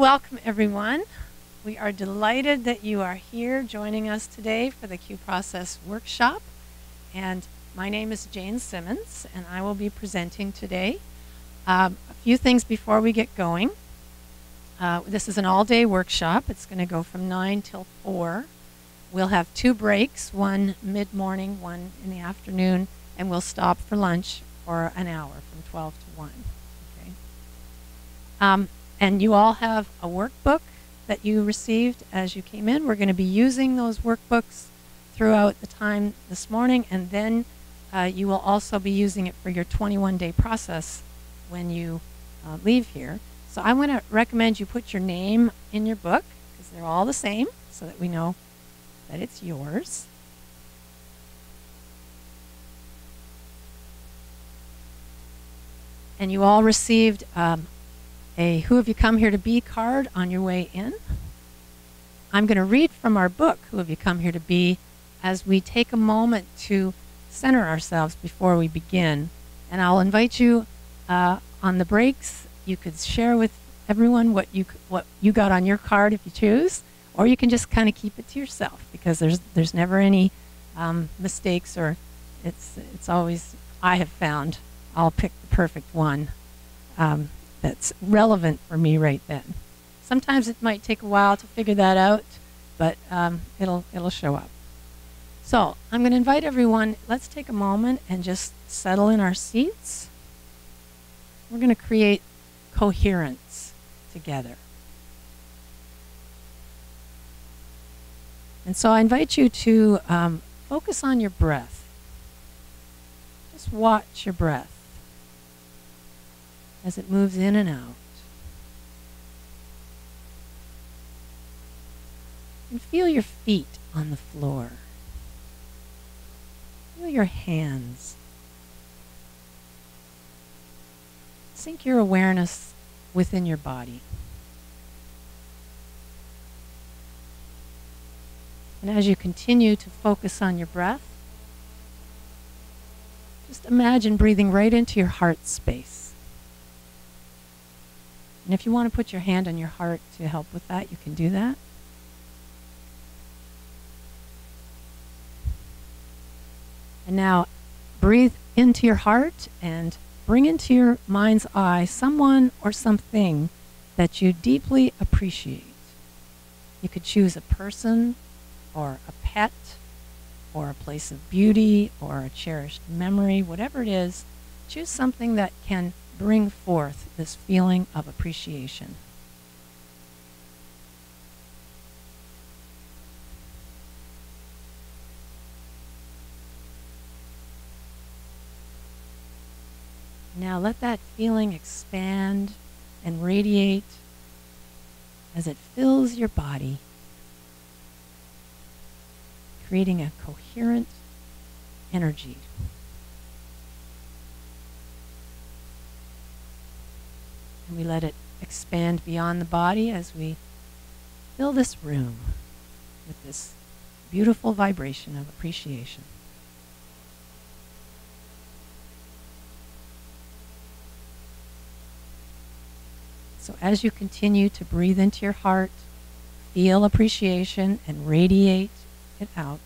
welcome everyone. We are delighted that you are here joining us today for the Q Process workshop. And my name is Jane Simmons, and I will be presenting today. A few things before we get going. This is an all-day workshop. It's going to go from 9 till 4. We'll have 2 breaks, one mid-morning, one in the afternoon, and we'll stop for lunch for an hour from 12 to 1. Okay. And you all have a workbook that you received as you came in. We're going to be using those workbooks throughout the time this morning, and then you will also be using it for your 21-day process when you leave here. So I'm going to recommend you put your name in your book, because they're all the same, so that we know that it's yours. And you all received a Who Have You Come Here to Be card on your way in. I'm going to read from our book, Who Have You Come Here to Be, as we take a moment to center ourselves before we begin. And I'll invite you on the breaks. You could share with everyone what you got on your card if you choose, or you can just kind of keep it to yourself, because there's never any mistakes, or it's always, I have found, I'll pick the perfect one that's relevant for me right then. Sometimes it might take a while to figure that out, but it'll show up. So I'm going to invite everyone, let's take a moment and just settle in our seats. We're going to create coherence together. And so I invite you to focus on your breath. Just watch your breath as it moves in and out. And feel your feet on the floor. Feel your hands. Sink your awareness within your body. And as you continue to focus on your breath, just imagine breathing right into your heart space. And if you want to put your hand on your heart to help with that, you can do that. And now breathe into your heart and bring into your mind's eye someone or something that you deeply appreciate. You could choose a person, or a pet, or a place of beauty, or a cherished memory, whatever it is. Choose something that can bring forth this feeling of appreciation. Now let that feeling expand and radiate as it fills your body, creating a coherent energy. And we let it expand beyond the body as we fill this room with this beautiful vibration of appreciation. So as you continue to breathe into your heart, feel appreciation and radiate it out,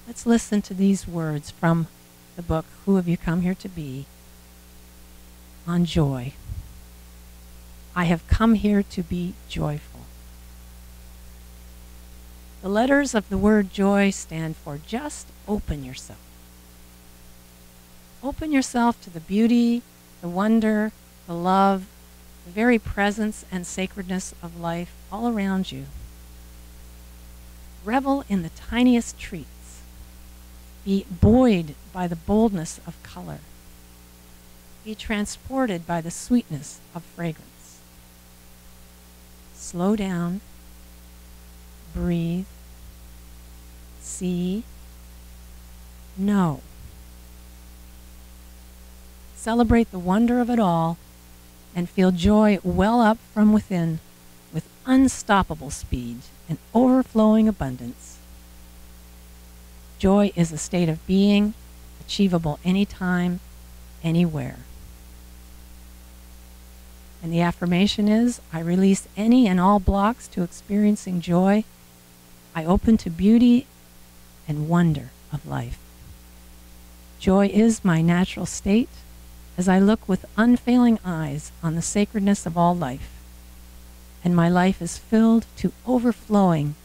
let's listen to these words from the book, Who Have You Come Here to Be, on joy. I have come here to be joyful. The letters of the word joy stand for just open yourself. Open yourself to the beauty, the wonder, the love, the very presence and sacredness of life all around you. Revel in the tiniest treats. Be buoyed by the boldness of color. Be transported by the sweetness of fragrance. Slow down, breathe, see, know. Celebrate the wonder of it all and feel joy well up from within with unstoppable speed and overflowing abundance. Joy is a state of being, achievable anytime, anywhere. And the affirmation is, I release any and all blocks to experiencing joy. I open to beauty and wonder of life. Joy is my natural state as I look with unfailing eyes on the sacredness of all life. And my life is filled to overflowing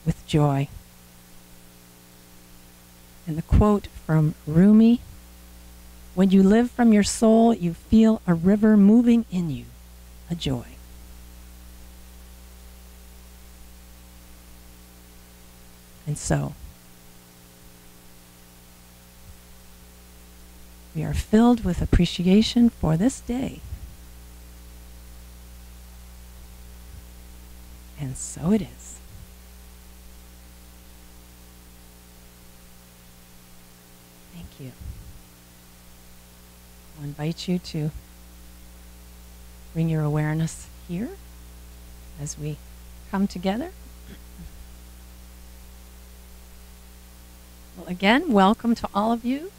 with joy. And the quote from Rumi, when you live from your soul, you feel a river moving in you, a joy. And so, we are filled with appreciation for this day. And so it is. Thank you. I'll invite you to bring your awareness here as we come together. Well, again, welcome to all of you,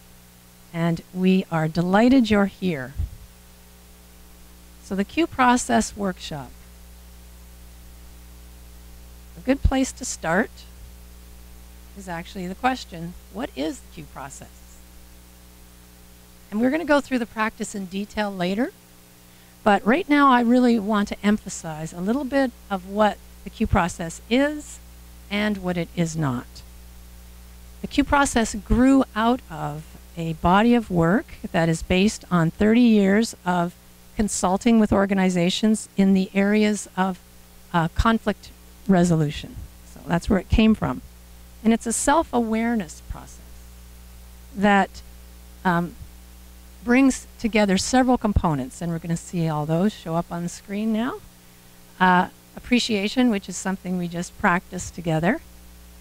and we are delighted you're here. So the Q Process Workshop. A good place to start is actually the question, what is the Q process? And we're going to go through the practice in detail later, but right now I really want to emphasize a little bit of what the Q process is and what it is not. The Q process grew out of a body of work that is based on 30 years of consulting with organizations in the areas of conflict resolution. So that's where it came from. And it's a self-awareness process that brings together several components, and we're going to see all those show up on the screen now. Appreciation, which is something we just practiced together.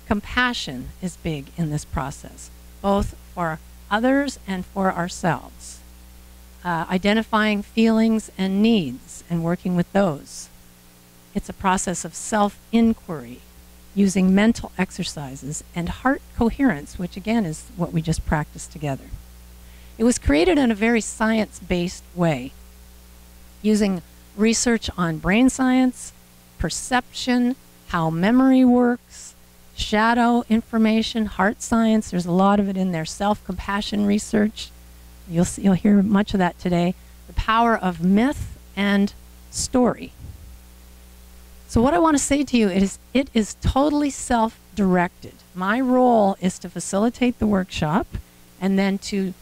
Compassion is big in this process, both for others and for ourselves. Identifying feelings and needs and working with those. It's a process of self-inquiry, using mental exercises, and heart coherence, which again is what we just practiced together. It was created in a very science-based way, using research on brain science, perception, how memory works, shadow information, heart science. There's a lot of it in there. Self-compassion research. You'll hear much of that today. The power of myth and story. So what I want to say to you is it is totally self-directed. My role is to facilitate the workshop and then to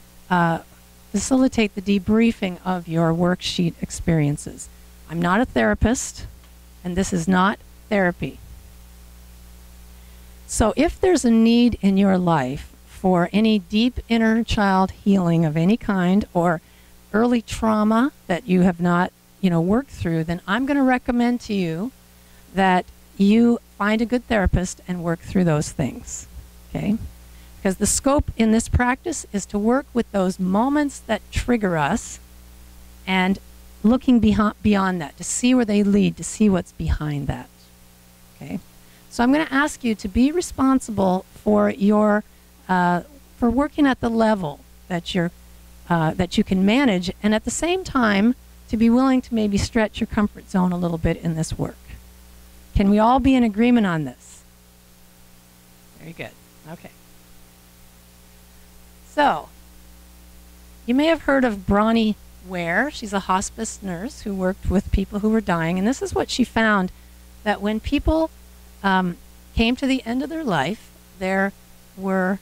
facilitate the debriefing of your worksheet experiences. I'm not a therapist, and this is not therapy. So if there's a need in your life for any deep inner child healing of any kind or early trauma that you have not, worked through, then I'm going to recommend to you that you find a good therapist and work through those things, okay? Because the scope in this practice is to work with those moments that trigger us and looking beyond that, to see where they lead, to see what's behind that, okay? So I'm going to ask you to be responsible for your, for working at the level that that you can manage, and at the same time, to be willing to maybe stretch your comfort zone a little bit in this work. Can we all be in agreement on this? Very good. Okay. So, you may have heard of Bronnie Ware. She's a hospice nurse who worked with people who were dying, and this is what she found, that when people came to the end of their life, there were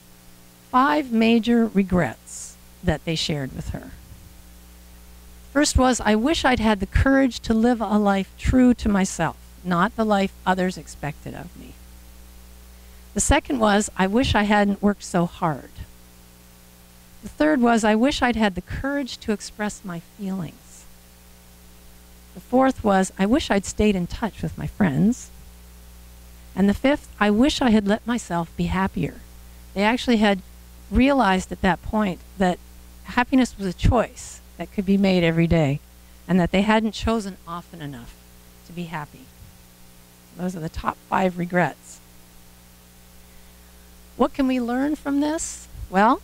5 major regrets that they shared with her. First was, I wish I'd had the courage to live a life true to myself, not the life others expected of me. The second was, I wish I hadn't worked so hard. The third was, I wish I'd had the courage to express my feelings. The fourth was, I wish I'd stayed in touch with my friends. And the fifth, I wish I had let myself be happier. They actually had realized at that point that happiness was a choice that could be made every day, and that they hadn't chosen often enough to be happy. Those are the top 5 regrets. What can we learn from this? Well,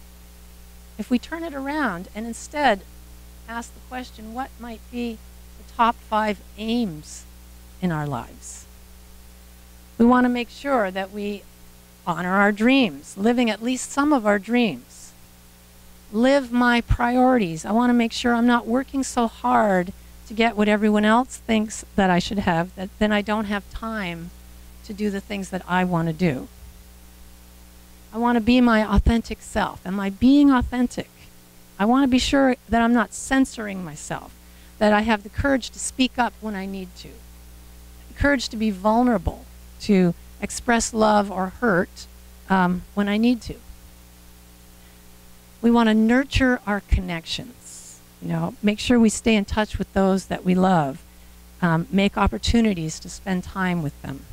if we turn it around and instead ask the question, what might be the top 5 aims in our lives. We want to make sure that we honor our dreams, living at least some of our dreams. Live my priorities. I want to make sure I'm not working so hard to get what everyone else thinks that I should have, that then I don't have time to do the things that I want to do. I want to be my authentic self. Am I being authentic? I want to be sure that I'm not censoring myself, that I have the courage to speak up when I need to, the courage to be vulnerable, to express love or hurt when I need to. We want to nurture our connections. You know, make sure we stay in touch with those that we love. Make opportunities to spend time with them.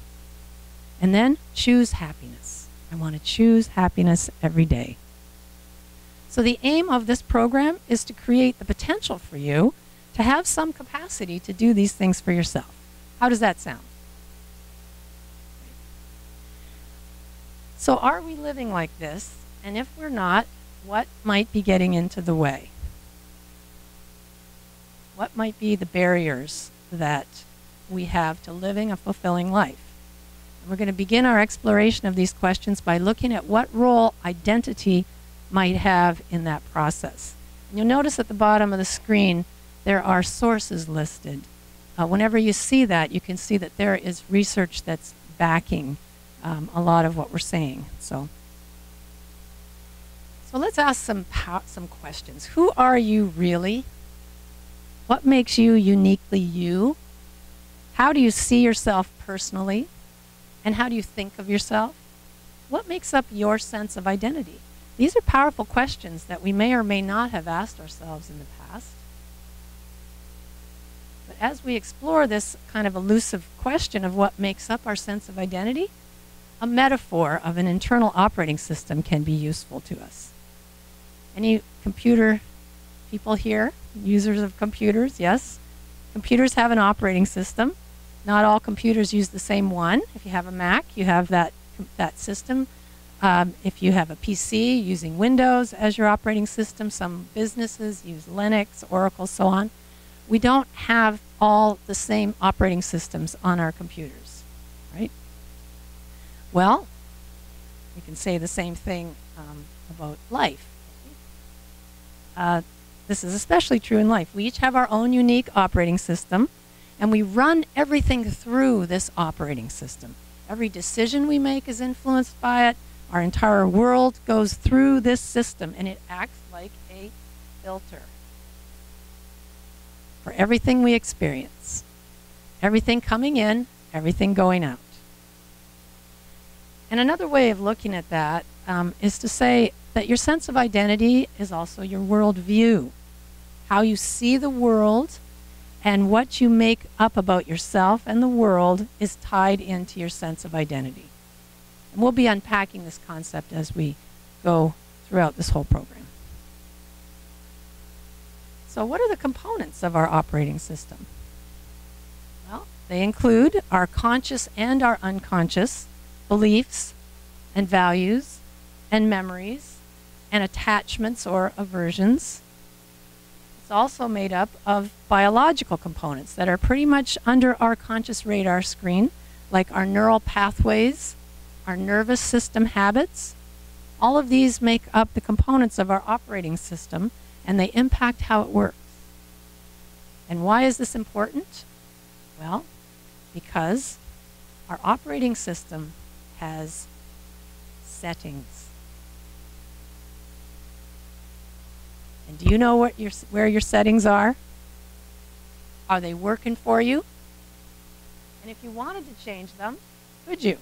And then choose happiness. I want to choose happiness every day. So the aim of this program is to create the potential for you to have some capacity to do these things for yourself. How does that sound? So are we living like this? And if we're not, what might be getting into the way? What might be the barriers that we have to living a fulfilling life? And we're going to begin our exploration of these questions by looking at what role identity might have in that process. And you'll notice at the bottom of the screen there are sources listed. Whenever you see that, you can see that there is research that's backing a lot of what we're saying. So let's ask some questions. Who are you really? What makes you uniquely you? How do you see yourself personally? And how do you think of yourself? What makes up your sense of identity? These are powerful questions that we may or may not have asked ourselves in the past. But as we explore this kind of elusive question of what makes up our sense of identity, a metaphor of an internal operating system can be useful to us. Any computer people here? Users of computers? Yes. Computers have an operating system. Not all computers use the same one. If you have a Mac, you have that system. If you have a PC using Windows as your operating system, some businesses use Linux, Oracle, so on. We don't have all the same operating systems on our computers, right? Well, we can say the same thing about life. This is especially true in life. We each have our own unique operating system, and we run everything through this operating system. Every decision we make is influenced by it. Our entire world goes through this system, and it acts like a filter for everything we experience. Everything coming in, everything going out. And another way of looking at that is to say that your sense of identity is also your worldview. How you see the world and what you make up about yourself and the world is tied into your sense of identity. And we'll be unpacking this concept as we go throughout this whole program. So what are the components of our operating system? Well, they include our conscious and our unconscious beliefs and values and memories and attachments or aversions. It's also made up of biological components that are pretty much under our conscious radar screen, like our neural pathways, our nervous system habits. All of these make up the components of our operating system, and they impact how it works. And why is this important? Well, because our operating system has settings. And do you know what where your settings are? Are they working for you? And if you wanted to change them, could you?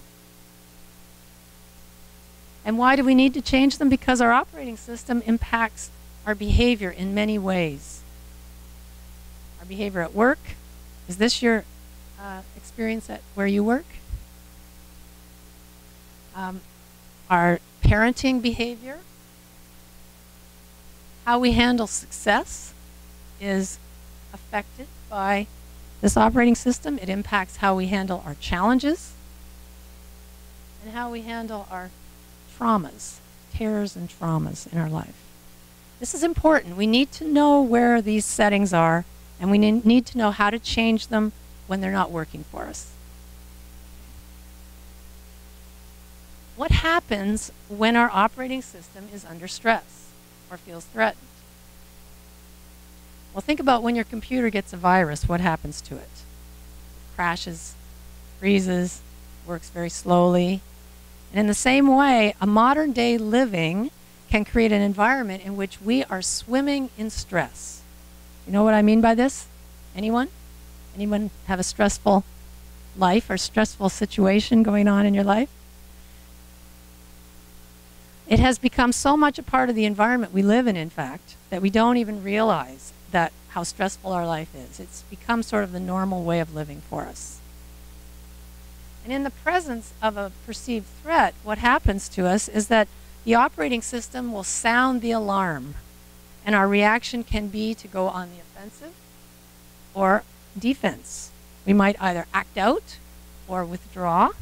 And why do we need to change them? Because our operating system impacts our behavior in many ways. Our behavior at work. Is this your experience at where you work? Our parenting behavior. How we handle success is affected by this operating system. It impacts how we handle our challenges and how we handle our traumas, terrors and traumas in our life. This is important. We need to know where these settings are And we need to know how to change them when they're not working for us. What happens when our operating system is under stress or feels threatened? Well, think about when your computer gets a virus, what happens to it? It crashes, freezes, works very slowly. And in the same way, a modern day living can create an environment in which we are swimming in stress. You know what I mean by this? Anyone? Anyone have a stressful life or stressful situation going on in your life? It has become so much a part of the environment we live in fact, that we don't even realize that how stressful our life is. It's become sort of the normal way of living for us. And in the presence of a perceived threat, what happens to us is that the operating system will sound the alarm, and our reaction can be to go on the offensive or defense. We might either act out or withdraw,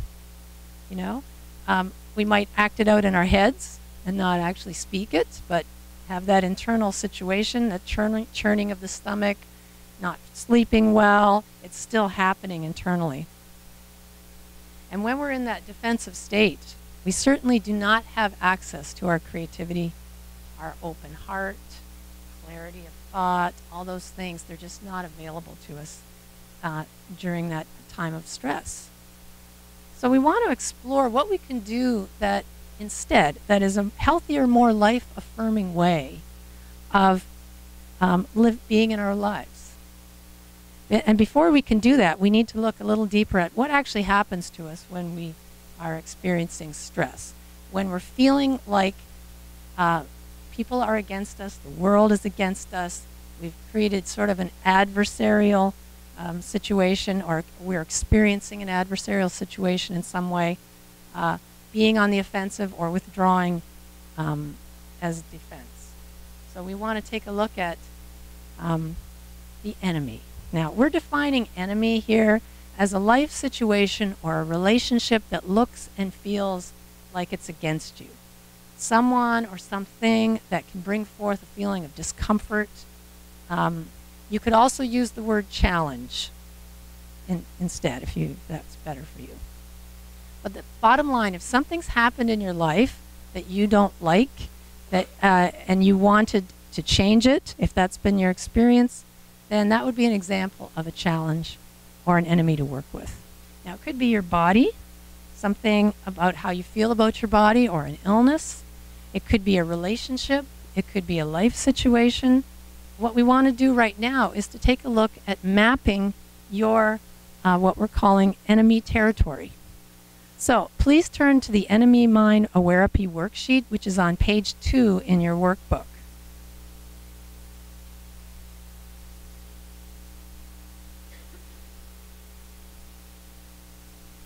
you know. We might act it out in our heads and not actually speak it, but have that internal situation, that churning of the stomach, not sleeping well. It's still happening internally. And when we're in that defensive state, we certainly do not have access to our creativity, our open heart, clarity of thought, all those things. They're just not available to us during that time of stress. So we want to explore what we can do that instead, that is a healthier, more life-affirming way of being in our lives. And before we can do that, we need to look a little deeper at what actually happens to us when we are experiencing stress. When we're feeling like people are against us, the world is against us, we've created sort of an adversarial situation, or we're experiencing an adversarial situation in some way, being on the offensive or withdrawing as defense. So we want to take a look at the enemy. Now, we're defining enemy here as a life situation or a relationship that looks and feels like it's against you. Someone or something that can bring forth a feeling of discomfort. You could also use the word challenge instead, if that's better for you. But the bottom line, if something's happened in your life that you don't like, and you wanted to change it, if that's been your experience, then that would be an example of a challenge or an enemy to work with. Now, it could be your body, something about how you feel about your body, or an illness. It could be a relationship. It could be a life situation. What we want to do right now is to take a look at mapping your, what we're calling enemy territory. So please turn to the Enemy Mind Awareapy worksheet, which is on page 2 in your workbook.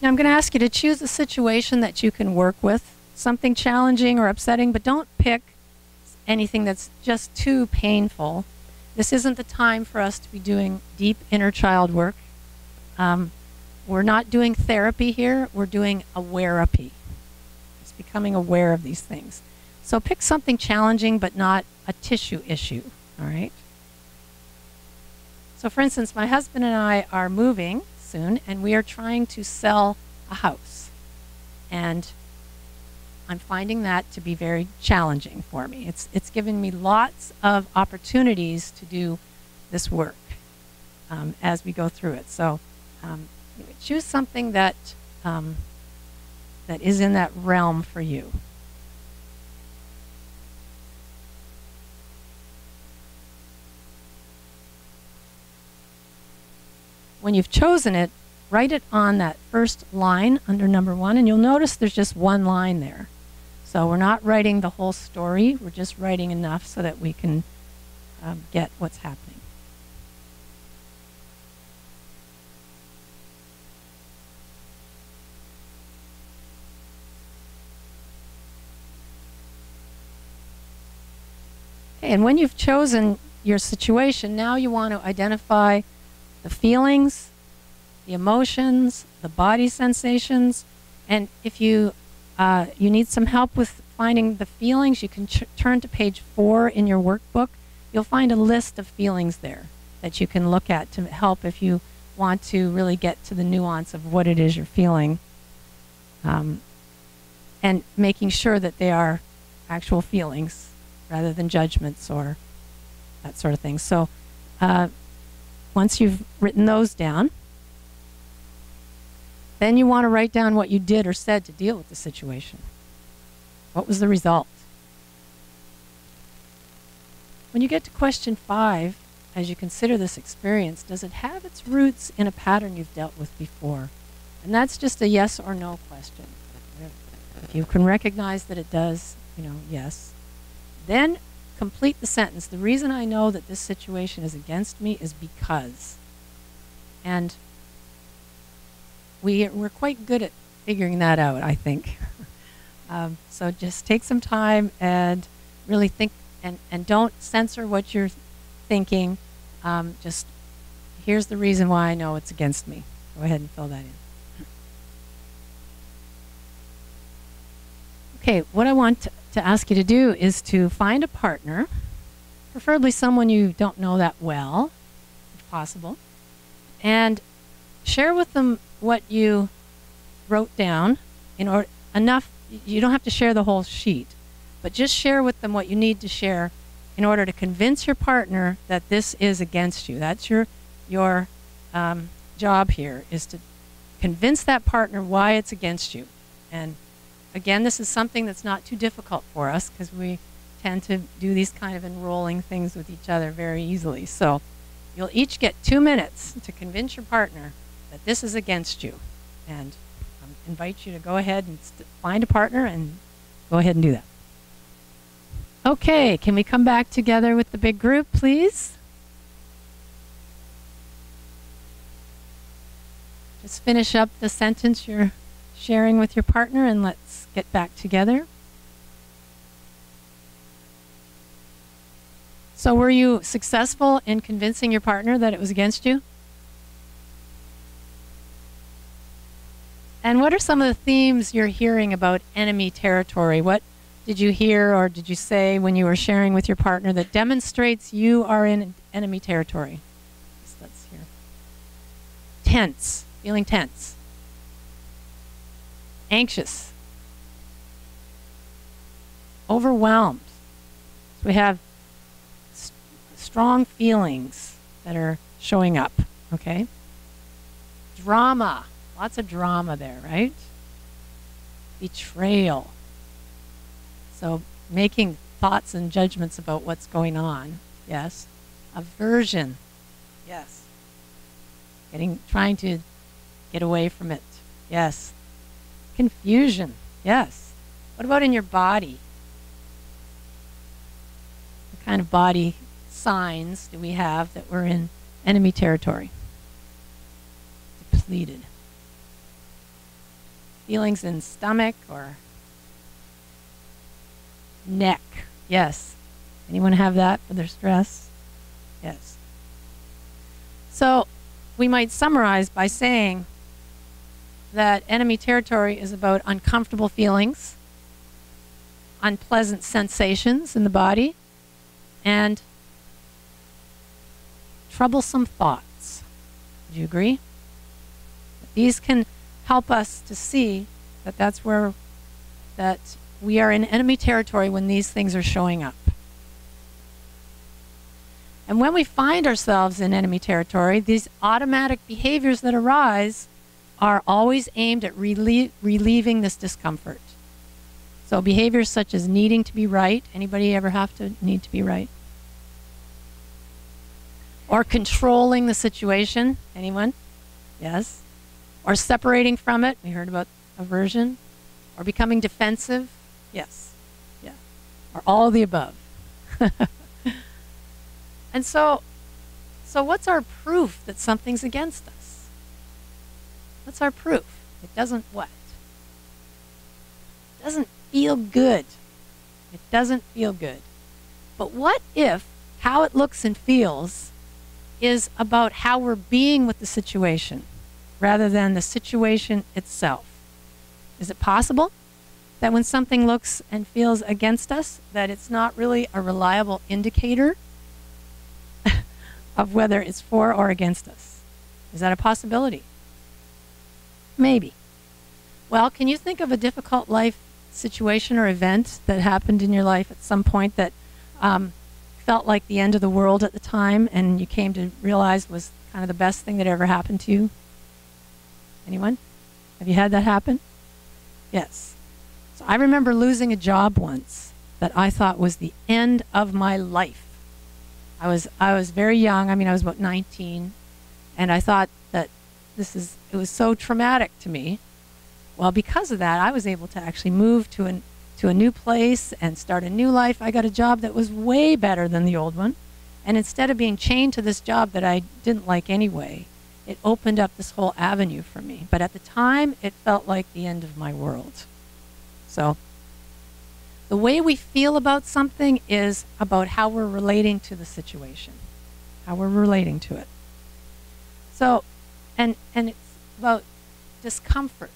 Now I'm going to ask you to choose a situation that you can work with, something challenging or upsetting, but don't pick anything that's just too painful. This isn't the time for us to be doing deep inner child work. We're not doing therapy here, we're doing awareapy. It's becoming aware of these things. So pick something challenging but not a tissue issue, all right? So for instance, my husband and I are moving soon, and we are trying to sell a house. And I'm finding that to be very challenging for me. It's given me lots of opportunities to do this work as we go through it. So choose something that that is in that realm for you. When you've chosen it, write it on that first line under number 1, and you'll notice there's just one line there. So we're not writing the whole story, we're just writing enough so that we can get what's happening. Okay, and when you've chosen your situation, now you want to identify the feelings, the emotions, the body sensations, and if you need some help with finding the feelings, you can turn to page 4 in your workbook. You'll find a list of feelings there. that you can look at to help if you want to really get to the nuance of what it is you're feeling, and making sure that they are actual feelings rather than judgments or that sort of thing. So once you've written those down, then you want to write down what you did or said to deal with the situation. What was the result? When you get to question 5, as you consider this experience, does it have its roots in a pattern you've dealt with before? And that's just a yes or no question. If you can recognize that it does, yes, then complete the sentence. The reason I know that this situation is against me is because. And we're quite good at figuring that out, I think. So just take some time and really think, and don't censor what you're thinking. Just, here's the reason why I know it's against me. Go ahead and fill that in. Okay, what I want to ask you to do is to find a partner, preferably someone you don't know that well, if possible, and share with them what you wrote down enough. You don't have to share the whole sheet, but just share with them what you need to share in order to convince your partner that this is against you. That's your job here, is to convince that partner why it's against you. And again, this is something that's not too difficult for us because we tend to do these kind of enrolling things with each other very easily. So you'll each get 2 minutes to convince your partner that this is against you. And I invite you to go ahead and find a partner and go ahead and do that. Okay, can we come back together with the big group, please? Just finish up the sentence you're sharing with your partner and let's get back together. So were you successful in convincing your partner that it was against you? And what are some of the themes you're hearing about enemy territory? What did you hear or did you say when you were sharing with your partner that demonstrates you are in enemy territory? Let's hear. Tense, feeling tense. Anxious. Overwhelmed. So we have strong feelings that are showing up, okay? Drama. Lots of drama there, right? Betrayal. So making thoughts and judgments about what's going on, yes. Aversion, yes. Trying to get away from it, yes. Confusion, yes. What about in your body? What kind of body signs do we have that we're in enemy territory? Depleted. Feelings in stomach or neck, yes. Anyone have that for their stress? Yes. So we might summarize by saying that enemy territory is about uncomfortable feelings, unpleasant sensations in the body, and troublesome thoughts. Would you agree? These can help us to see that that we are in enemy territory when these things are showing up. And when we find ourselves in enemy territory, these automatic behaviors that arise are always aimed at relieving this discomfort. So behaviors such as needing to be right. Anybody ever have to need to be right? Or controlling the situation. Anyone? Yes. Or separating from it. We heard about aversion. Or becoming defensive. Yes. Yeah. Or all of the above. And so what's our proof that something's against us? What's our proof? It doesn't what? It doesn't feel good. It doesn't feel good. But what if how it looks and feels is about how we're being with the situation rather than the situation itself? Is it possible that when something looks and feels against us, that it's not really a reliable indicator of whether it's for or against us. Is that a possibility? Maybe. Well, can you think of a difficult life situation or event that happened in your life at some point that felt like the end of the world at the time and you came to realize was kind of the best thing that ever happened to you? Anyone? Have you had that happen? Yes. So I remember losing a job once that I thought was the end of my life. I was very young. I mean, I was about 19, and I thought that it was so traumatic to me. Well, because of that, I was able to actually move to a new place and start a new life. I got a job that was way better than the old one. And instead of being chained to this job that I didn't like anyway, it opened up this whole avenue for me. But at the time, it felt like the end of my world. So the way we feel about something is about how we're relating to the situation, how we're relating to it. So, and it's about discomfort.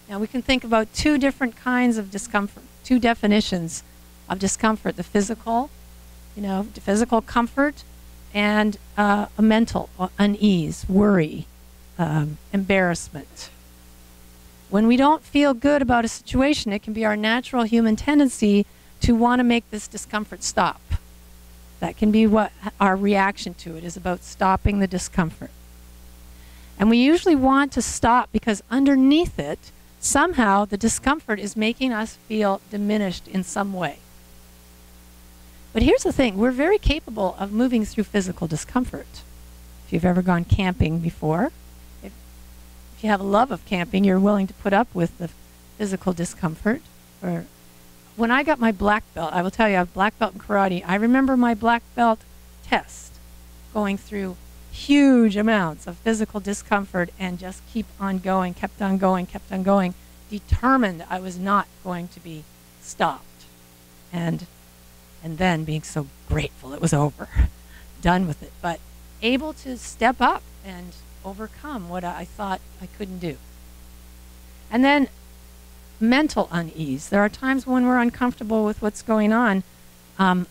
Now, we can think about two different kinds of discomfort, two definitions of discomfort: the physical, the physical comfort, and a mental unease, worry, embarrassment. When we don't feel good about a situation, it can be our natural human tendency to want to make this discomfort stop. That can be what our reaction to it is, about stopping the discomfort. And we usually want to stop because underneath it, somehow the discomfort is making us feel diminished in some way. But here's the thing, we're very capable of moving through physical discomfort. If you've ever gone camping before, if you have a love of camping, you're willing to put up with the physical discomfort. Or when I got my black belt, I will tell you, I have black belt in karate. I remember my black belt test going through huge amounts of physical discomfort and just kept on going, determined I was not going to be stopped. And then being so grateful it was over, done with it, but able to step up and overcome what I thought I couldn't do. And then mental unease. There are times when we're uncomfortable with what's going on.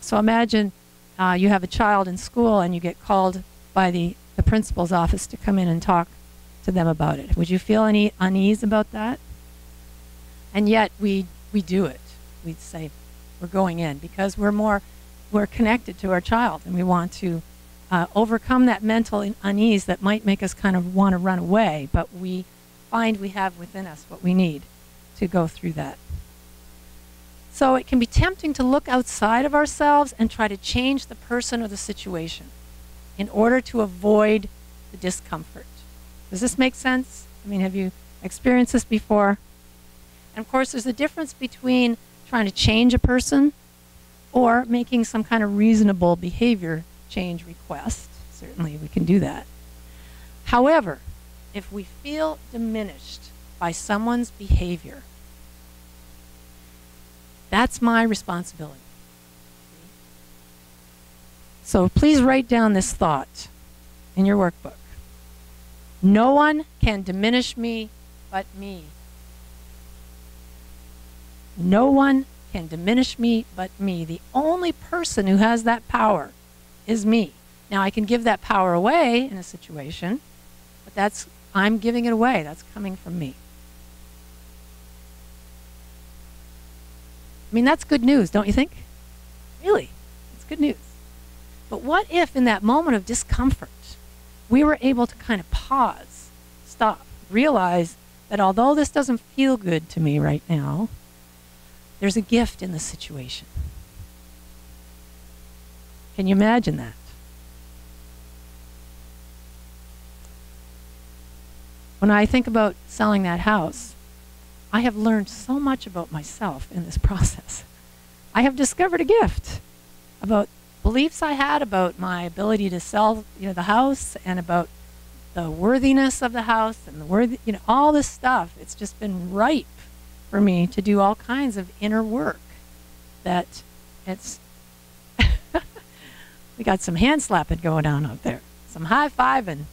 So imagine you have a child in school and you get called by the principal's office to come in and talk to them about it. Would you feel any unease about that? And yet we do it. We say we're going in because we're connected to our child, and we want to overcome that mental unease that might make us kind of want to run away, but we find we have within us what we need to go through that. So it can be tempting to look outside of ourselves and try to change the person or the situation in order to avoid the discomfort. Does this make sense? I mean, have you experienced this before? And of course, there's a difference between trying to change a person or making some kind of reasonable behavior change request. Certainly we can do that. However, if we feel diminished by someone's behavior, that's my responsibility. So please write down this thought in your workbook. No one can diminish me but me. No one can diminish me but me. The only person who has that power is me. Now, I can give that power away in a situation, but I'm giving it away. That's coming from me. I mean, that's good news, don't you think? Really, it's good news. But what if in that moment of discomfort, we were able to kind of pause, stop, realize that although this doesn't feel good to me right now, there's a gift in the situation. Can you imagine that? When I think about selling that house, I have learned so much about myself in this process. I have discovered a gift about beliefs I had about my ability to sell, the house, and about the worthiness of the house and the all this stuff. It's just been ripe for me to do all kinds of inner work. That it's we got some hand slapping going on out there, some high fiving.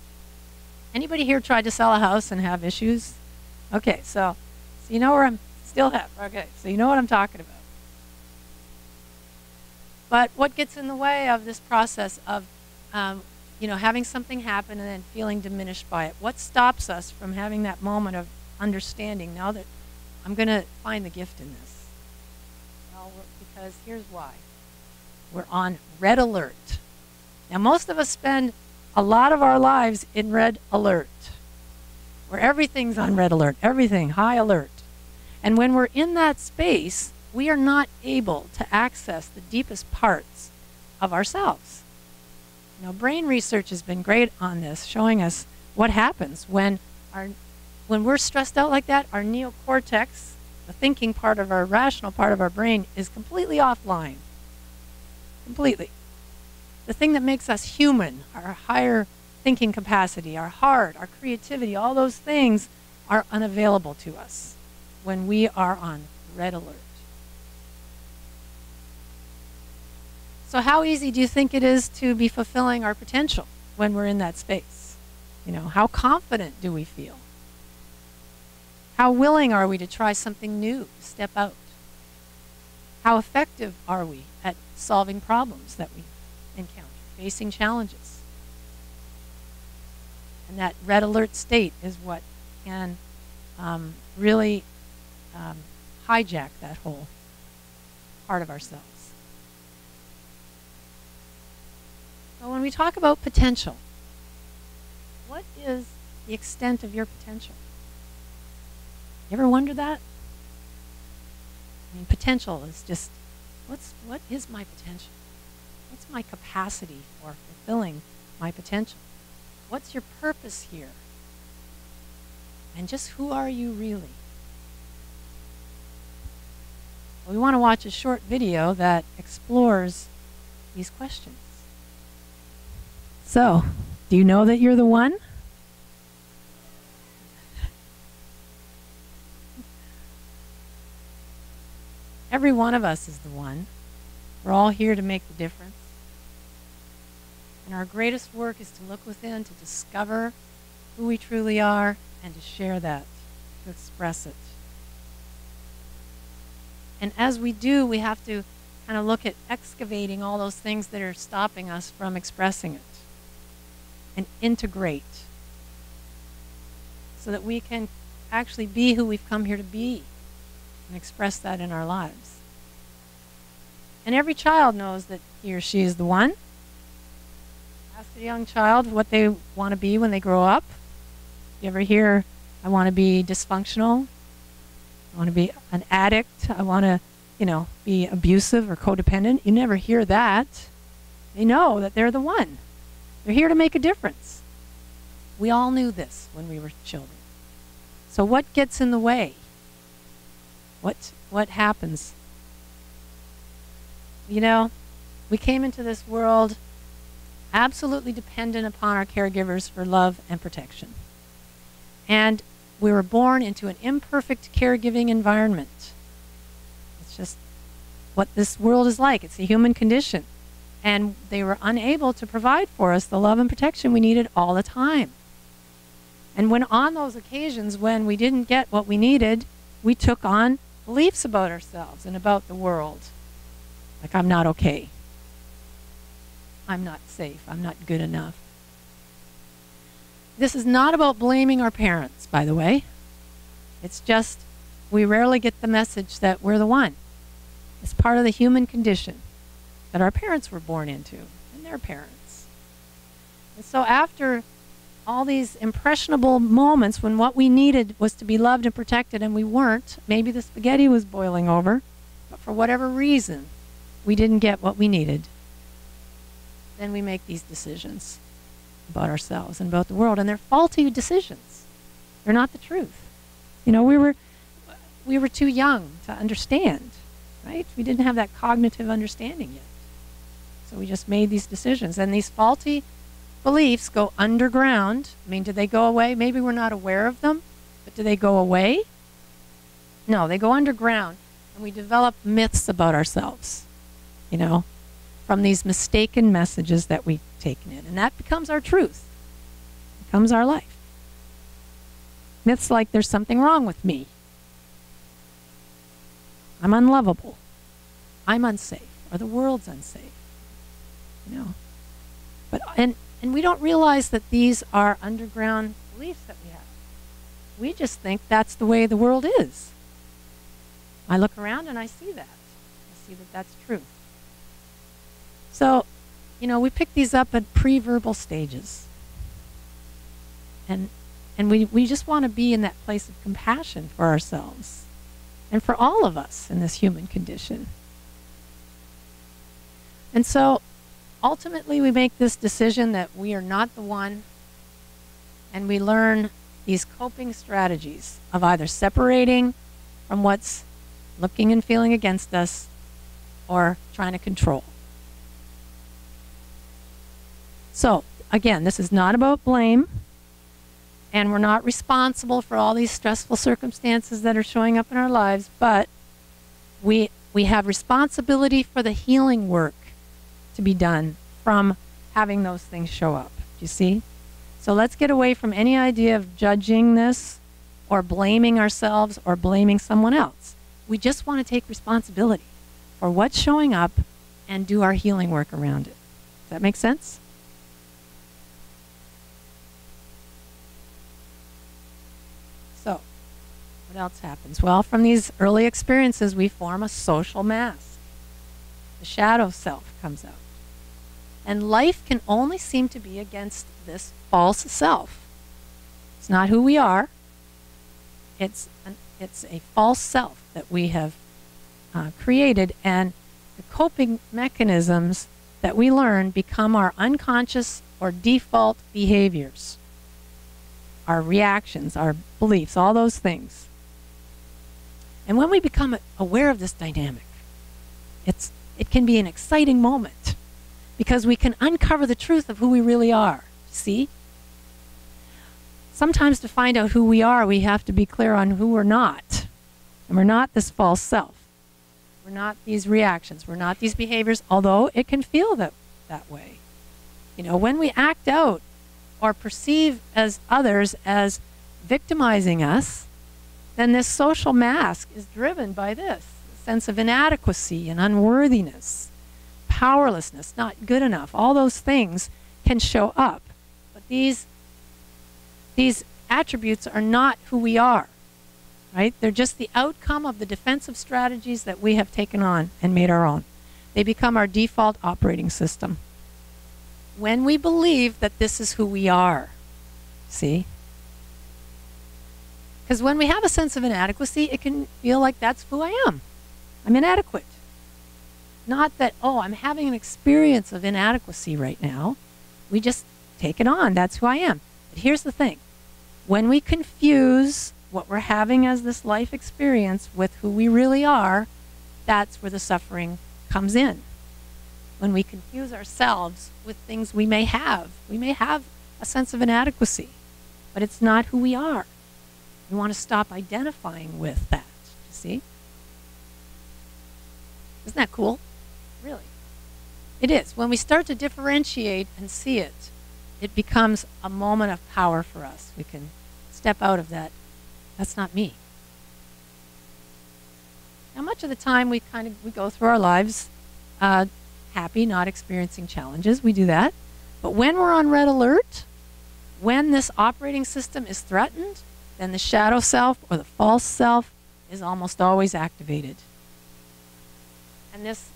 Anybody here tried to sell a house and have issues? Okay, so you know where I'm still have. Okay, so you know what I'm talking about. But what gets in the way of this process of you know, having something happen and then feeling diminished by it. What stops us from having that moment of understanding now that I'm going to find the gift in this? Well, because here's why. We're on red alert. Now, most of us spend a lot of our lives in red alert, where everything's on red alert, everything high alert. And when we're in that space, we are not able to access the deepest parts of ourselves. You know, brain research has been great on this, showing us what happens when we're stressed out like that. Our neocortex, the thinking part of our rational part of our brain, is completely offline. Completely. The thing that makes us human, our higher thinking capacity, our heart, our creativity, all those things are unavailable to us when we are on red alert. So how easy do you think it is to be fulfilling our potential when we're in that space? You know, how confident do we feel? How willing are we to try something new, step out? How effective are we at solving problems that we encounter, facing challenges? And that red alert state is what can really hijack that whole part of ourselves. So when we talk about potential, what is the extent of your potential? You ever wonder that? I mean, potential is just, what is my potential? What's my capacity for fulfilling my potential? What's your purpose here? And just who are you really? Well, we want to watch a short video that explores these questions. So, do you know that you're the one? Every one of us is the one. We're all here to make the difference. And our greatest work is to look within, to discover who we truly are, and to share that, to express it. And as we do, we have to kind of look at excavating all those things that are stopping us from expressing it and integrate so that we can actually be who we've come here to be and express that in our lives. And every child knows that he or she is the one. Ask a young child what they want to be when they grow up. You ever hear, I want to be dysfunctional, I want to be an addict, I want to, you know, be abusive or codependent? You never hear that. They know that they're the one. They're here to make a difference. We all knew this when we were children. So what gets in the way? What happens? You know, we came into this world absolutely dependent upon our caregivers for love and protection. And we were born into an imperfect caregiving environment. It's just what this world is like. It's a human condition. And they were unable to provide for us the love and protection we needed all the time. And when on those occasions when we didn't get what we needed, we took on beliefs about ourselves and about the world. Like, I'm not okay. I'm not safe. I'm not good enough. This is not about blaming our parents, by the way. It's just we rarely get the message that we're the one. It's part of the human condition that our parents were born into, and their parents. And so after all these impressionable moments when what we needed was to be loved and protected and we weren't, maybe the spaghetti was boiling over, but for whatever reason, we didn't get what we needed, then we make these decisions about ourselves and about the world, and they're faulty decisions. They're not the truth. You know, we were too young to understand, right? We didn't have that cognitive understanding yet. So we just made these decisions. And these faulty beliefs go underground. I mean, do they go away? Maybe we're not aware of them, but do they go away? No, they go underground, and we develop myths about ourselves, you know, from these mistaken messages that we've taken in. And that becomes our truth, becomes our life. Myths like there's something wrong with me. I'm unlovable. I'm unsafe, or the world's unsafe. You know, but and And we don't realize that these are underground beliefs that we have. We just think that's the way the world is. I look around and I see that. I see that that's true. So, you know, we pick these up at pre-verbal stages. And we just want to be in that place of compassion for ourselves and for all of us in this human condition. And so, ultimately, we make this decision that we are not the one, and we learn these coping strategies of either separating from what's looking and feeling against us or trying to control. So, again, this is not about blame, and we're not responsible for all these stressful circumstances that are showing up in our lives, but we have responsibility for the healing work to be done from having those things show up. Do you see? So let's get away from any idea of judging this or blaming ourselves or blaming someone else. We just want to take responsibility for what's showing up and do our healing work around it. Does that make sense? So, what else happens? Well, from these early experiences, we form a social mask. The shadow self comes out. And life can only seem to be against this false self. It's not who we are. It's a false self that we have created, and the coping mechanisms that we learn become our unconscious or default behaviors, our reactions, our beliefs, all those things. And when we become aware of this dynamic, it can be an exciting moment, because we can uncover the truth of who we really are. See? Sometimes to find out who we are, we have to be clear on who we're not. And we're not this false self. We're not these reactions. We're not these behaviors, although it can feel that way. You know, when we act out or perceive as others as victimizing us, then this social mask is driven by this sense of inadequacy and unworthiness, powerlessness, not good enough. All those things can show up. But these attributes are not who we are, right? They're just the outcome of the defensive strategies that we have taken on and made our own. They become our default operating system when we believe that this is who we are. See? Because when we have a sense of inadequacy, it can feel like that's who I am. I'm inadequate. Not that, oh, I'm having an experience of inadequacy right now. We just take it on. That's who I am. But here's the thing. When we confuse what we're having as this life experience with who we really are, that's where the suffering comes in. When we confuse ourselves with things we may have. We may have a sense of inadequacy, but it's not who we are. We want to stop identifying with that. You see? Isn't that cool? Really. It is. When we start to differentiate and see it, it becomes a moment of power for us. We can step out of that. That's not me. Now, much of the time we go through our lives happy, not experiencing challenges. We do that. But when we're on red alert, when this operating system is threatened, then the shadow self or the false self is almost always activated. And this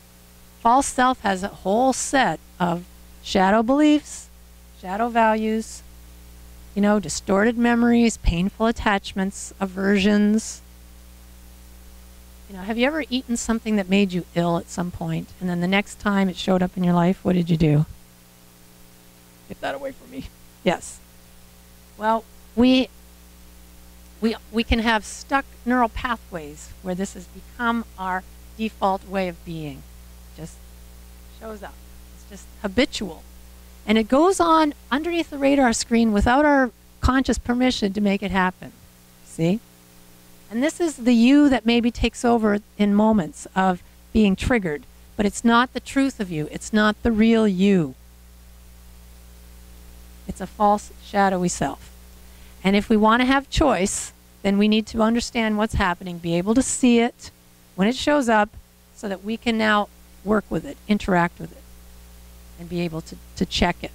false self has a whole set of shadow beliefs, shadow values, you know, distorted memories, painful attachments, aversions. You know, have you ever eaten something that made you ill at some point, and then the next time it showed up in your life, what did you do? Get that away from me. Yes. Well, we can have stuck neural pathways where this has become our default way of being. Just shows up. It's just habitual. And it goes on underneath the radar screen without our conscious permission to make it happen. See? And this is the you that maybe takes over in moments of being triggered. But it's not the truth of you. It's not the real you. It's a false, shadowy self. And if we want to have choice, then we need to understand what's happening, be able to see it when it shows up so that we can now work with it, interact with it, and be able to check it.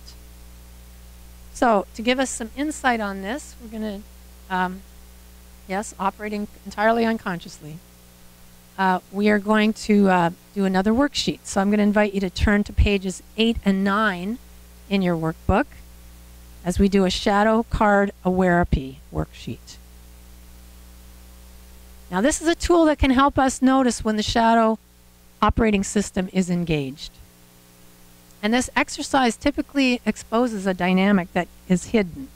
So to give us some insight on this, we're going to, yes, operating entirely unconsciously. We are going to do another worksheet. So I'm going to invite you to turn to pages 8 and 9 in your workbook as we do a shadow card awareness worksheet. Now this is a tool that can help us notice when the shadow operating system is engaged. And this exercise typically exposes a dynamic that is hidden,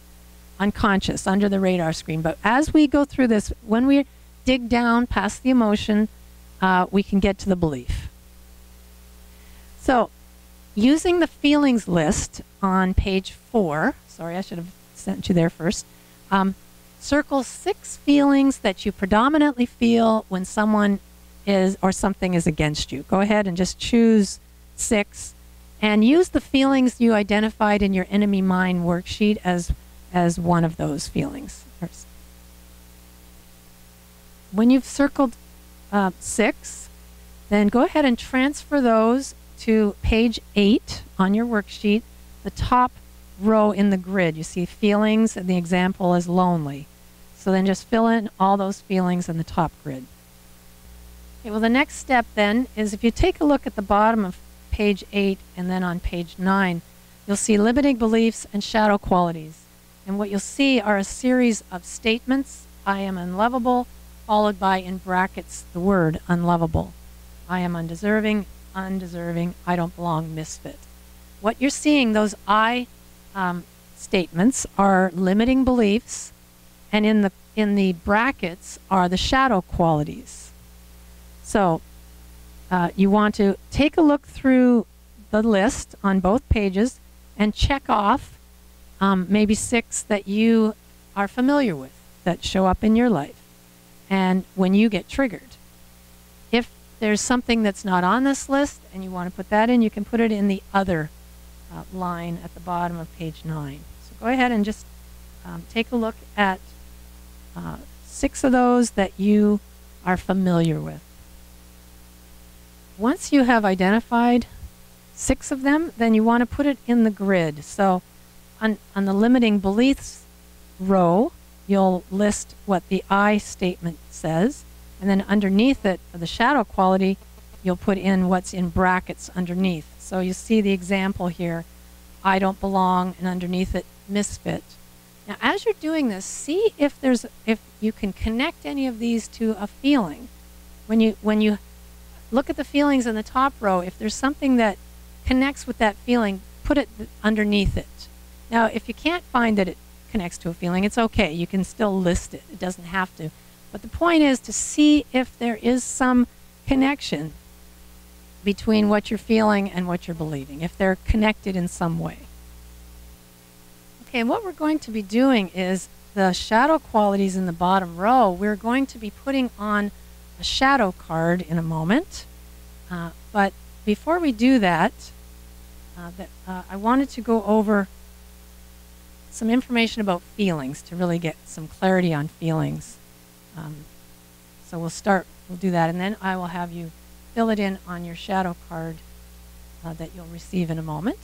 unconscious, under the radar screen. But as we go through this, when we dig down past the emotion, we can get to the belief. So, using the feelings list on page 4, sorry, I should have sent you there first, circle 6 feelings that you predominantly feel when someone is or something is against you. Go ahead and just choose 6 and use the feelings you identified in your enemy mind worksheet as one of those feelings. When you've circled 6, then go ahead and transfer those to page 8 on your worksheet, the top row in the grid. You see feelings, and the example is lonely. So then just fill in all those feelings in the top grid. Okay, well, the next step then is if you take a look at the bottom of page 8 and then on page 9, you'll see limiting beliefs and shadow qualities. And what you'll see are a series of statements. I am unlovable, followed by, in brackets, the word unlovable. I am undeserving, undeserving, I don't belong, misfit. What you're seeing, those I statements are limiting beliefs, and in the brackets are the shadow qualities. So you want to take a look through the list on both pages and check off maybe 6 that you are familiar with that show up in your life and when you get triggered. If there's something that's not on this list and you want to put that in, you can put it in the other line at the bottom of page 9. So go ahead and just take a look at 6 of those that you are familiar with. Once you have identified 6 of them, then you want to put it in the grid. So on the limiting beliefs row, you'll list what the I statement says, and then underneath it, for the shadow quality, you'll put in what's in brackets underneath. So you see the example here, I don't belong, and underneath it, misfit. Now as you're doing this, see if you can connect any of these to a feeling. When you look at the feelings in the top row, if there's something that connects with that feeling, put it underneath it. Now, if you can't find that it connects to a feeling, it's okay. You can still list it. It doesn't have to. But the point is to see if there is some connection between what you're feeling and what you're believing, if they're connected in some way. Okay, and what we're going to be doing is the shadow qualities in the bottom row, we're going to be putting on a shadow card in a moment. But before we do that, I wanted to go over some information about feelings to really get some clarity on feelings. So we'll do that, and then I will have you fill it in on your shadow card that you'll receive in a moment.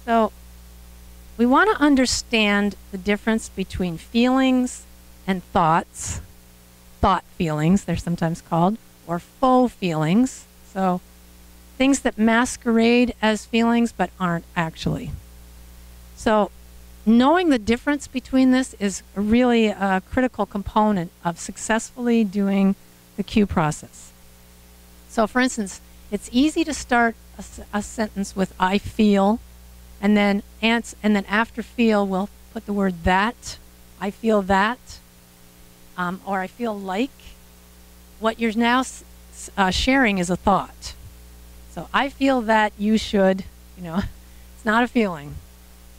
So we want to understand the difference between feelings and thoughts. Thought feelings, they're sometimes called, or faux feelings. So things that masquerade as feelings but aren't actually. So knowing the difference between this is really a critical component of successfully doing the cue process. So for instance, it's easy to start a sentence with I feel, and then after feel we'll put the word that, I feel that, or I feel like. What you're now sharing is a thought. So I feel that you should, it's not a feeling.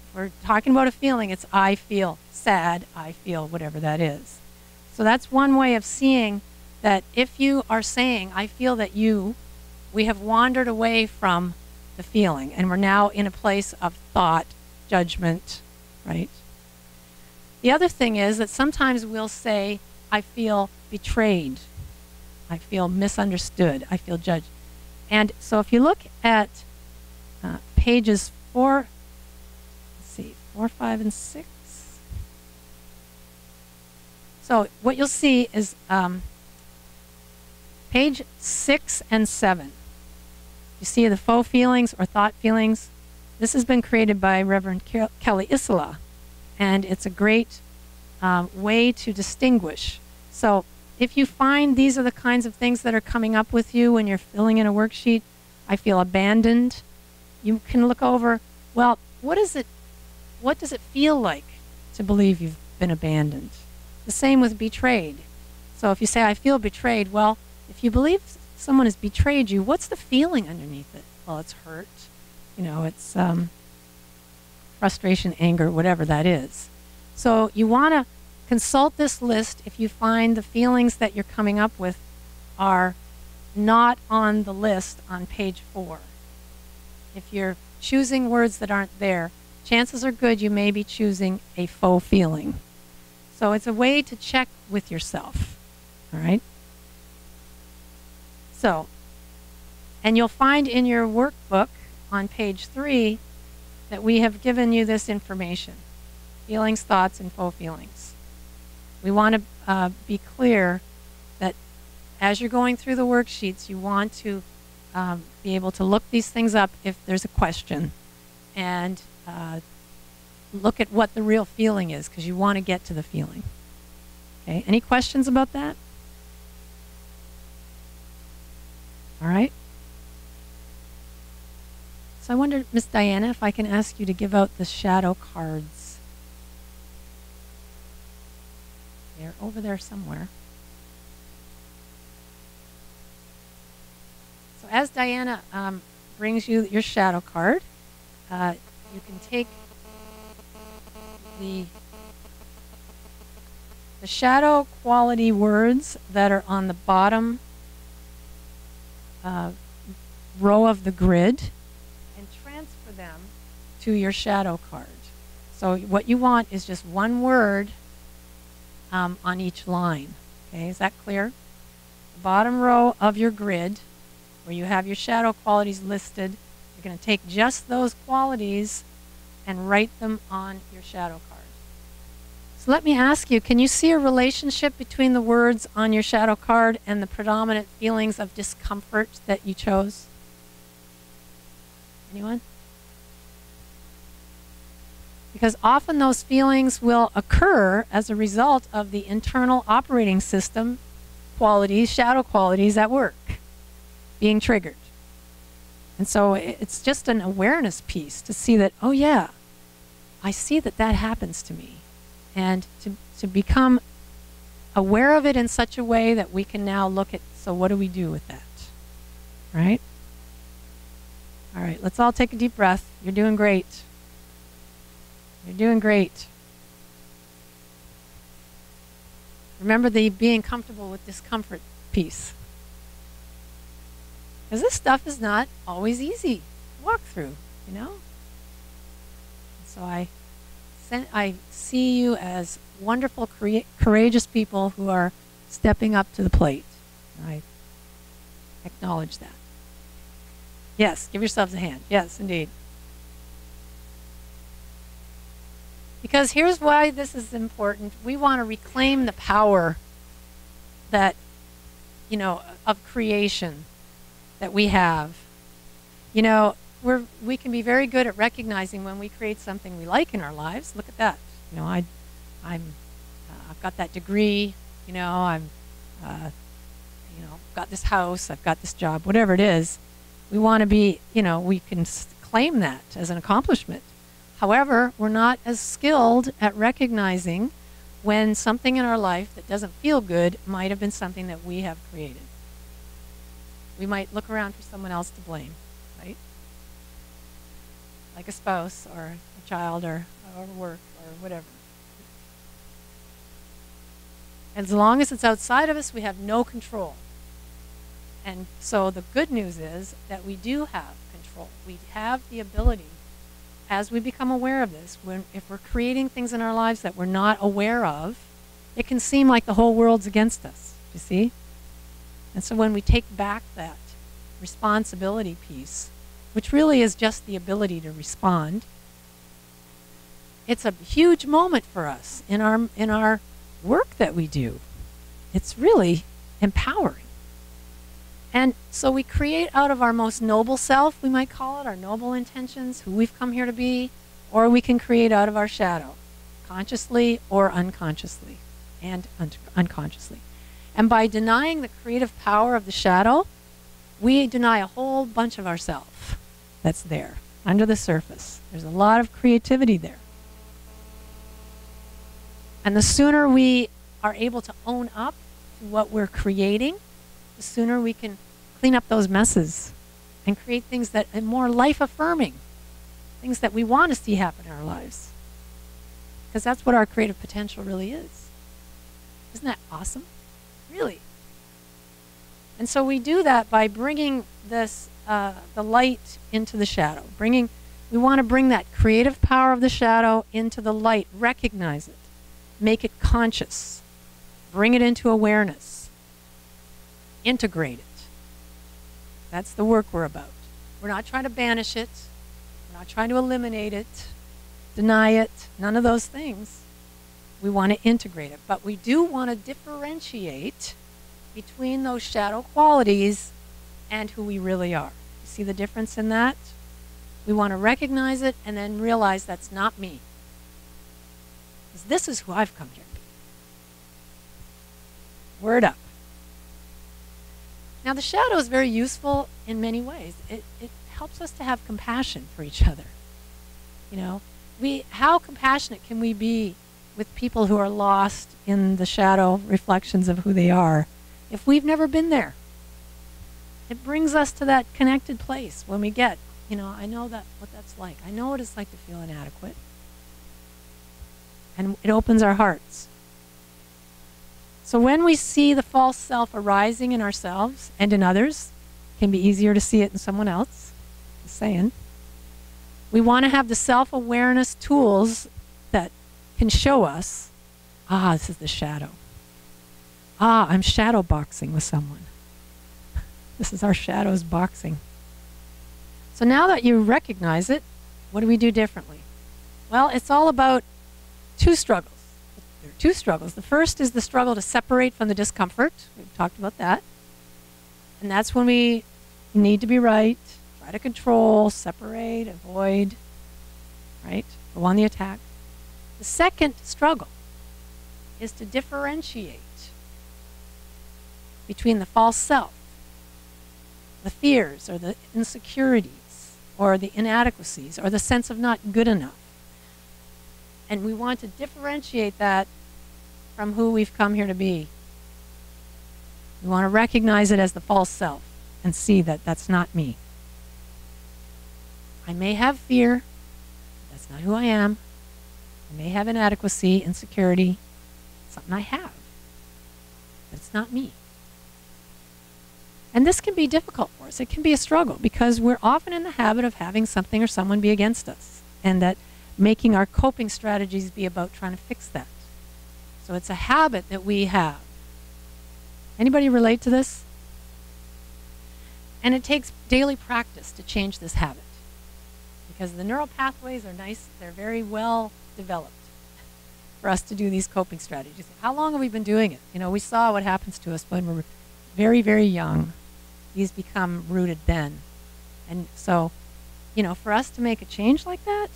If we're talking about a feeling, it's I feel sad, I feel whatever that is. So that's one way of seeing that if you are saying, I feel that we have wandered away from the feeling, and we're now in a place of thought, judgment, right? The other thing is that sometimes we'll say, I feel betrayed, I feel misunderstood, I feel judged. And so if you look at pages 4 4, 5, and 6. So what you'll see is page 6 and 7. You see the faux feelings or thought feelings. This has been created by Reverend Kelly Isola, and it's a great way to distinguish. So if you find these are the kinds of things that are coming up with you when you're filling in a worksheet, I feel abandoned, you can look over, well, what does it feel like to believe you've been abandoned? The same with betrayed. So if you say, I feel betrayed, well, if you believe someone has betrayed you, what's the feeling underneath it? Well, it's hurt. You know, it's frustration, anger, whatever that is. So you want to consult this list if you find the feelings that you're coming up with are not on the list on page 4. If you're choosing words that aren't there, chances are good you may be choosing a faux feeling. So it's a way to check with yourself, all right? So, and you'll find in your workbook on page 3 that we have given you this information, feelings, thoughts, and faux feelings. We want to be clear that as you're going through the worksheets, you want to be able to look these things up if there's a question and look at what the real feeling is, because you want to get to the feeling. Okay, any questions about that? All right. So I wonder, Miss Diana, if I can ask you to give out the shadow cards. They're over there somewhere. So as Diana brings you your shadow card, you can take the shadow quality words that are on the bottom row of the grid and transfer them to your shadow card. So what you want is just one word on each line. Okay, is that clear? The bottom row of your grid, where you have your shadow qualities listed, you're going to take just those qualities and write them on your shadow card. So let me ask you, can you see a relationship between the words on your shadow card and the predominant feelings of discomfort that you chose? Anyone? Because often those feelings will occur as a result of the internal operating system qualities, shadow qualities at work being triggered. And so it's just an awareness piece to see that, oh yeah, I see that that happens to me. And to become aware of it in such a way that we can now look at, so what do we do with that? Right? All right, let's all take a deep breath. You're doing great. You're doing great. Remember the being comfortable with discomfort piece. Because this stuff is not always easy to walk through, you know? So I see you as wonderful, courageous people who are stepping up to the plate. I acknowledge that. Yes, give yourselves a hand. Yes, indeed. Because here's why this is important. We want to reclaim the power that, you know, of creation that we have. You know, we can be very good at recognizing when we create something we like in our lives. Look at that. You know, I've got that degree. You know, got this house. I've got this job. Whatever it is, we want to be. You know, we can claim that as an accomplishment. However, we're not as skilled at recognizing when something in our life that doesn't feel good might have been something that we have created. We might look around for someone else to blame, right? Like a spouse or a child or work or whatever. As long as it's outside of us, we have no control. And so the good news is that we do have control. We have the ability, as we become aware of this, if we're creating things in our lives that we're not aware of, it can seem like the whole world's against us, you see? And so when we take back that responsibility piece, which really is just the ability to respond, it's a huge moment for us in our work that we do. It's really empowering. And so we create out of our most noble self, we might call it, our noble intentions, who we've come here to be, or we can create out of our shadow, consciously or unconsciously, and unconsciously. And by denying the creative power of the shadow, we deny a whole bunch of ourselves that's there, under the surface. There's a lot of creativity there. And the sooner we are able to own up to what we're creating, the sooner we can clean up those messes and create things that are more life-affirming, things that we want to see happen in our lives. Because that's what our creative potential really is. Isn't that awesome? Really. And so we do that by bringing this, the light into the shadow. We want to bring that creative power of the shadow into the light, recognize it, make it conscious, bring it into awareness, integrate it. That's the work we're about. We're not trying to banish it. We're not trying to eliminate it, deny it, none of those things. We want to integrate it. But we do want to differentiate between those shadow qualities and who we really are. You see the difference in that? We want to recognize it and then realize that's not me. Because this is who I've come here to be. Word up. Now the shadow is very useful in many ways. It helps us to have compassion for each other. You know, how compassionate can we be with people who are lost in the shadow reflections of who they are if we've never been there? It brings us to that connected place when we get, you know, I know what that's like. I know what it's like to feel inadequate. And it opens our hearts. So when we see the false self arising in ourselves and in others, it can be easier to see it in someone else. Just saying. We want to have the self-awareness tools that can show us, this is the shadow. I'm shadow boxing with someone. This is our shadows boxing. So now that you recognize it, what do we do differently? Well, it's all about two struggles. There are two struggles. The first is the struggle to separate from the discomfort. We've talked about that. And that's when we need to be right, try to control, separate, avoid, right? Go on the attack. The second struggle is to differentiate between the false self, the fears or the insecurities or the inadequacies or the sense of not good enough. And we want to differentiate that from who we've come here to be. We want to recognize it as the false self and see that that's not me. I may have fear, but that's not who I am. I may have inadequacy, insecurity, something I have, but it's not me. And this can be difficult for us. It can be a struggle because we're often in the habit of having something or someone be against us, and that making our coping strategies be about trying to fix that. So it's a habit that we have. Anybody relate to this? And it takes daily practice to change this habit, because the neural pathways are nice. They're very well developed for us to do these coping strategies. How long have we been doing it? You know, we saw what happens to us when we're very, very young. These become rooted then. And so, you know, for us to make a change like that,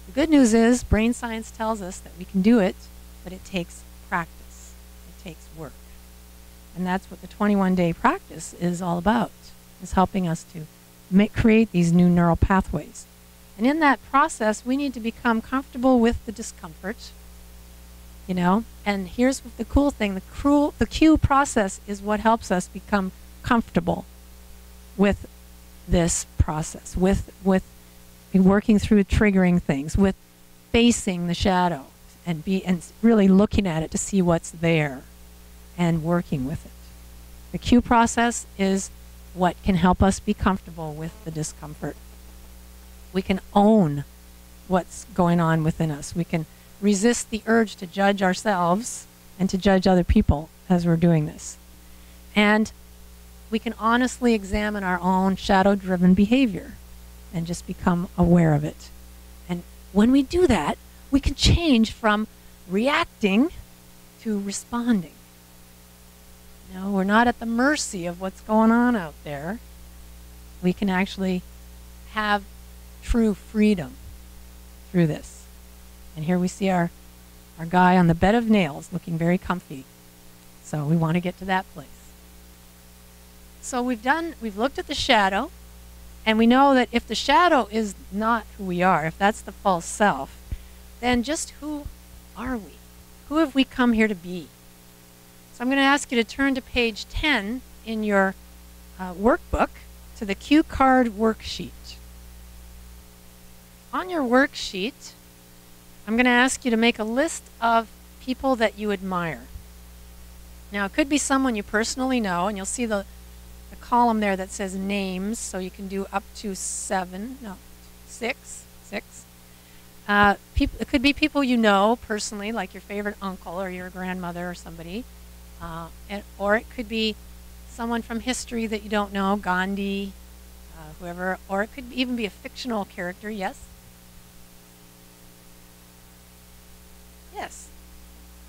the good news is brain science tells us that we can do it, but it takes practice. It takes work. And that's what the 21-day practice is all about, is helping us to create these new neural pathways. And in that process, we need to become comfortable with the discomfort, you know. And here's the cool thing. The cue process is what helps us become comfortable with this process, with working through triggering things, with facing the shadow and really looking at it to see what's there and working with it. The cue process is what can help us be comfortable with the discomfort. We can own what's going on within us. We can resist the urge to judge ourselves and to judge other people as we're doing this. And we can honestly examine our own shadow-driven behavior and just become aware of it. And when we do that, we can change from reacting to responding. No, we're not at the mercy of what's going on out there. We can actually have true freedom through this. And here we see our guy on the bed of nails looking very comfy. So we want to get to that place. So we've looked at the shadow, and we know that if the shadow is not who we are, if that's the false self, then just who are we? Who have we come here to be? So I'm going to ask you to turn to page 10 in your workbook to the cue card worksheet. On your worksheet, I'm going to ask you to make a list of people that you admire. Now, it could be someone you personally know, and you'll see the column there that says names, so you can do up to 6. It could be people you know personally, like your favorite uncle or your grandmother or somebody. Or it could be someone from history that you don't know, Gandhi, whoever. Or it could even be a fictional character, yes? Yes.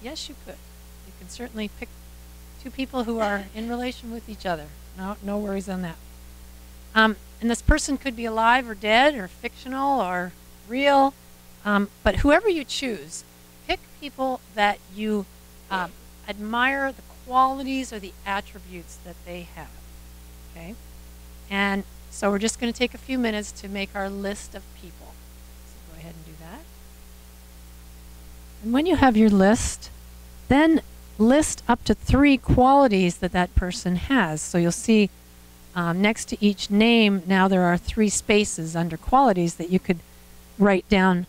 Yes, you could. You can certainly pick two people who are in relation with each other. No worries on that. And this person could be alive or dead or fictional or real. But whoever you choose, pick people that you admire the qualities or the attributes that they have. Okay? And so we're just going to take a few minutes to make our list of people. So go ahead and do that. And when you have your list, then list up to 3 qualities that that person has. So you'll see next to each name, now there are 3 spaces under qualities that you could write down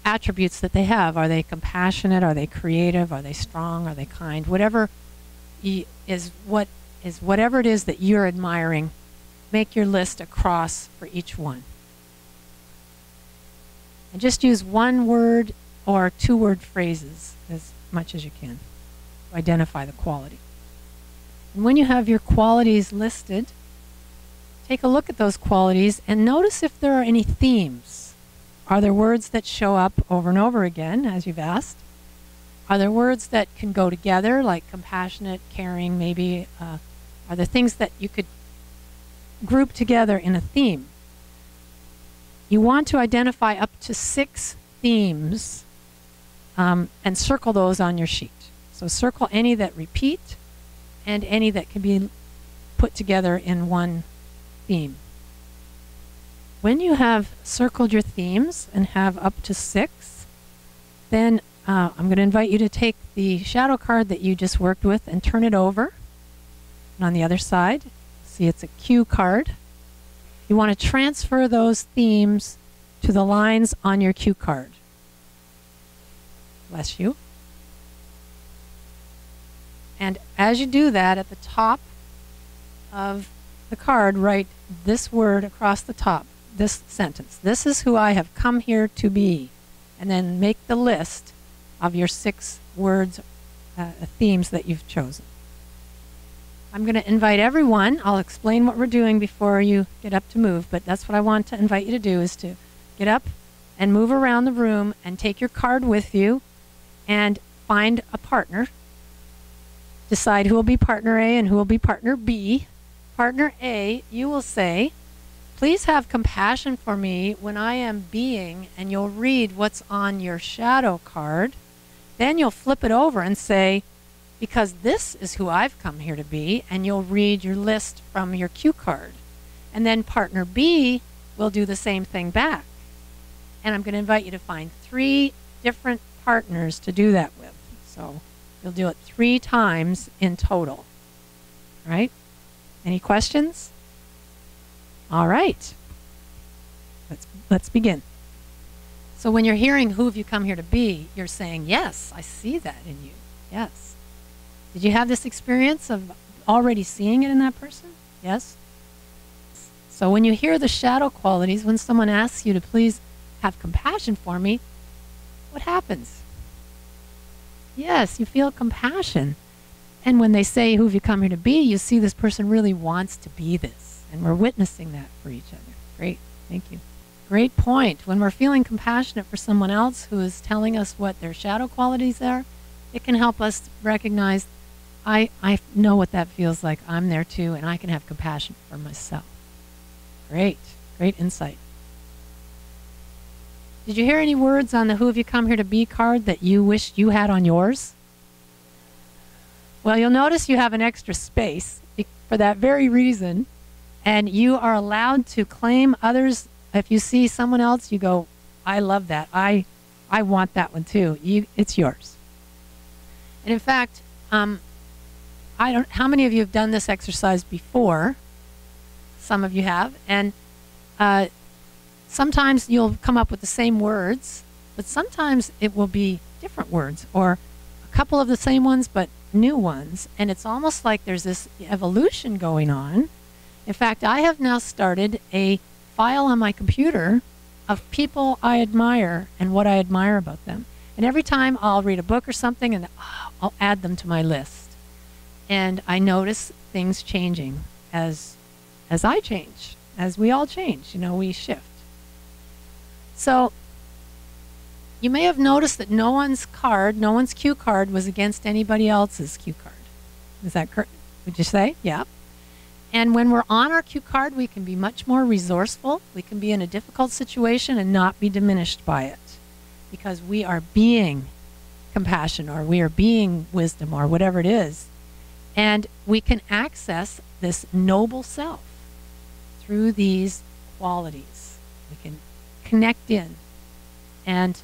attributes that they have. Are they compassionate? Are they creative? Are they strong? Are they kind? Whatever whatever it is that you're admiring, make your list across for each one. And just use 1-word or 2-word phrases as much as you can to identify the quality. And when you have your qualities listed, take a look at those qualities and notice if there are any themes. Are there words that show up over and over again, as you've asked? Are there words that can go together, like compassionate, caring, maybe? Are there things that you could group together in a theme? You want to identify up to 6 themes and circle those on your sheet. So circle any that repeat and any that can be put together in one theme. When you have circled your themes and have up to 6, then I'm going to invite you to take the shadow card that you just worked with and turn it over. And on the other side, see it's a cue card. You want to transfer those themes to the lines on your cue card. Bless you. And as you do that, at the top of the card, write this word across the top. This sentence. This is who I have come here to be. And then make the list of your 6 words, themes that you've chosen. I'm going to invite everyone. I'll explain what we're doing before you get up to move, but that's what I want to invite you to do, is to get up and move around the room and take your card with you and find a partner. Decide who will be partner A and who will be partner B. Partner A, you will say, please have compassion for me when I am being, and you'll read what's on your shadow card. Then you'll flip it over and say, because this is who I've come here to be, and you'll read your list from your cue card. And then partner B will do the same thing back. And I'm going to invite you to find 3 different partners to do that with. So you'll do it 3 times in total. All right? Any questions? All right, let's begin. So when you're hearing who have you come here to be, you're saying, yes, I see that in you. Yes. Did you have this experience of already seeing it in that person? Yes. So when you hear the shadow qualities, when someone asks you to please have compassion for me, what happens? Yes, you feel compassion. And when they say, who have you come here to be, you see this person really wants to be this. And we're witnessing that for each other. Great. Thank you. Great point. When we're feeling compassionate for someone else who is telling us what their shadow qualities are, it can help us recognize, I know what that feels like. I'm there too, and I can have compassion for myself. Great. Great insight. Did you hear any words on the Who Have You Come Here to Be card that you wished you had on yours? Well, you'll notice you have an extra space for that very reason, and you are allowed to claim others. If you see someone else, you go, I love that. I want that one too. It's yours. And in fact, how many of you have done this exercise before? Some of you have. And sometimes you'll come up with the same words, but sometimes it will be different words or a couple of the same ones, but new ones. And it's almost like there's this evolution going on. In fact, I have now started a file on my computer of people I admire and what I admire about them. And every time I'll read a book or something, and I'll add them to my list. And I notice things changing as I change, as we all change. You know, we shift. So you may have noticed that no one's cue card was against anybody else's cue card. Is that correct? Would you say? Yeah. And when we're on our cue card, we can be much more resourceful. We can be in a difficult situation and not be diminished by it, because we are being compassion, or we are being wisdom, or whatever it is. And we can access this noble self through these qualities. We can connect in and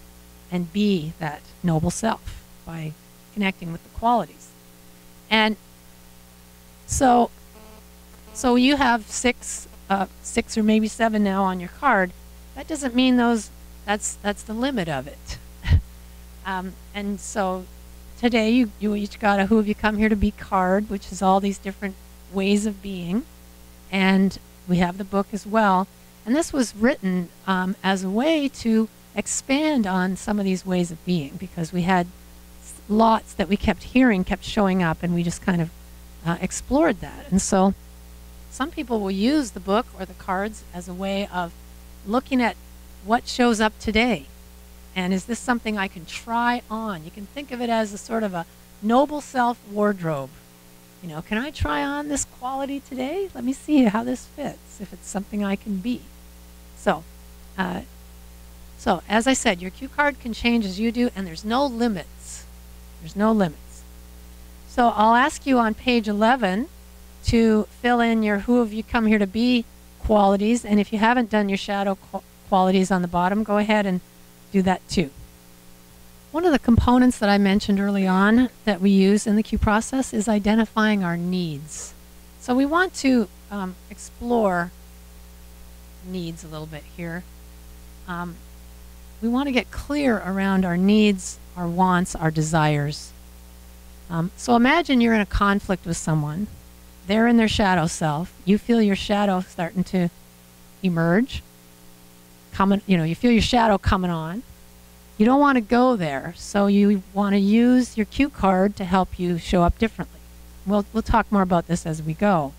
be that noble self by connecting with the qualities. And so you have six or maybe 7 now on your card. That doesn't mean that's the limit of it. And so today you each got a Who Have You Come Here to Be card, which is all these different ways of being. And we have the book as well. And this was written as a way to expand on some of these ways of being, because we had lots that we kept hearing kept showing up, and we just kind of explored that. And so some people will use the book or the cards as a way of looking at what shows up today. And is this something I can try on? You can think of it as a sort of a noble self wardrobe. You know, can I try on this quality today? Let me see how this fits, if it's something I can be. So as I said, your cue card can change as you do, and there's no limits. There's no limits. So I'll ask you on page 11 to fill in your Who Have You Come Here to Be qualities. And if you haven't done your shadow qualities on the bottom, go ahead and do that too. One of the components that I mentioned early on that we use in the cue process is identifying our needs. So we want to explore needs a little bit here. We want to get clear around our needs, our wants, our desires. So imagine you're in a conflict with someone. They're in their shadow self. You feel your shadow starting to emerge. You feel your shadow coming on. You don't want to go there, so you want to use your cue card to help you show up differently. We'll talk more about this as we go.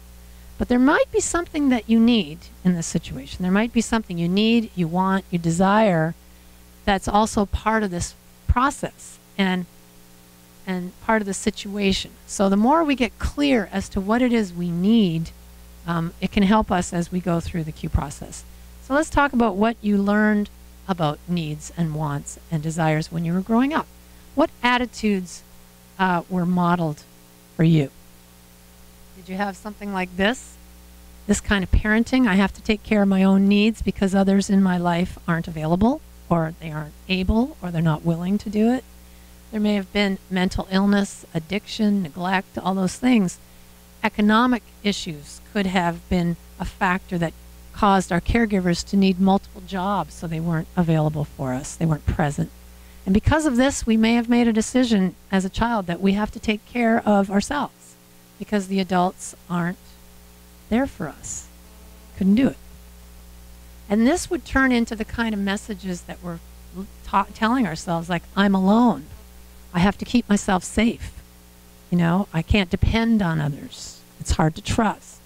But there might be something that you need in this situation. There might be something you need, you want, you desire, that's also part of this process and part of the situation. So the more we get clear as to what it is we need, it can help us as we go through the cue process. So let's talk about what you learned about needs and wants and desires when you were growing up. What attitudes were modeled for you? Did you have something like this? This kind of parenting? I have to take care of my own needs because others in my life aren't available, or they aren't able, or they're not willing to do it. There may have been mental illness, addiction, neglect, all those things. Economic issues could have been a factor that caused our caregivers to need multiple jobs, so they weren't available for us. They weren't present. And because of this, we may have made a decision as a child that we have to take care of ourselves because the adults aren't there for us. Couldn't do it. And this would turn into the kind of messages that we're telling ourselves, like, I'm alone. I have to keep myself safe. You know, I can't depend on others. It's hard to trust,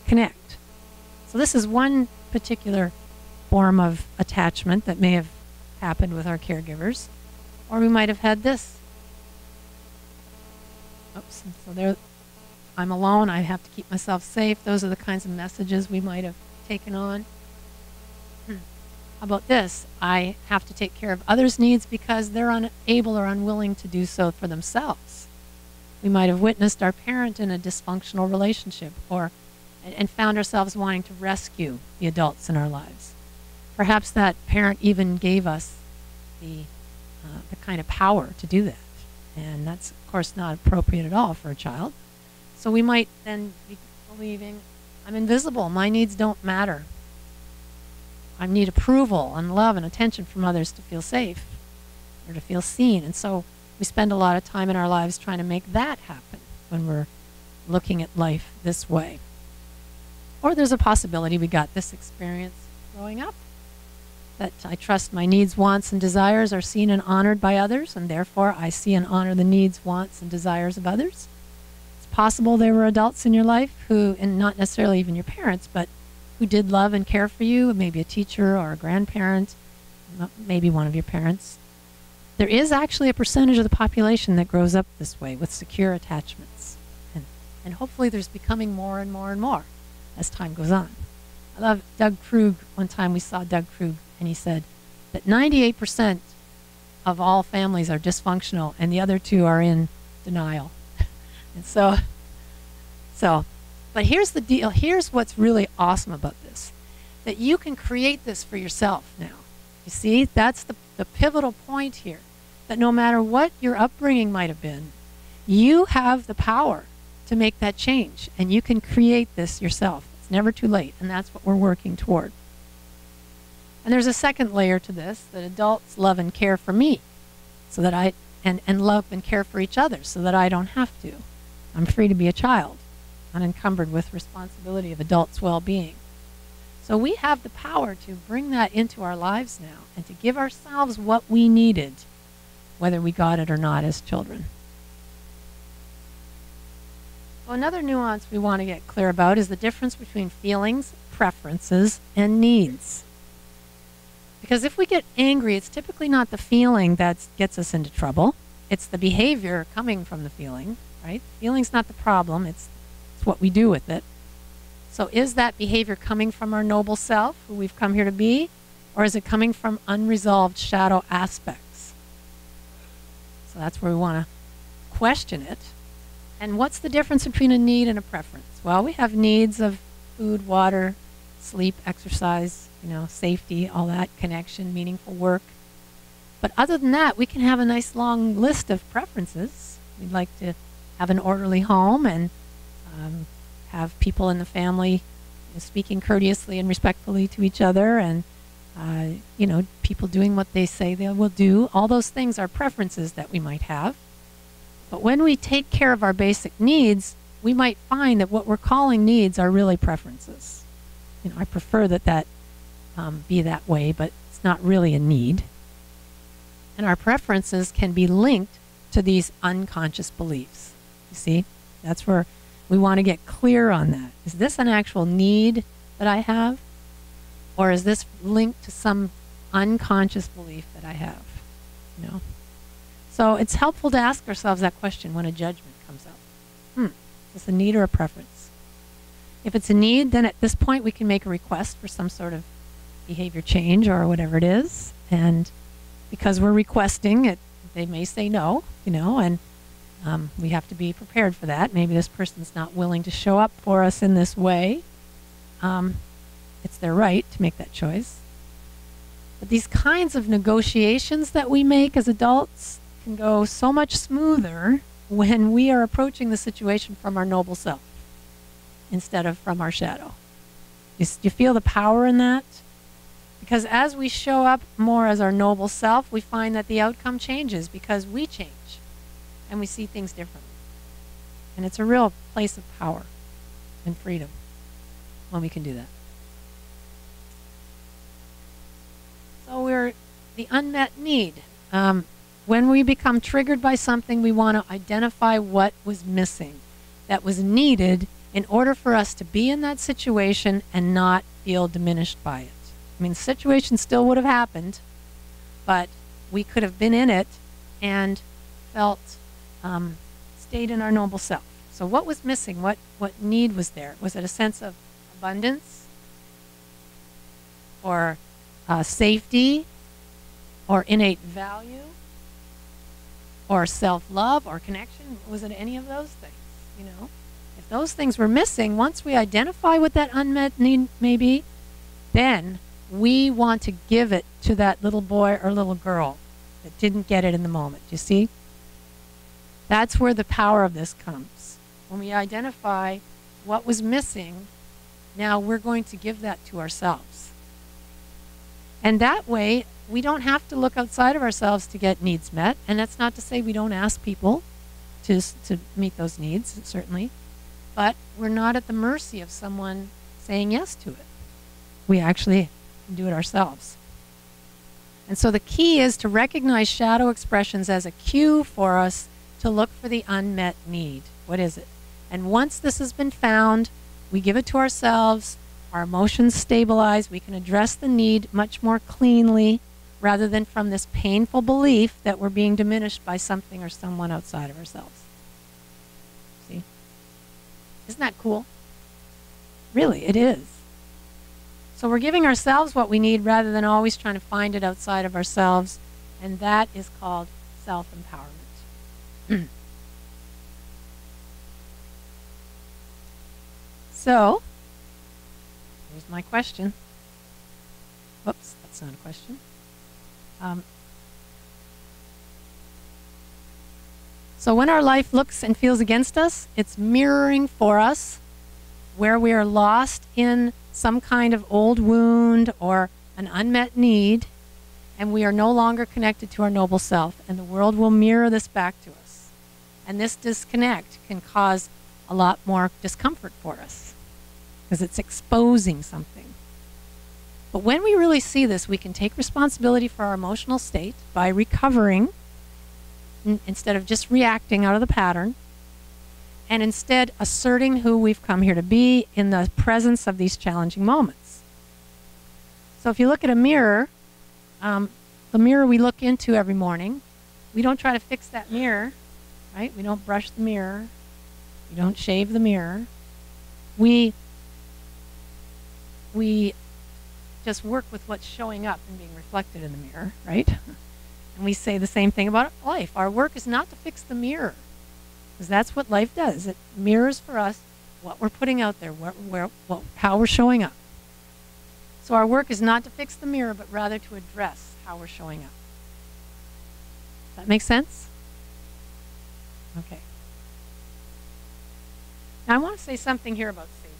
connect. So this is one particular form of attachment that may have happened with our caregivers. Or we might have had this. Oops, so there, I'm alone, I have to keep myself safe. Those are the kinds of messages we might have taken on. How about this? I have to take care of others' needs because they're unable or unwilling to do so for themselves. We might have witnessed our parent in a dysfunctional relationship and found ourselves wanting to rescue the adults in our lives. Perhaps that parent even gave us the kind of power to do that. And that's, of course, not appropriate at all for a child. So we might then be believing, I'm invisible, my needs don't matter. I need approval and love and attention from others to feel safe or to feel seen. And so we spend a lot of time in our lives trying to make that happen when we're looking at life this way. Or there's a possibility we got this experience growing up, that I trust my needs, wants, and desires are seen and honored by others, and therefore I see and honor the needs, wants, and desires of others. It's possible there were adults in your life who, and not necessarily even your parents, but who did love and care for you, maybe a teacher or a grandparent, maybe one of your parents. There is actually a percentage of the population that grows up this way with secure attachments. And hopefully there's becoming more and more and more as time goes on. I love Doug Krug. One time we saw Doug Krug, and he said that 98% of all families are dysfunctional and the other two are in denial. And but here's the deal. Here's what's really awesome about this, that you can create this for yourself now. You see, that's the pivotal point here, that no matter what your upbringing might have been, you have the power to make that change, and you can create this yourself. It's never too late, and that's what we're working toward. And there's a second layer to this, that adults love and care for me, so that and love and care for each other, so that I don't have to. I'm free to be a child, unencumbered with responsibility of adults' well-being. So we have the power to bring that into our lives now and to give ourselves what we needed, whether we got it or not as children. So another nuance we want to get clear about is the difference between feelings, preferences, and needs. Because if we get angry, it's typically not the feeling that gets us into trouble. It's the behavior coming from the feeling, right? Feeling's not the problem. It's what we do with it. So is that behavior coming from our noble self, who we've come here to be, or is it coming from unresolved shadow aspects? So that's where we want to question it. And what's the difference between a need and a preference? Well, we have needs of food, water, sleep, exercise, safety, all that, connection, meaningful work. But other than that, we can have a nice long list of preferences. We'd like to have an orderly home and have people in the family speaking courteously and respectfully to each other, and people doing what they say they will do. All those things are preferences that we might have. But when we take care of our basic needs, we might find that what we're calling needs are really preferences. I prefer that be that way, but it's not really a need. And our preferences can be linked to these unconscious beliefs. You see, that's where we want to get clear on that. Is this an actual need that I have? Or is this linked to some unconscious belief that I have? So it's helpful to ask ourselves that question when a judgment comes up. Is this a need or a preference? If it's a need, then at this point we can make a request for some sort of behavior change or whatever it is. And because we're requesting it, they may say no, and we have to be prepared for that. Maybe this person's not willing to show up for us in this way. It's their right to make that choice. But these kinds of negotiations that we make as adults can go so much smoother when we are approaching the situation from our noble self instead of from our shadow. You feel the power in that? Because as we show up more as our noble self, we find that the outcome changes because we change and we see things differently. And it's a real place of power and freedom when we can do that. So we're the unmet need. When we become triggered by something, we want to identify what was missing, that was needed in order for us to be in that situation and not feel diminished by it. I mean, the situation still would have happened, but we could have been in it and felt, stayed in our noble self. So what was missing? What need was there? Was it a sense of abundance, or safety, or innate value, or self-love, or connection? Was it any of those things? You know, if those things were missing, once we identify what that unmet need may be, then we want to give it to that little boy or little girl that didn't get it in the moment. You see? That's where the power of this comes. When we identify what was missing, now we're going to give that to ourselves. And that way, we don't have to look outside of ourselves to get needs met. And that's not to say we don't ask people to meet those needs, certainly. But we're not at the mercy of someone saying yes to it. We actually can do it ourselves. And so the key is to recognize shadow expressions as a cue for us to look for the unmet need. What is it? And once this has been found, we give it to ourselves, our emotions stabilize, we can address the need much more cleanly rather than from this painful belief that we're being diminished by something or someone outside of ourselves. See? Isn't that cool? Really, it is. So we're giving ourselves what we need rather than always trying to find it outside of ourselves, and that is called self-empowerment. So, here's my question. Whoops, that's not a question. So when our life looks and feels against us, it's mirroring for us where we are lost in some kind of old wound or an unmet need, and we are no longer connected to our noble self, and the world will mirror this back to us. And this disconnect can cause a lot more discomfort for us because it's exposing something. But when we really see this, we can take responsibility for our emotional state by recovering instead of just reacting out of the pattern, and instead asserting who we've come here to be in the presence of these challenging moments. So if you look at a mirror, the mirror we look into every morning, we don't try to fix that mirror, right? We don't brush the mirror. We don't shave the mirror. We just work with what's showing up and being reflected in the mirror, right? And we say the same thing about life. Our work is not to fix the mirror, because that's what life does. It mirrors for us what we're putting out there, how we're showing up. So our work is not to fix the mirror, but rather to address how we're showing up. Does that make sense? Okay. Now I want to say something here about safety.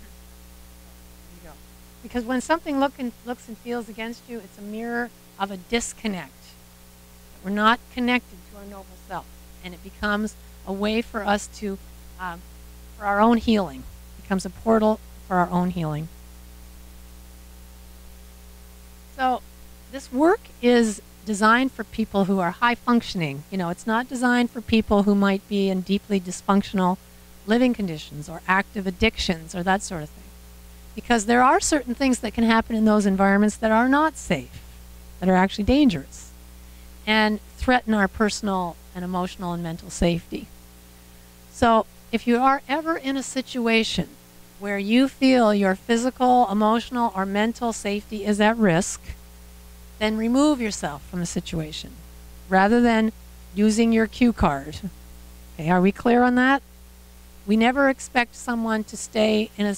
There you go. Because when something looks and feels against you, it's a mirror of a disconnect. We're not connected to our noble self, and it becomes a way for us to, for our own healing. It becomes a portal for our own healing. So this work is designed for people who are high functioning. You know, it's not designed for people who might be in deeply dysfunctional living conditions or active addictions or that sort of thing. Because there are certain things that can happen in those environments that are not safe, that are actually dangerous, and threaten our personal and emotional and mental safety. So if you are ever in a situation where you feel your physical, emotional, or mental safety is at risk, then remove yourself from the situation rather than using your cue card. Okay, are we clear on that? We never expect someone to stay in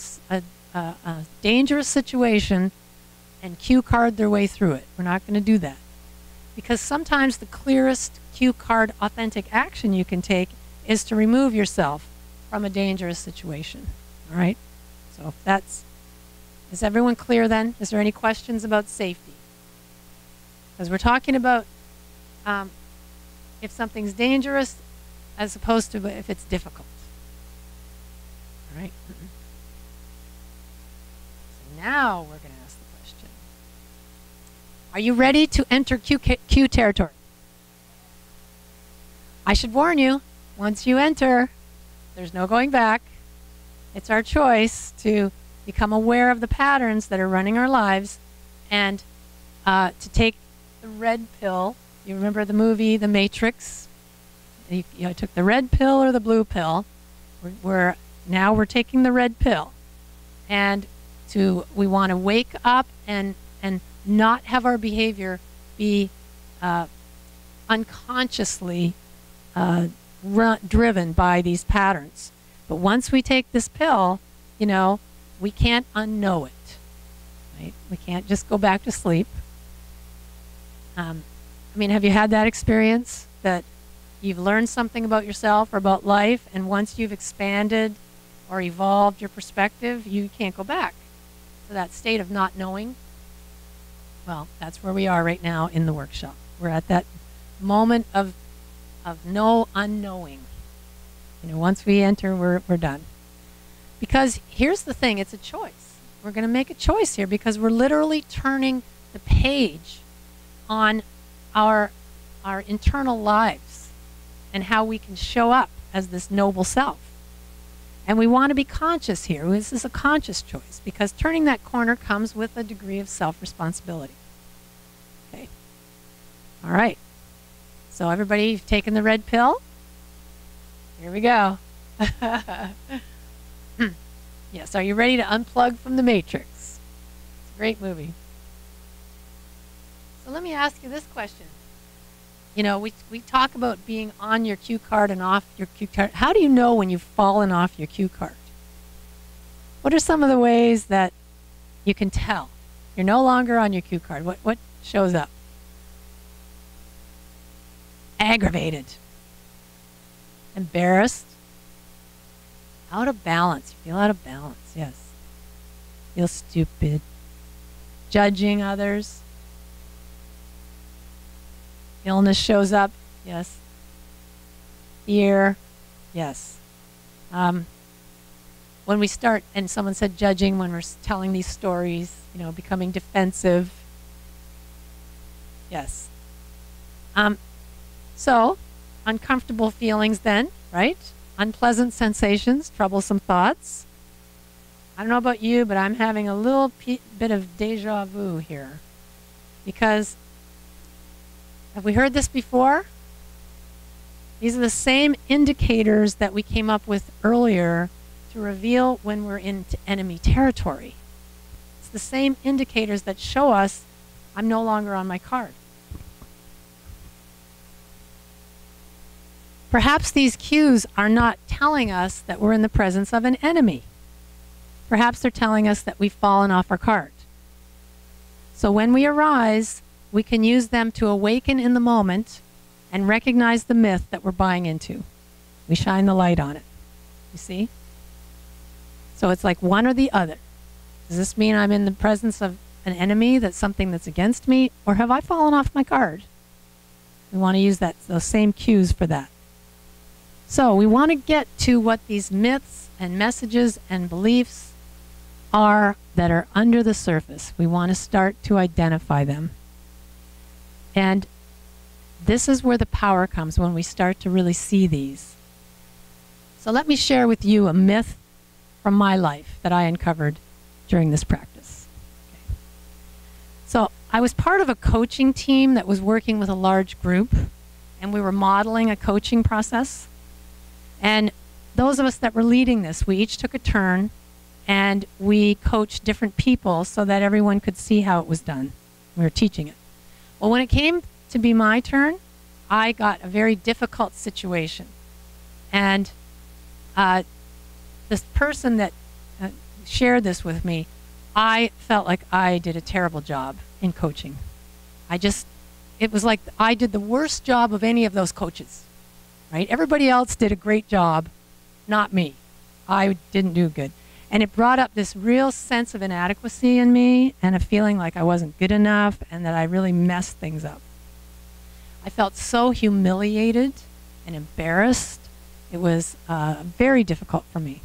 a dangerous situation and cue card their way through it. We're not going to do that. Because sometimes the clearest cue card authentic action you can take is to remove yourself from a dangerous situation. All right? So if that's, is everyone clear then? Is there any questions about safety? Because we're talking about if something's dangerous as opposed to if it's difficult. All right? So now we're going to ask the question. Are you ready to enter Q territory? I should warn you, once you enter, there's no going back. It's our choice to become aware of the patterns that are running our lives and to take the red pill. You remember the movie The Matrix? You took the red pill or the blue pill. Now we're taking the red pill, and we want to wake up and not have our behavior be unconsciously driven by these patterns. But once we take this pill, we can't unknow it. Right? We can't just go back to sleep. Have you had that experience that you've learned something about yourself or about life, and once you've expanded or evolved your perspective, you can't go back to that state of not knowing? Well, that's where we are right now in the workshop. We're at that moment of no unknowing. Once we enter, we're done. Because here's the thing, it's a choice. We're going to make a choice here because we're literally turning the page on our internal lives and how we can show up as this noble self. And we want to be conscious here. This is a conscious choice because turning that corner comes with a degree of self-responsibility. Okay. All right. So everybody, you've taken the red pill? Here we go. Yes, are you ready to unplug from the Matrix? It's a great movie. So let me ask you this question. We talk about being on your cue card and off your cue card. How do you know when you've fallen off your cue card? What are some of the ways that you can tell you're no longer on your cue card? What shows up? Aggravated. Embarrassed. Out of balance. You feel out of balance, yes. Feel stupid. Judging others. Illness shows up, yes. Fear, yes. When we start, and someone said judging, when we're telling these stories, becoming defensive, yes. So, uncomfortable feelings then, right? Unpleasant sensations, troublesome thoughts. I don't know about you, but I'm having a little bit of deja vu here. Because, have we heard this before? These are the same indicators that we came up with earlier to reveal when we're in enemy territory. It's the same indicators that show us I'm no longer on my card. Perhaps these cues are not telling us that we're in the presence of an enemy. Perhaps they're telling us that we've fallen off our card. So when we arise, we can use them to awaken in the moment and recognize the myth that we're buying into. We shine the light on it. You see? So it's like one or the other. Does this mean I'm in the presence of an enemy, that's something that's against me, or have I fallen off my card? We want to use those same cues for that. So we want to get to what these myths and messages and beliefs are that are under the surface. We want to start to identify them. And this is where the power comes, when we start to really see these. So let me share with you a myth from my life that I uncovered during this practice. Okay. So I was part of a coaching team that was working with a large group, and we were modeling a coaching process. And those of us that were leading this, we each took a turn, and we coached different people so that everyone could see how it was done. We were teaching it. Well, when it came to be my turn, I got a very difficult situation. And this person that shared this with me, I felt like I did a terrible job in coaching. It was like I did the worst job of any of those coaches, right? Everybody else did a great job, not me. I didn't do good. And it brought up this real sense of inadequacy in me and a feeling like I wasn't good enough and that I really messed things up. I felt so humiliated and embarrassed. It was very difficult for me.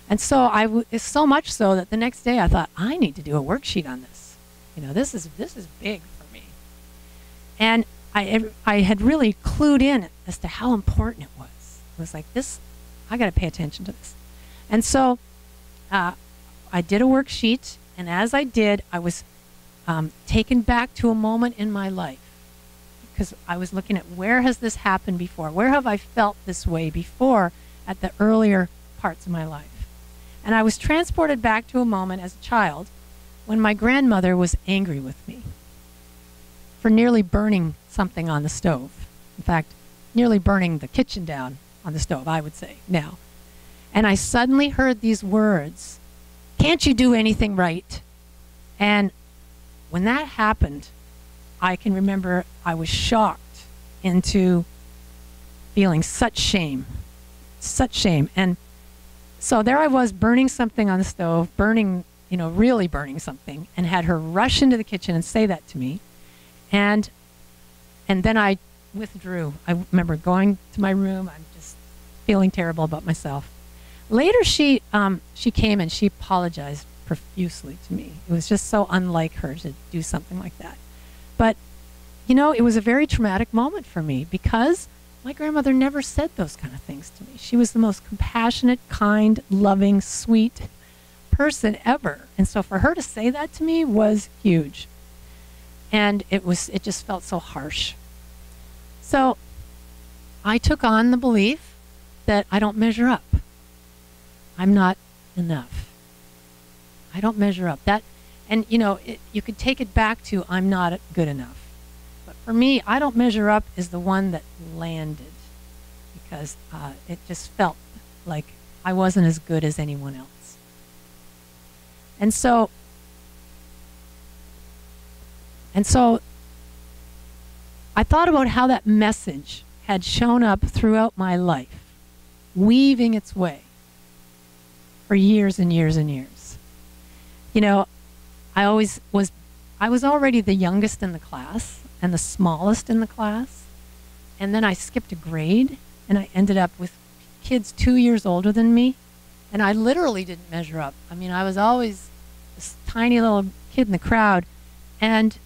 And so so much so that the next day I thought, I need to do a worksheet on this. This is big for me. And I had really clued in as to how important it was. It was like this, I got to pay attention to this. And so I did a worksheet, and as I did, I was taken back to a moment in my life, because I was looking at where has this happened before? Where have I felt this way before at the earlier parts of my life? And I was transported back to a moment as a child when my grandmother was angry with me for nearly burning something on the stove. In fact, nearly burning the kitchen down on the stove, I would say now. And I suddenly heard these words, "Can't you do anything right?" And when that happened, I can remember I was shocked into feeling such shame. And so there I was burning something on the stove, really burning something, and had her rush into the kitchen and say that to me. And then I withdrew. I remember going to my room. I'm just feeling terrible about myself. Later, she came and she apologized profusely to me. It was just so unlike her to do something like that. But, it was a very traumatic moment for me because my grandmother never said those kind of things to me. She was the most compassionate, kind, loving, sweet person ever. And so for her to say that to me was huge. And it just felt so harsh. So I took on the belief that I don't measure up. I'm not enough. I don't measure up. You could take it back to I'm not good enough. But for me, I don't measure up is the one that landed because it just felt like I wasn't as good as anyone else. And so I thought about how that message had shown up throughout my life, weaving its way for years and years and years. I was already the youngest in the class and the smallest in the class. And then I skipped a grade and I ended up with kids 2 years older than me. And I literally didn't measure up. I was always this tiny little kid in the crowd. And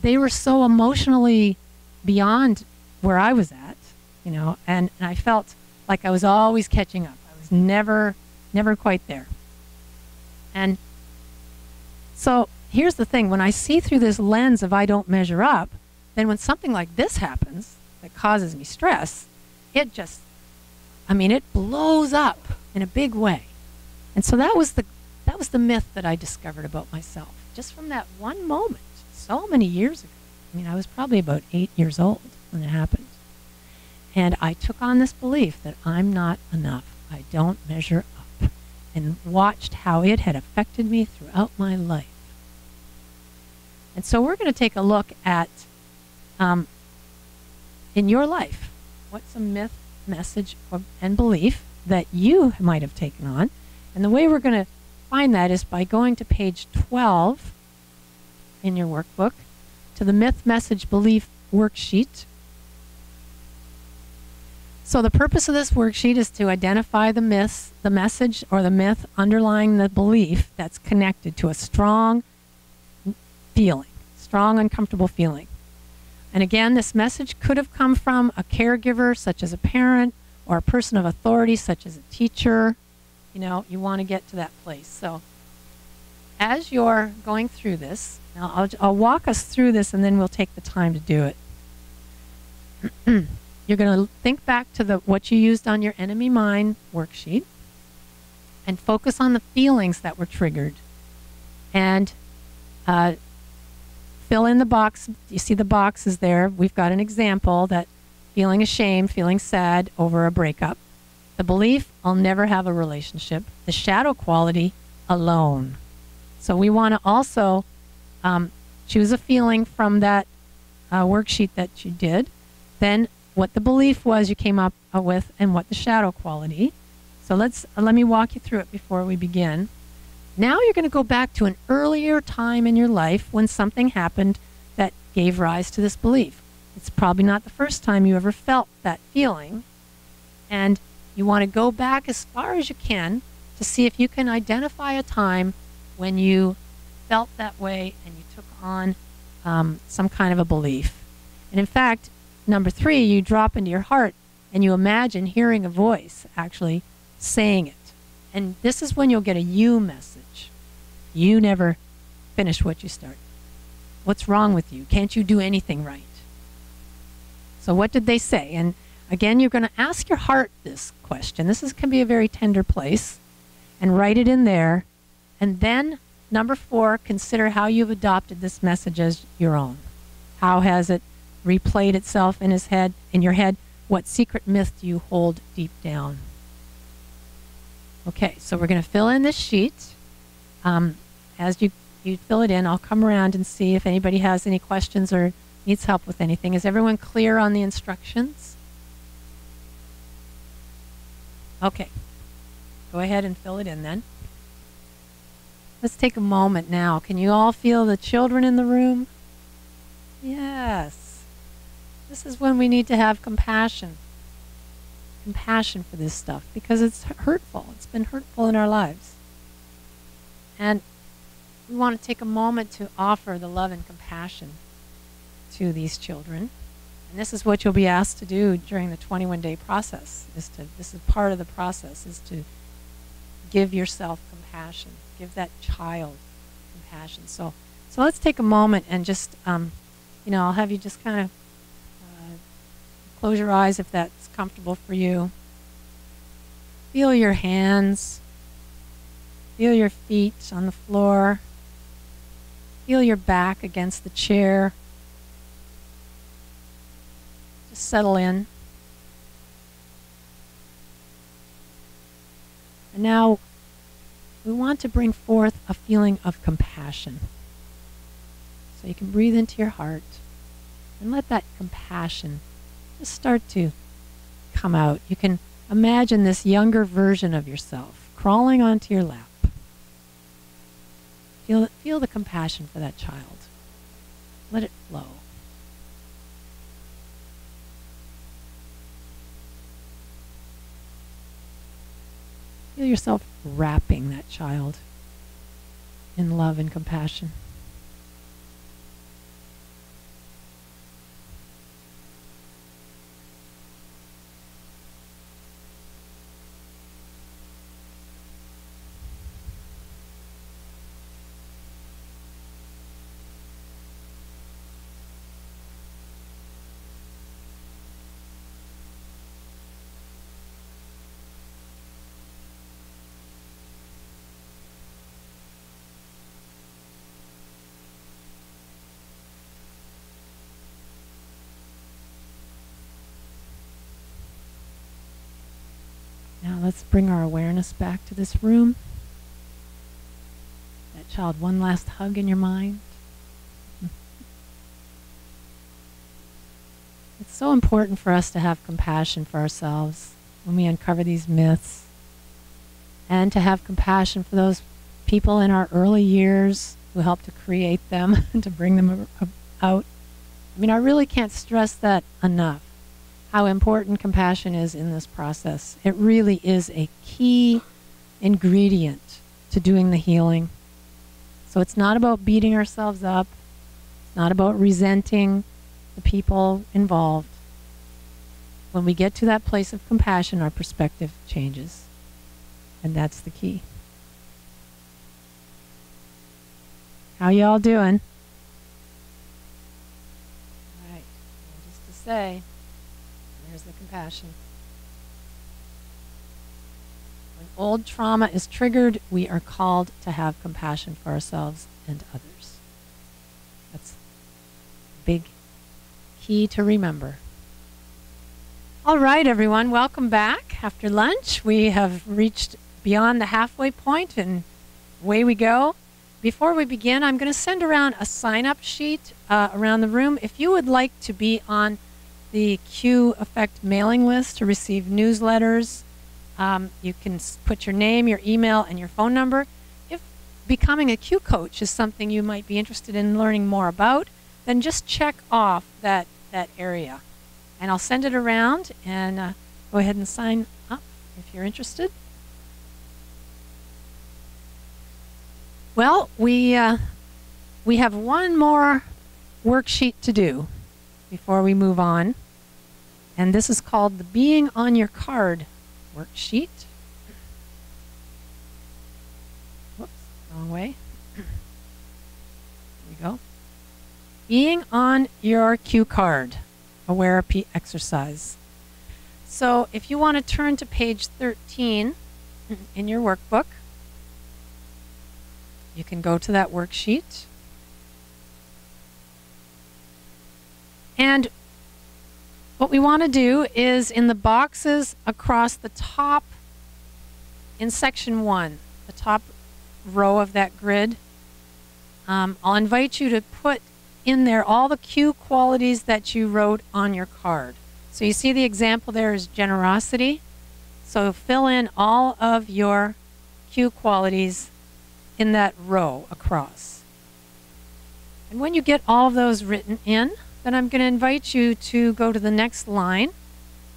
they were so emotionally beyond where I was at, and I felt like I was always catching up. I was never quite there. And so here's the thing. When I see through this lens of I don't measure up, then when something like this happens that causes me stress, it blows up in a big way. And so that was the myth that I discovered about myself just from that one moment so many years ago. I was probably about 8 years old when it happened. And I took on this belief that I'm not enough. I don't measure up. And watched how it had affected me throughout my life. And so we're going to take a look at, in your life, what's a myth, message, and belief that you might have taken on. And the way we're going to find that is by going to page 12 in your workbook, to the myth, message, belief worksheet. So the purpose of this worksheet is to identify the myths, the message or the myth underlying the belief that's connected to a strong feeling, strong uncomfortable feeling. And again, this message could have come from a caregiver, such as a parent, or a person of authority, such as a teacher. You want to get to that place. So as you're going through this, I'll walk us through this and then we'll take the time to do it. You're going to think back to what you used on your enemy mind worksheet and focus on the feelings that were triggered. And fill in the box. You see the boxes there. We've got an example that feeling ashamed, feeling sad over a breakup. The belief, I'll never have a relationship. The shadow quality, alone. So we want to also choose a feeling from that worksheet that you did. Then what the belief was you came up with and what the shadow quality. So let me walk you through it before we begin. Now you're going to go back to an earlier time in your life when something happened that gave rise to this belief. It's probably not the first time you ever felt that feeling. And you want to go back as far as you can to see if you can identify a time when you felt that way and you took on some kind of a belief. And in fact, number 3, you drop into your heart and you imagine hearing a voice actually saying it. And this is when you'll get a you message. You never finish what you start. What's wrong with you? Can't you do anything right? So what did they say? And again, you're going to ask your heart this question. Can be a very tender place. And write it in there. And then, number 4, consider how you've adopted this message as your own. How has it replayed itself in your head? What secret myth do you hold deep down? Okay, so we're going to fill in this sheet. As you fill it in, I'll come around and see if anybody has any questions or needs help with anything. Is everyone clear on the instructions? Okay. Go ahead and fill it in then. Let's take a moment now. Can you all feel the children in the room? Yes. This is when we need to have compassion. Compassion for this stuff because it's hurtful. It's been hurtful in our lives. And we want to take a moment to offer the love and compassion to these children. And this is what you'll be asked to do during the 21-day process. This is part of the process, is to give yourself compassion. Give that child compassion. So let's take a moment and just, I'll have you just kind of close your eyes if that's comfortable for you. Feel your hands. Feel your feet on the floor. Feel your back against the chair. Just settle in. And now we want to bring forth a feeling of compassion. So you can breathe into your heart and let that compassion just start to come out. You can imagine this younger version of yourself crawling onto your lap. Feel the compassion for that child. Let it flow. Feel yourself wrapping that child in love and compassion. Now let's bring our awareness back to this room. That child, one last hug in your mind. It's so important for us to have compassion for ourselves when we uncover these myths, and to have compassion for those people in our early years who helped to create them and to bring them out. I mean, I really can't stress that enough, how important compassion is in this process. It really is a key ingredient to doing the healing. So it's not about beating ourselves up. It's not about resenting the people involved. When we get to that place of compassion, our perspective changes. And that's the key. How y'all doing? All right. And just to say, there's the compassion. When old trauma is triggered, we are called to have compassion for ourselves and others. That's a big key to remember. All right, everyone, welcome back. After lunch, we have reached beyond the halfway point, and away we go. Before we begin, I'm going to send around a sign-up sheet around the room. If you would like to be on the Q Effect mailing list to receive newsletters, you can put your name, your email, and your phone number. If becoming a Q coach is something you might be interested in learning more about, then just check off that area. And I'll send it around, and go ahead and sign up if you're interested. Well, we have one more worksheet to do before we move on. And this is called the Being on Your Card worksheet. Whoops, wrong way. There we go. being on your cue card, aware exercise. So if you want to turn to page 13 in your workbook, you can go to that worksheet. And what we want to do is in the boxes across the top in section 1, the top row of that grid, I'll invite you to put in there all the cue qualities that you wrote on your card. So you see the example there is generosity. So fill in all of your cue qualities in that row across. And when you get all of those written in, then I'm going to invite you to go to the next line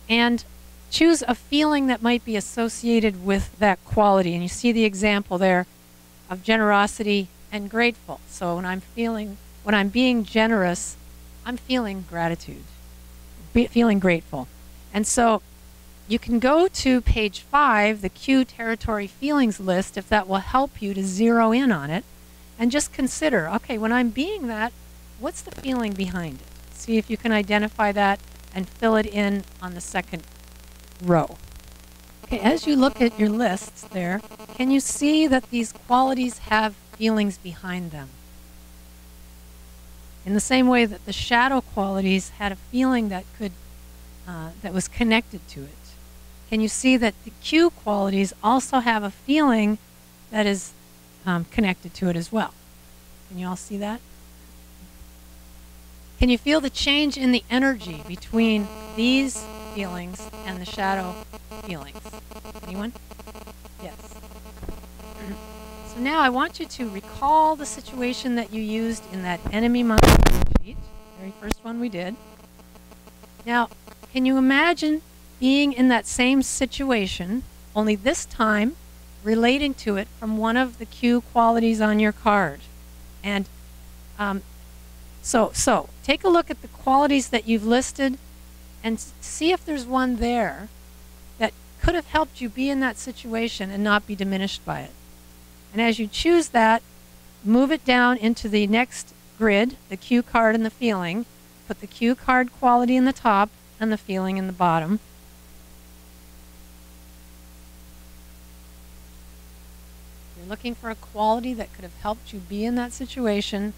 and choose a feeling that might be associated with that quality. And you see the example there of generosity and grateful. So when I'm being generous, I'm feeling gratitude, feeling grateful. And so you can go to page 5, the cue territory feelings list, if that will help you to zero in on it and just consider, okay, when I'm being that, what's the feeling behind it? See if you can identify that and fill it in on the second row. Okay, as you look at your lists there, can you see that these qualities have feelings behind them? In the same way that the shadow qualities had a feeling that that was connected to it. Can you see that the cue qualities also have a feeling that is connected to it as well? Can you all see that? Can you feel the change in the energy between these feelings and the shadow feelings? Anyone? Yes. So now I want you to recall the situation that you used in that enemy mind sheet, very first one we did. Now, can you imagine being in that same situation, only this time relating to it from one of the cue qualities on your card? And so take a look at the qualities that you've listed and see if there's one there that could have helped you be in that situation and not be diminished by it. And as you choose that, move it down into the next grid, the cue card and the feeling. Put the cue card quality in the top and the feeling in the bottom. You're looking for a quality that could have helped you be in that situation,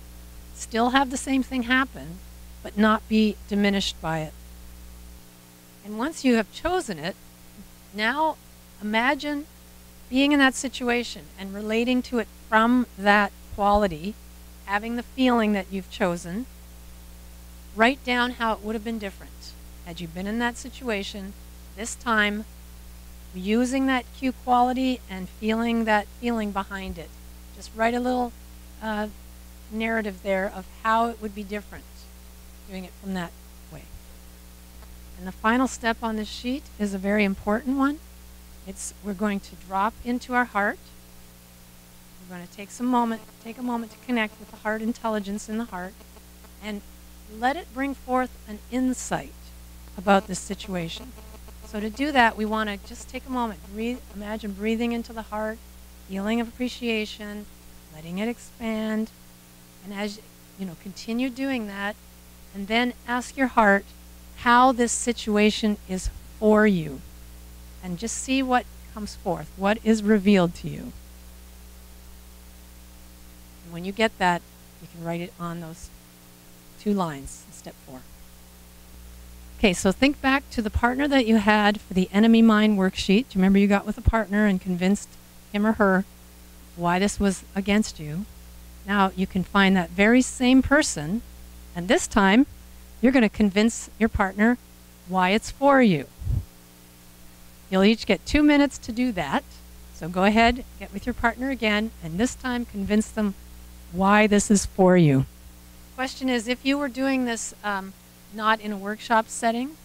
still have the same thing happen, but not be diminished by it. And once you have chosen it, now imagine being in that situation and relating to it from that quality, having the feeling that you've chosen. Write down how it would have been different had you been in that situation, this time using that cue quality and feeling that feeling behind it. Just write a little narrative there of how it would be different doing it from that way. And the final step on this sheet is a very important one. We're going to drop into our heart. We're going to take a moment to connect with the heart intelligence in the heart and let it bring forth an insight about this situation. So to do that, we want to just take a moment, imagine breathing into the heart, feeling of appreciation, letting it expand, and as you know, continue doing that, and then ask your heart how this situation is for you. And just see what comes forth, what is revealed to you. And when you get that, you can write it on those 2 lines in step 4. Okay, so think back to the partner that you had for the enemy mind worksheet. Do you remember you got with a partner and convinced him or her why this was against you? Now you can find that very same person, and this time you're going to convince your partner why it's for you. You'll each get 2 minutes to do that. So go ahead, get with your partner again, and this time convince them why this is for you. Question is, if you were doing this not in a workshop setting,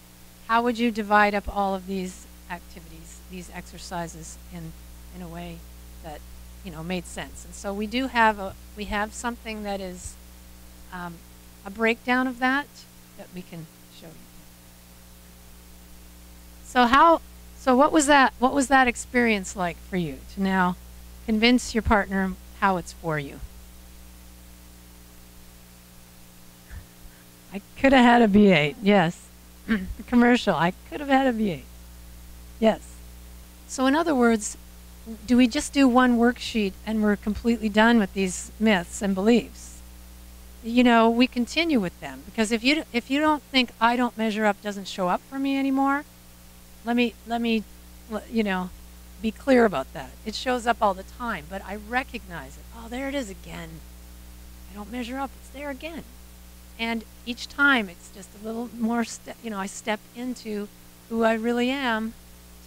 how would you divide up all of these activities, these exercises in a way that made sense? And so we have something that is a breakdown of that we can show you. So what was that experience like for you to now convince your partner how it's for you? I could have had a V8, yes. The commercial, I could have had a V8. Yes. So in other words, do we just do one worksheet and we're completely done with these myths and beliefs? You know, we continue with them, because if you don't think I don't measure up doesn't show up for me anymore, let me you know, be clear about that. It shows up all the time, but I recognize it. Oh, there it is again. I don't measure up, it's there again. And each time it's just a little more, you know, I step into who I really am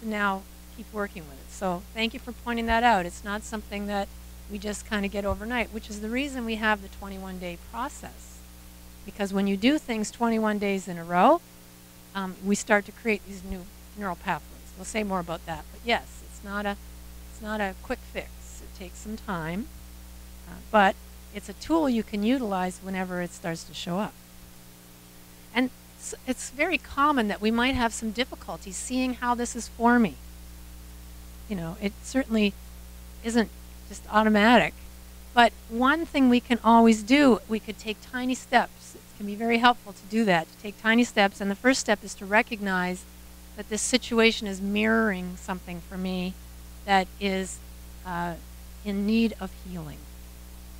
to now keep working with it. So thank you for pointing that out. It's not something that we just kind of get overnight, which is the reason we have the 21-day process. Because when you do things 21 days in a row, we start to create these new neural pathways. We'll say more about that. But yes, it's not a quick fix. It takes some time, but it's a tool you can utilize whenever it starts to show up. And it's very common that we might have some difficulty seeing how this is forming. You know, it certainly isn't just automatic. But one thing we can always do, we could take tiny steps. It can be very helpful to do that, to take tiny steps. And the first step is to recognize that this situation is mirroring something for me that is in need of healing.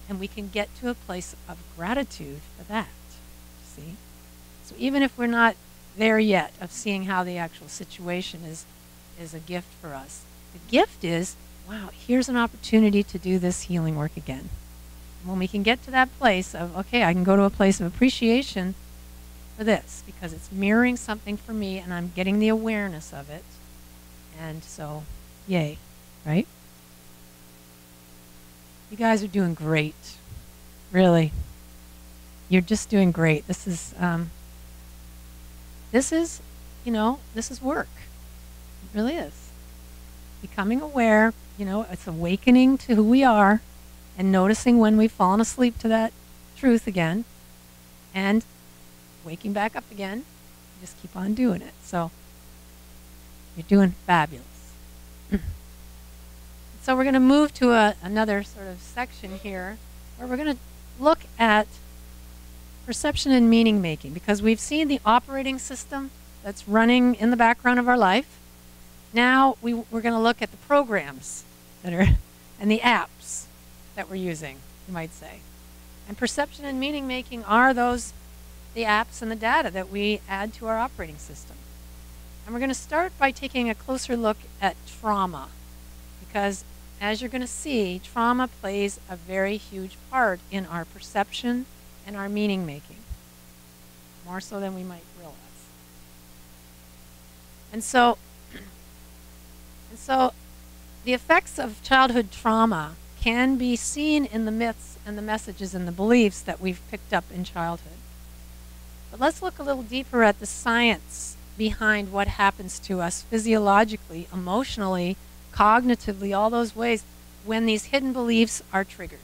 And we can get to a place of gratitude for that, see? So even if we're not there yet of seeing how the actual situation is a gift for us, the gift is, wow, here's an opportunity to do this healing work again. And when we can get to that place of, okay, I can go to a place of appreciation for this because it's mirroring something for me and I'm getting the awareness of it. And so, yay, right? You guys are doing great, really. You're just doing great. This is, you know, this is work. It really is. Becoming aware, you know, it's awakening to who we are and noticing when we've fallen asleep to that truth again and waking back up again. Just keep on doing it. So you're doing fabulous. So we're going to move to another sort of section here where we're going to look at perception and meaning making, because we've seen the operating system that's running in the background of our life. Now we're going to look at the programs that are and the apps that we're using, you might say. And perception and meaning making are the apps and the data that we add to our operating system. And we're going to start by taking a closer look at trauma, because as you're going to see, trauma plays a very huge part in our perception and our meaning making, more so than we might realize. And so the effects of childhood trauma can be seen in the myths and the messages and the beliefs that we've picked up in childhood. But let's look a little deeper at the science behind what happens to us physiologically, emotionally, cognitively, all those ways when these hidden beliefs are triggered.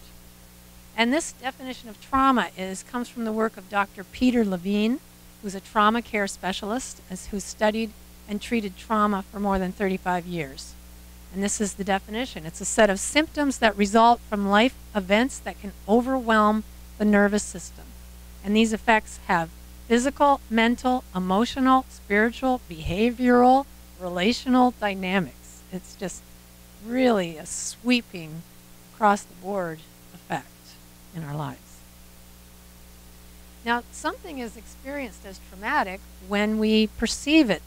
And this definition of trauma comes from the work of Dr. Peter Levine, who's a trauma care specialist who's studied and treated trauma for more than 35 years. And this is the definition. It's a set of symptoms that result from life events that can overwhelm the nervous system. And these effects have physical, mental, emotional, spiritual, behavioral, relational dynamics. It's just really a sweeping across the board effect in our lives. Now, something is experienced as traumatic when we perceive it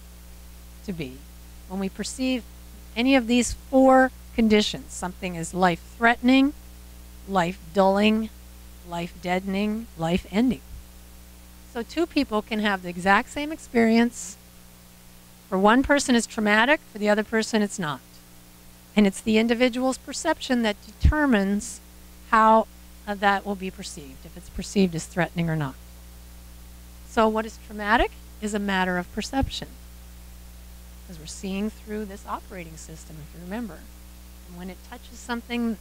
to be. When we perceive any of these four conditions, something is life-threatening, life-dulling, life-deadening, life-ending. So two people can have the exact same experience. For one person it's traumatic, for the other person it's not. And it's the individual's perception that determines how that will be perceived, if it's perceived as threatening or not. So what is traumatic is a matter of perception, because we're seeing through this operating system, if you remember. And when it touches something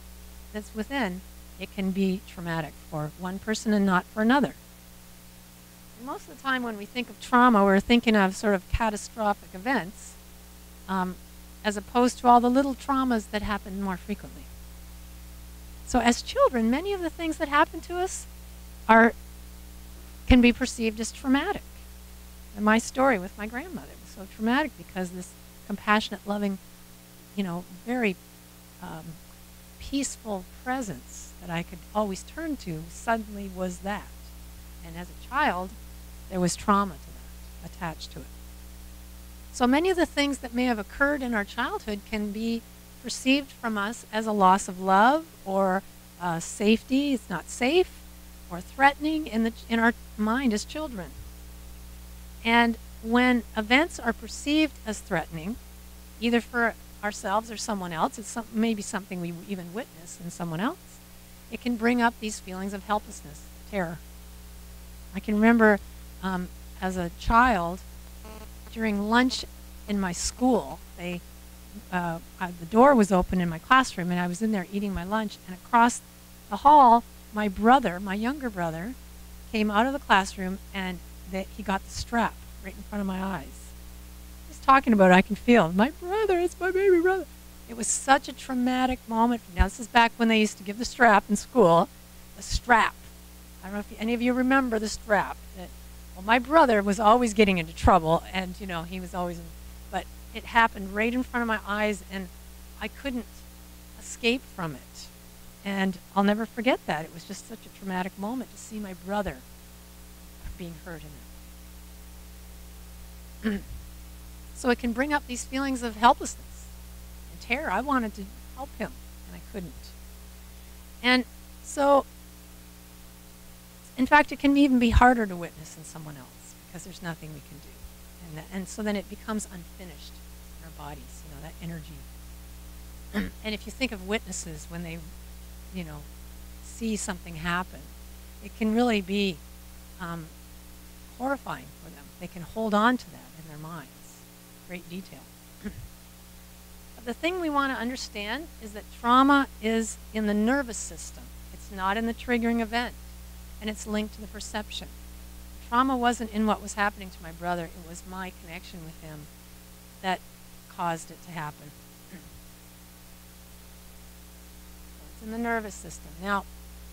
that's within, it can be traumatic for one person and not for another. And most of the time when we think of trauma, we're thinking of sort of catastrophic events, as opposed to all the little traumas that happen more frequently. So as children, many of the things that happen to us can be perceived as traumatic. And my story with my grandmother was so traumatic because this compassionate, loving, very peaceful presence that I could always turn to suddenly was that. And as a child, there was trauma to that, attached to it. So many of the things that may have occurred in our childhood can be perceived from us as a loss of love or safety. It's not safe, or threatening in our mind as children. And when events are perceived as threatening, either for ourselves or someone else, it's maybe something we even witness in someone else, it can bring up these feelings of helplessness, terror. I can remember as a child, during lunch in my school, the door was open in my classroom, and I was in there eating my lunch, and across the hall, my brother, my younger brother, came out of the classroom, and he got the strap right in front of my eyes. He's talking about it, I can feel, my brother, it's my baby brother. It was such a traumatic moment. Now, this is back when they used to give the strap in school, the strap. I don't know if any of you remember the strap. Well, my brother was always getting into trouble, and he was always, but it happened right in front of my eyes, and I couldn't escape from it. And I'll never forget that. It was just such a traumatic moment to see my brother being hurt in it. So it can bring up these feelings of helplessness and terror. I wanted to help him, and I couldn't. And so, in fact, it can even be harder to witness in someone else because there's nothing we can do. And so then it becomes unfinished in our bodies, that energy. And if you think of witnesses when they, see something happen, it can really be horrifying for them. They can hold on to that in their minds, great detail. But the thing we want to understand is that trauma is in the nervous system. It's not in the triggering event. And it's linked to the perception. Trauma wasn't in what was happening to my brother. It was my connection with him that caused it to happen. So it's in the nervous system. Now,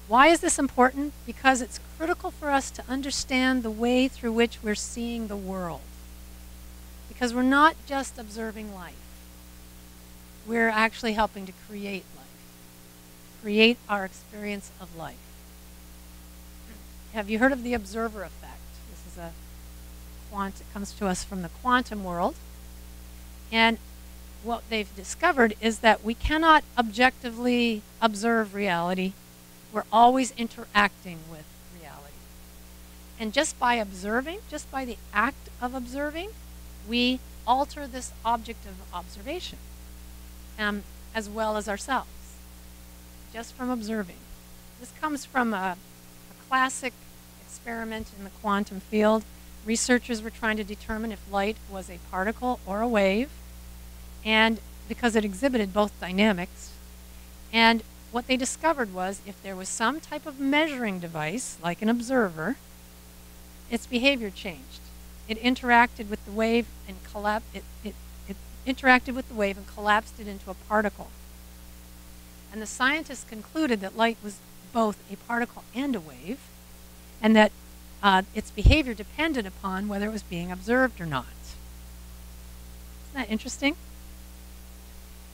why is this important? Because it's critical for us to understand the way through which we're seeing the world. Because we're not just observing life. We're actually helping to create life. Create our experience of life. Have you heard of the observer effect? This is it comes to us from the quantum world. And what they've discovered is that we cannot objectively observe reality. We're always interacting with reality. And just by observing, just by the act of observing, we alter this object of observation, as well as ourselves, just from observing. This comes from a classic experiment in the quantum field. Researchers were trying to determine if light was a particle or a wave, and because it exhibited both dynamics. And what they discovered was if there was some type of measuring device, like an observer, its behavior changed. It interacted with the wave and it interacted with the wave and collapsed it into a particle. And the scientists concluded that light was both a particle and a wave, and that its behavior depended upon whether it was being observed or not. Isn't that interesting?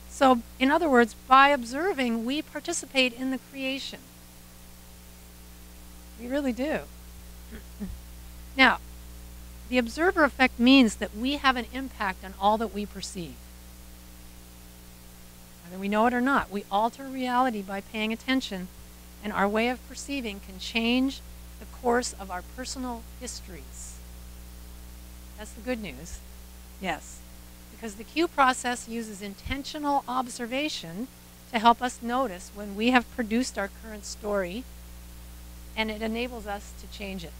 So, in other words, by observing, we participate in the creation. We really do. Now, the observer effect means that we have an impact on all that we perceive. Whether we know it or not, we alter reality by paying attention, and our way of perceiving can change the course of our personal histories. That's the good news. Yes. Because the Q process uses intentional observation to help us notice when we have produced our current story, and it enables us to change it.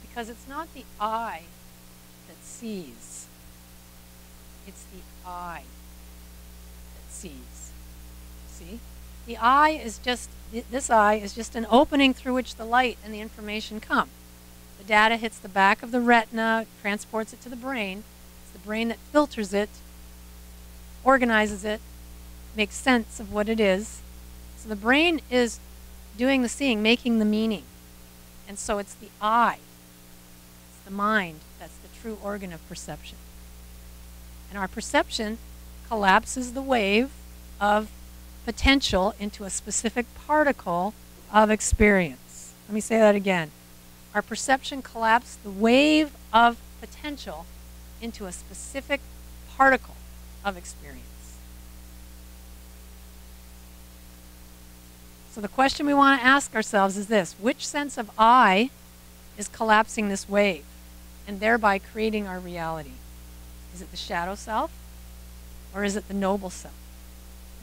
Because it's not the I that sees, it's the I that sees. See? The eye is just, this eye is just an opening through which the light and the information come. The data hits the back of the retina, transports it to the brain. It's the brain that filters it, organizes it, makes sense of what it is. So the brain is doing the seeing, making the meaning. And so it's the I, it's the mind, that's the true organ of perception. And our perception collapses the wave of potential into a specific particle of experience. Let me say that again. Our perception collapses the wave of potential into a specific particle of experience. So the question we want to ask ourselves is this: which sense of I is collapsing this wave and thereby creating our reality? Is it the shadow self, or is it the noble self?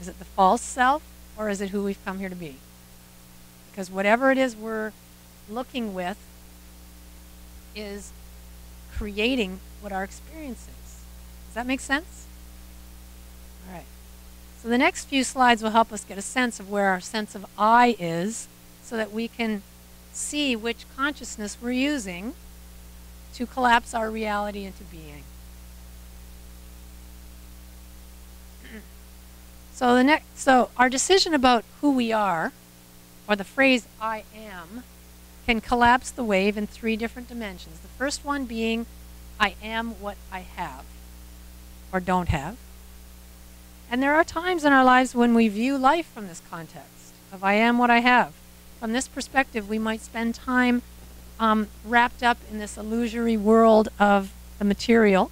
Is it the false self, or is it who we've come here to be? Because whatever it is we're looking with is creating what our experience is. Does that make sense? All right. So the next few slides will help us get a sense of where our sense of I is, so that we can see which consciousness we're using to collapse our reality into being. So our decision about who we are, or the phrase I am, can collapse the wave in 3 different dimensions. The first one being I am what I have or don't have. And there are times in our lives when we view life from this context of I am what I have. From this perspective, we might spend time wrapped up in this illusory world of the material,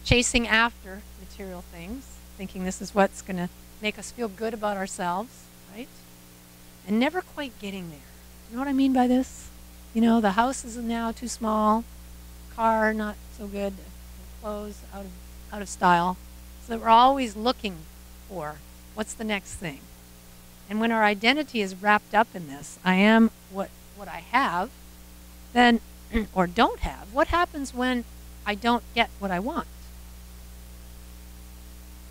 chasing after material things, thinking this is what's going to make us feel good about ourselves, right? And never quite getting there. You know what I mean by this? You know, the house is now too small, car not so good, clothes out of style. So that we're always looking for what's the next thing. And when our identity is wrapped up in this, I am what I have, then, or don't have, what happens when I don't get what I want?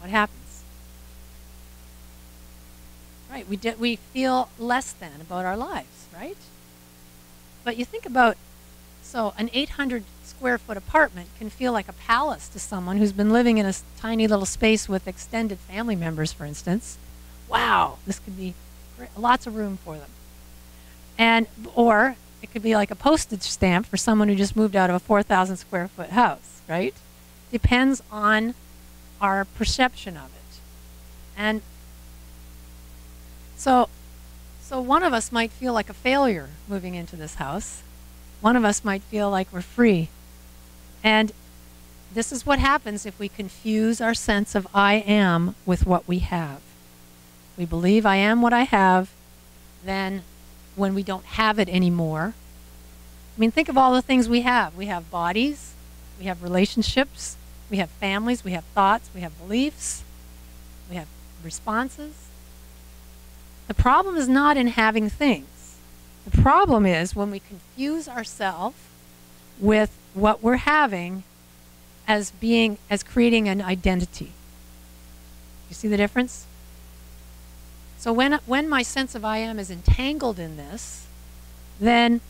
What happens? Right, we feel less than about our lives, right? But you think about, so an 800 square foot apartment can feel like a palace to someone who's been living in a tiny little space with extended family members, for instance. Wow, this could be great, lots of room for them. Or it could be like a postage stamp for someone who just moved out of a 4,000 square foot house, right? Depends on our perception of it. And so one of us might feel like a failure moving into this house. One of us might feel like we're free. And this is what happens if we confuse our sense of I am with what we have. We believe I am what I have, then when we don't have it anymore, I mean, think of all the things we have. We have bodies, we have relationships, we have families, we have thoughts, we have beliefs, we have responses. The problem is not in having things. The problem is when we confuse ourselves with what we're having as creating an identity. You see the difference? So when my sense of I am is entangled in this, then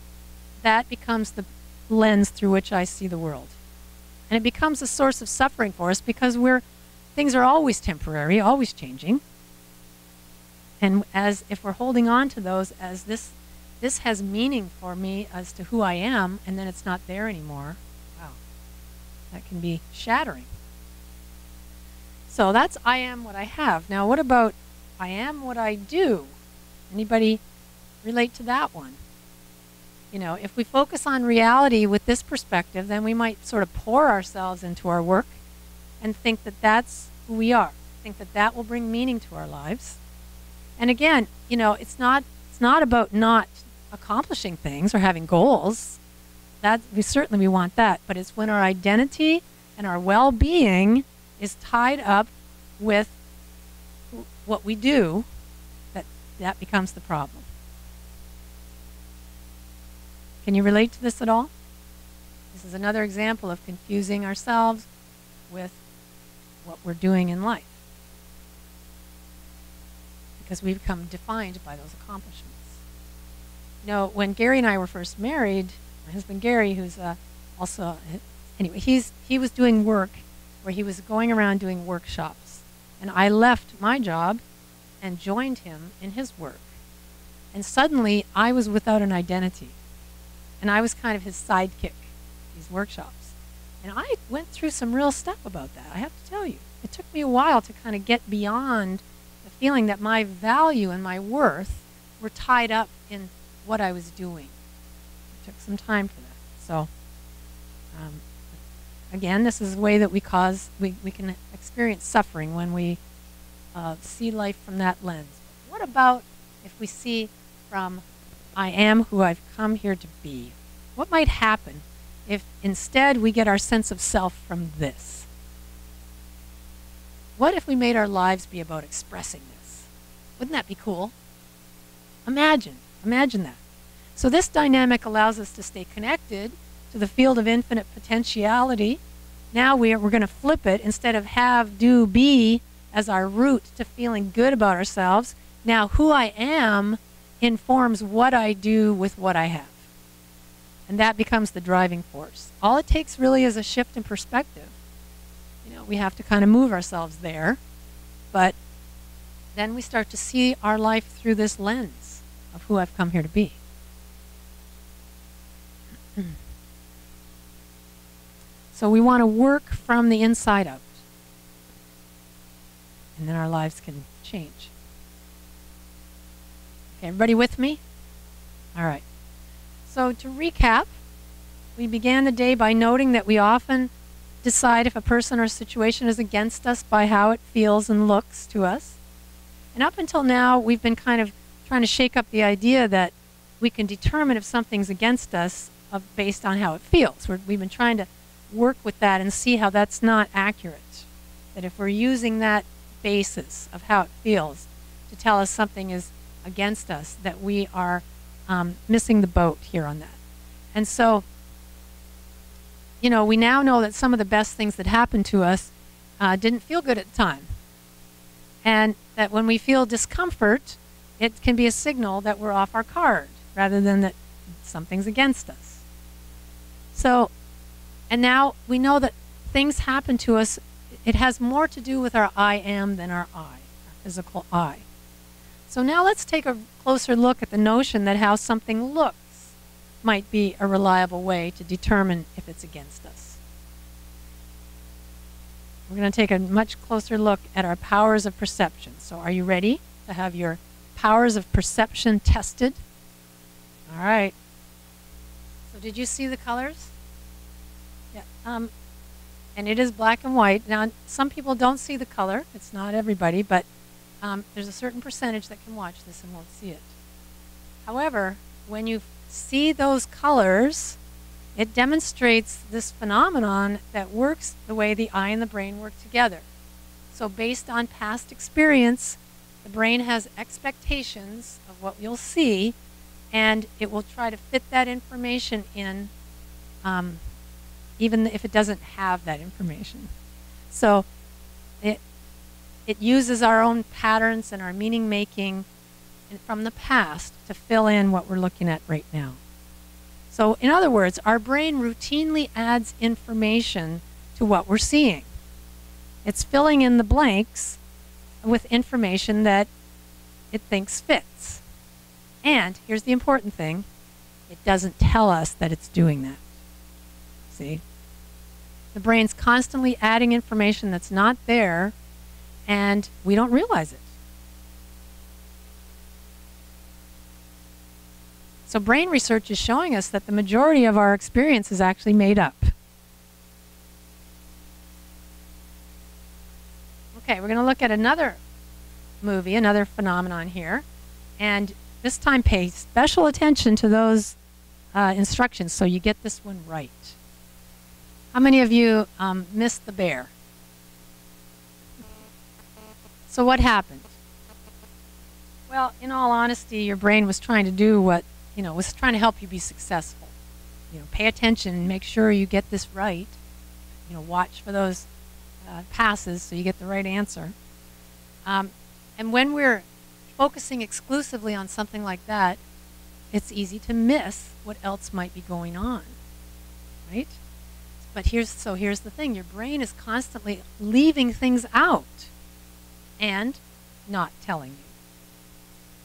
that becomes the lens through which I see the world. And it becomes a source of suffering for us because things are always temporary, always changing. And if we're holding on to those as this has meaning for me as to who I am, and then it's not there anymore, wow, that can be shattering. So that's I am what I have. Now what about I am what I do? Anybody relate to that one? You know, if we focus on reality with this perspective, then we might sort of pour ourselves into our work and think that that's who we are. Think that that will bring meaning to our lives. And again, you know, it's not about not accomplishing things or having goals. We certainly want that, but it's when our identity and our well-being is tied up with what we do that becomes the problem. Can you relate to this at all? This is another example of confusing ourselves with what we're doing in life, because we become defined by those accomplishments. You know, when Gary and I were first married, my husband Gary, who's also, anyway, he was doing work where he was going around doing workshops. And I left my job and joined him in his work. And suddenly I was without an identity. And I was kind of his sidekick, these workshops. And I went through some real stuff about that, I have to tell you. It took me a while to kind of get beyond the feeling that my value and my worth were tied up in what I was doing. It took some time for that. So, again, this is a way that we can experience suffering when we see life from that lens. But what about if we see from I am who I've come here to be? What might happen if instead we get our sense of self from this? What if we made our lives be about expressing this? Wouldn't that be cool? Imagine that. So this dynamic allows us to stay connected to the field of infinite potentiality. Now we're going to flip it. Instead of have, do, be as our root to feeling good about ourselves, now who I am informs what I do with what I have. And that becomes the driving force. All it takes really is a shift in perspective. You know, we have to kind of move ourselves there, but then we start to see our life through this lens of who I've come here to be. So we want to work from the inside out. And then our lives can change. Okay, everybody with me? All right. So to recap, we began the day by noting that we often decide if a person or situation is against us by how it feels and looks to us. And up until now, we've been kind of trying to shake up the idea that we can determine if something's against us based on how it feels. We've been trying to work with that and see how that's not accurate. That if we're using that basis of how it feels to tell us something is against us, that we are missing the boat here on that. And so, you know, we now know that some of the best things that happened to us didn't feel good at the time. And that when we feel discomfort, it can be a signal that we're off our card rather than that something's against us. So, and now we know that things happen to us. It has more to do with our I am than our I, our physical I. So now let's take a closer look at the notion that how something looks might be a reliable way to determine if it's against us. We're going to take a much closer look at our powers of perception. So are you ready to have your powers of perception tested? All right. So did you see the colors? Yeah. And it is black and white. Now, some people don't see the color. It's not everybody, but there's a certain percentage that can watch this and won't see it. However, when you see those colors, it demonstrates this phenomenon that works the way the eye and the brain work together. So based on past experience, the brain has expectations of what you'll see, and it will try to fit that information in, even if it doesn't have that information. So it uses our own patterns and our meaning making from the past to fill in what we're looking at right now. So in other words, our brain routinely adds information to what we're seeing. It's filling in the blanks with information that it thinks fits. And here's the important thing, it doesn't tell us that it's doing that. See? The brain's constantly adding information that's not there, and we don't realize it. So brain research is showing us that the majority of our experience is actually made up. Okay, we're going to look at another movie, another phenomenon here, and this time pay special attention to those instructions so you get this one right. How many of you missed the bear? So what happened? Well, in all honesty, your brain was trying to do what, was trying to help you be successful. Pay attention, make sure you get this right. Watch for those passes so you get the right answer. And when we're focusing exclusively on something like that, it's easy to miss what else might be going on, right? But here's the thing, your brain is constantly leaving things out and not telling you.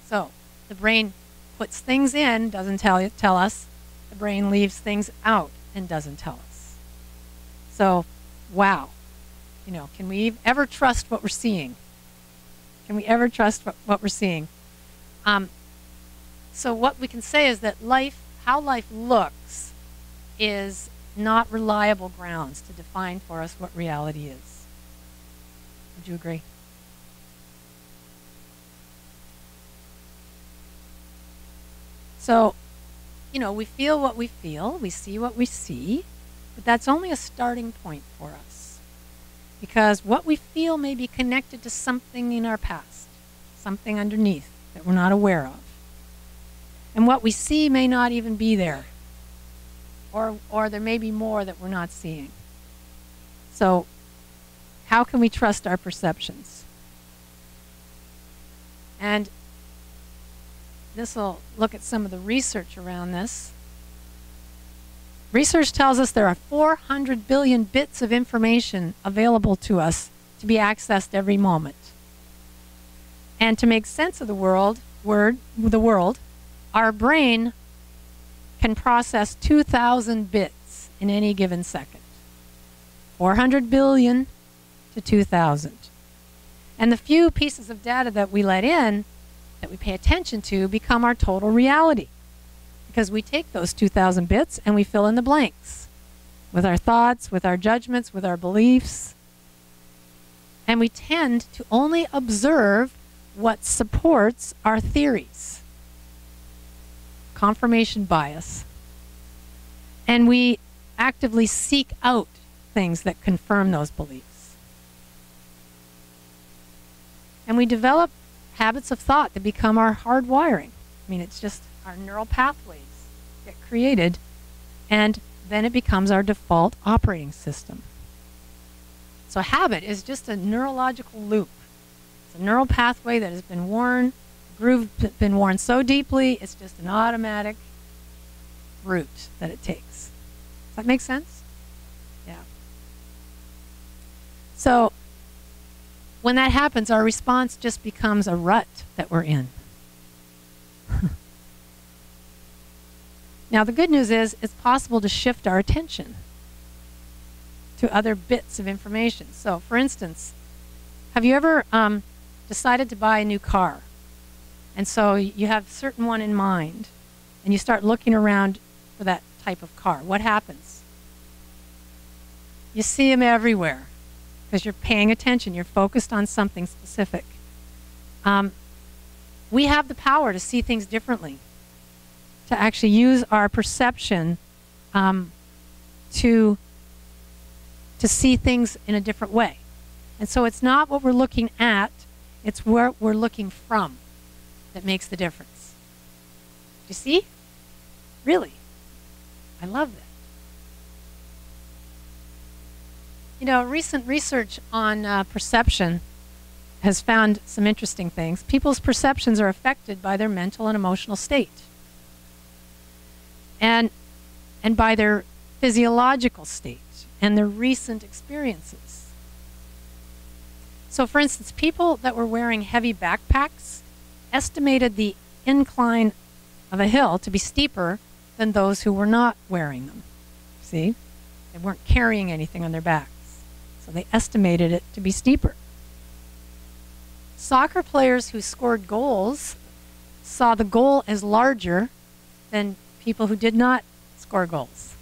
So the brain puts things in, doesn't tell us. The brain leaves things out and doesn't tell us. So, wow. You know, can we ever trust what we're seeing? Can we ever trust what we're seeing? So what we can say is that how life looks is not reliable grounds to define for us what reality is. Would you agree? So, you know, we feel what we feel, we see what we see, but that's only a starting point for us. Because what we feel may be connected to something in our past, something underneath that we're not aware of. And what we see may not even be there. Or there may be more that we're not seeing. So, how can we trust our perceptions? And this will look at some of the research around this. Research tells us there are 400 billion bits of information available to us to be accessed every moment. And to make sense of the world, our brain can process 2,000 bits in any given second. 400 billion to 2,000. And the few pieces of data that we let in, that we pay attention to, become our total reality. Because we take those 2,000 bits and we fill in the blanks with our thoughts, with our judgments, with our beliefs. And we tend to only observe what supports our theories. Confirmation bias. And we actively seek out things that confirm those beliefs. And we develop habits of thought that become our hardwiring. I mean, it's just our neural pathways get created, and then it becomes our default operating system. So habit is just a neurological loop. It's a neural pathway that has been worn, groove been worn so deeply, it's just an automatic route that it takes. Does that make sense? Yeah. So when that happens, our response just becomes a rut that we're in. Now, the good news is it's possible to shift our attention to other bits of information. So, for instance, have you ever decided to buy a new car? And so you have a certain one in mind, and you start looking around for that type of car. What happens? You see them everywhere because you're paying attention. You're focused on something specific. We have the power to see things differently, to actually use our perception to see things in a different way. And so it's not what we're looking at, it's where we're looking from that makes the difference. Do you see? Really? I love that. You know, recent research on perception has found some interesting things. People's perceptions are affected by their mental and emotional state, and by their physiological state and their recent experiences. So, for instance, people that were wearing heavy backpacks estimated the incline of a hill to be steeper than those who were not wearing them. See? They weren't carrying anything on their backs. So they estimated it to be steeper. Soccer players who scored goals saw the goal as larger than people who did not score goals.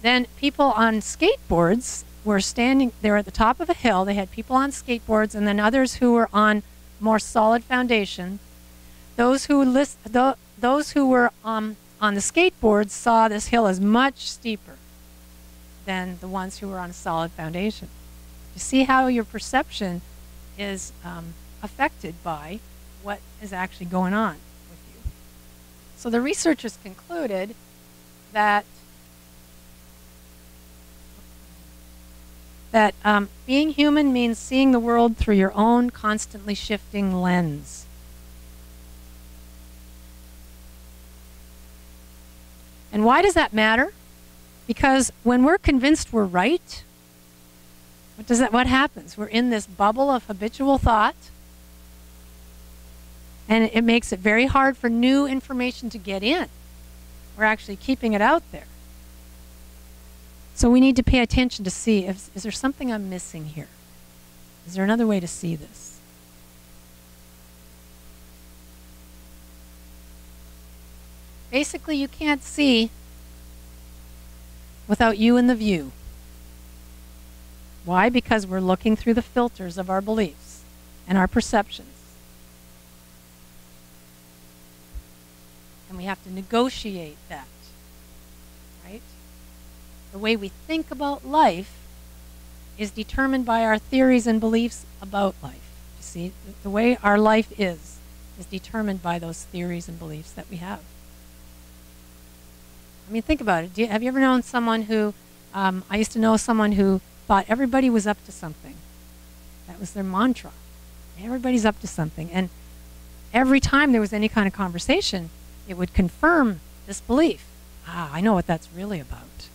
Then people on skateboards were standing there at the top of a hill. They had people on skateboards and then others who were on more solid foundation. Those who were on the skateboards saw this hill as much steeper than the ones who were on a solid foundation. You see how your perception is affected by what is actually going on with you. So the researchers concluded that being human means seeing the world through your own constantly shifting lens. And why does that matter? Because when we're convinced we're right, what happens? We're in this bubble of habitual thought, And it makes it very hard for new information to get in. We're actually keeping it out there. So we need to pay attention to see, is there something I'm missing here? Is there another way to see this? Basically, you can't see without you in the view. Why? Because we're looking through the filters of our beliefs and our perceptions. And we have to negotiate that, right? The way we think about life is determined by our theories and beliefs about life. You see, the way our life is determined by those theories and beliefs that we have. I mean, think about it. Have you ever known someone who, I used to know someone who thought everybody was up to something. That was their mantra. Everybody's up to something. And every time there was any kind of conversation, it would confirm this belief. Ah, I know what that's really about.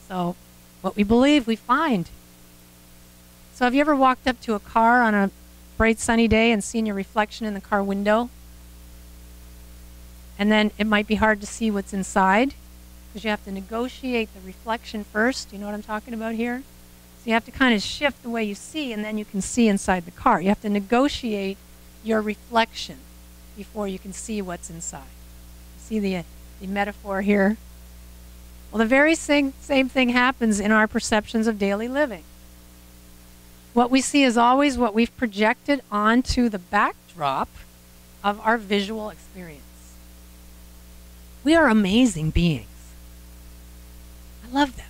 So what we believe, we find. So have you ever walked up to a car on a bright sunny day and seen your reflection in the car window? And then it might be hard to see what's inside because you have to negotiate the reflection first. You know what I'm talking about here? So you have to kind of shift the way you see, and then you can see inside the car. You have to negotiate your reflection before you can see what's inside. See the metaphor here? Well, the very same thing happens in our perceptions of daily living. What we see is always what we've projected onto the backdrop of our visual experience. We are amazing beings. I love that.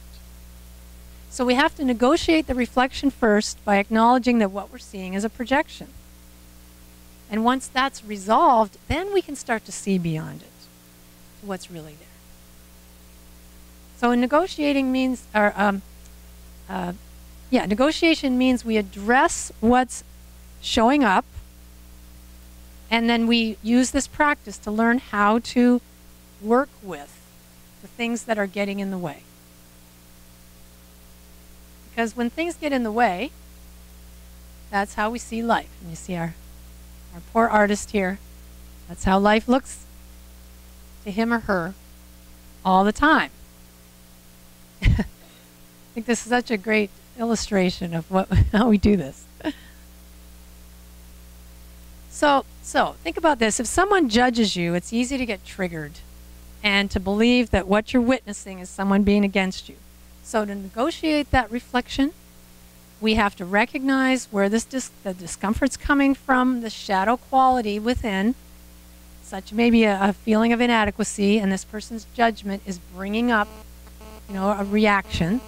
So we have to negotiate the reflection first by acknowledging that what we're seeing is a projection. And once that's resolved, then we can start to see beyond it, to what's really there. So negotiating means, negotiation means we address what's showing up, and then we use this practice to learn how to work with the things that are getting in the way. Because when things get in the way, that's how we see life. And you see our poor artist here. That's how life looks to him or her all the time. I think this is such a great illustration of how we do this. So think about this. If someone judges you, it's easy to get triggered and to believe that what you're witnessing is someone being against you. So to negotiate that reflection, we have to recognize where the discomfort's coming from, the shadow quality within, such maybe a feeling of inadequacy, and this person's judgment is bringing up, a reaction,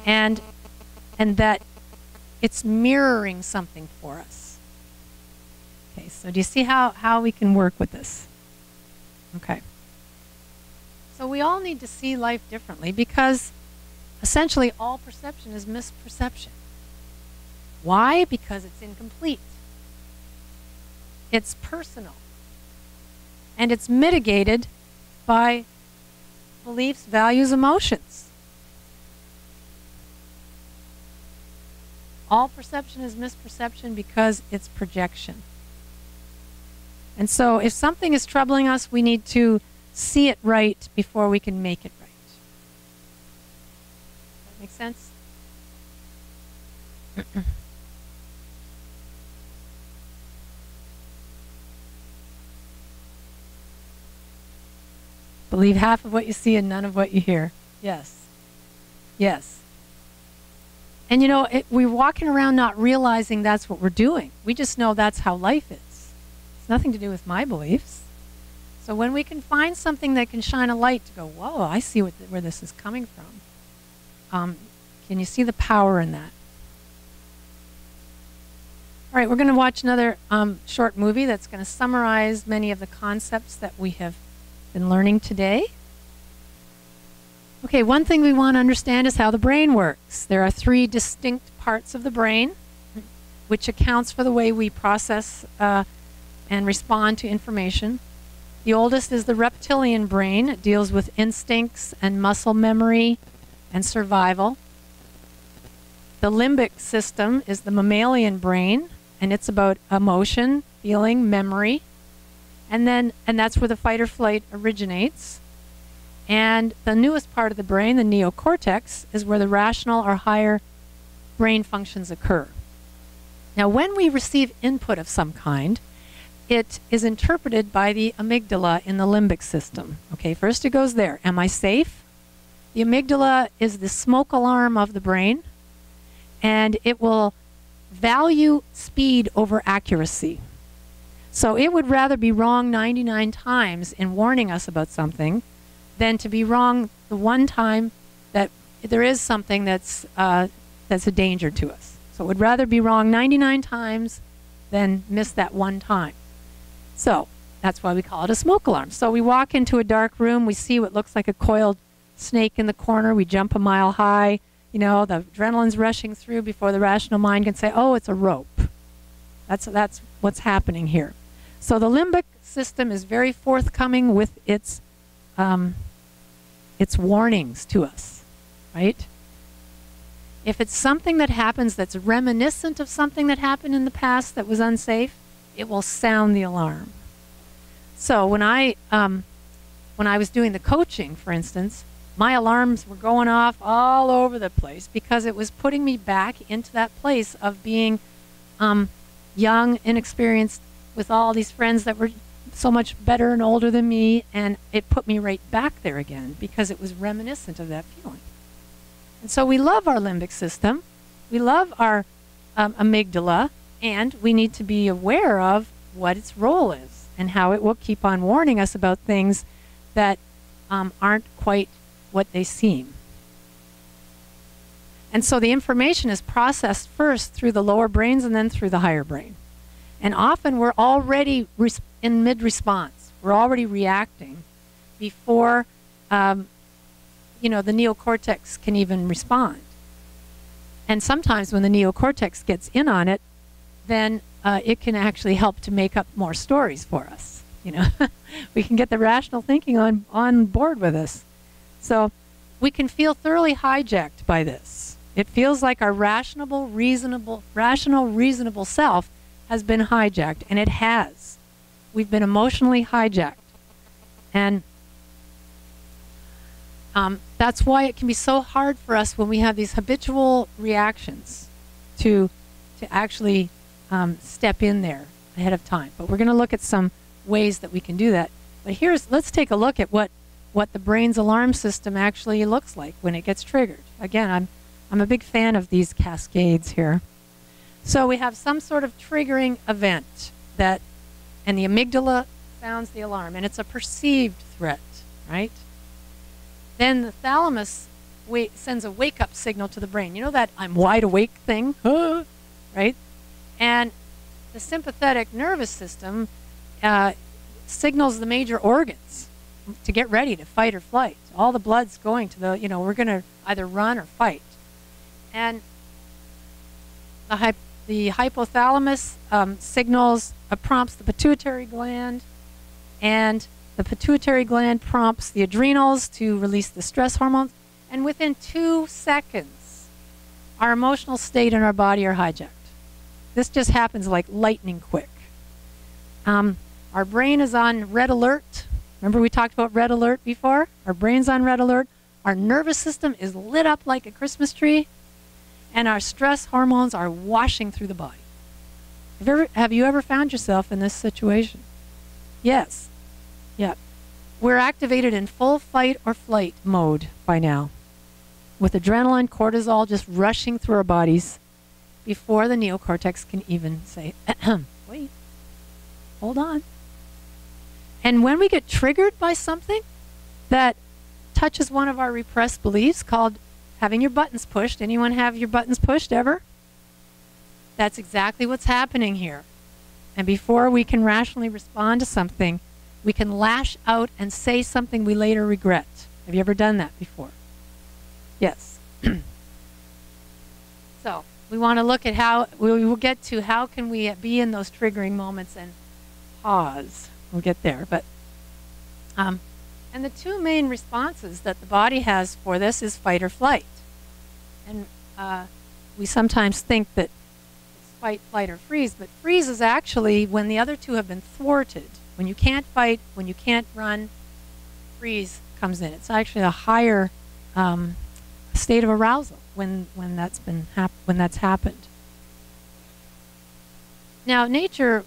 and that it's mirroring something for us. Okay, so do you see how we can work with this? Okay. So we all need to see life differently because essentially all perception is misperception. Why? Because it's incomplete. It's personal. And it's mitigated by beliefs, values, emotions. All perception is misperception because it's projection. And so if something is troubling us, we need to see it right before we can make it right. Does that make sense? Believe half of what you see and none of what you hear. Yes. Yes. And we're walking around not realizing that's what we're doing. We just know that's how life is. It's nothing to do with my beliefs. So when we can find something that can shine a light to go, whoa, I see where this is coming from. Can you see the power in that? All right, we're going to watch another short movie that's going to summarize many of the concepts that we have been learning today. Okay, one thing we want to understand is how the brain works. There are 3 distinct parts of the brain, which accounts for the way we process and respond to information. The oldest is the reptilian brain. It deals with instincts and muscle memory and survival. The limbic system is the mammalian brain, and it's about emotion feeling, memory, and that's where the fight or flight originates. And the newest part of the brain, the neocortex, is where the rational or higher brain functions occur. Now, when we receive input of some kind, it is interpreted by the amygdala in the limbic system. Okay, first it goes there. Am I safe? The amygdala is the smoke alarm of the brain, and it will value speed over accuracy. So it would rather be wrong 99 times in warning us about something than to be wrong the one time that there is something that's a danger to us. So it would rather be wrong 99 times than miss that one time. So that's why we call it a smoke alarm. So we walk into a dark room, we see what looks like a coiled snake in the corner, we jump a mile high, you know, the adrenaline's rushing through before the rational mind can say, oh, it's a rope. That's what's happening here. So the limbic system is very forthcoming with its warnings to us, right? If it's something that happens that's reminiscent of something that happened in the past that was unsafe, it will sound the alarm. So when I was doing the coaching, for instance, my alarms were going off all over the place because it was putting me back into that place of being young, inexperienced, with all these friends that were so much better and older than me, and it put me right back there again because it was reminiscent of that feeling. And so we love our limbic system, we love our amygdala, and we need to be aware of what its role is and how it will keep on warning us about things that aren't quite what they seem. And so the information is processed first through the lower brains and then through the higher brain. And often we're already in mid-response. We're already reacting before the neocortex can even respond. And sometimes when the neocortex gets in on it, then it can actually help to make up more stories for us. You know, we can get the rational thinking on board with us. So we can feel thoroughly hijacked by this. It feels like our rational, reasonable self has been hijacked, and it has. We've been emotionally hijacked. And that's why it can be so hard for us when we have these habitual reactions to actually step in there ahead of time. But we're going to look at some ways that we can do that. But let's take a look at what the brain's alarm system actually looks like when it gets triggered. Again, I'm a big fan of these cascades here. So we have some sort of triggering event and the amygdala sounds the alarm, and it's a perceived threat, right? Then the thalamus sends a wake-up signal to the brain. You know that I'm wide awake thing, right? And the sympathetic nervous system signals the major organs to get ready to fight or flight. All the blood's going to we're going to either run or fight. And the hypothalamus prompts the pituitary gland, and the pituitary gland prompts the adrenals to release the stress hormones, and within 2 seconds, our emotional state and our body are hijacked. This just happens like lightning quick. Our brain is on red alert. Remember we talked about red alert before? Our brain's on red alert. Our nervous system is lit up like a Christmas tree, and our stress hormones are washing through the body. Have you ever found yourself in this situation? Yes. Yeah. We're activated in full fight or flight mode by now, with adrenaline, cortisol just rushing through our bodies before the neocortex can even say, wait, hold on. And when we get triggered by something that touches one of our repressed beliefs called having your buttons pushed. Anyone have your buttons pushed ever? That's exactly what's happening here. And before we can rationally respond to something, we can lash out and say something we later regret. Have you ever done that before? Yes. So we want to look at how, we will get to how can we be in those triggering moments and pause. We'll get there. But and the two main responses that the body has for this is fight or flight. And we sometimes think that it's fight, flight, or freeze, but freeze is actually when the other two have been thwarted. When you can't fight, when you can't run, freeze comes in. It's actually a higher state of arousal when that's happened. Now, nature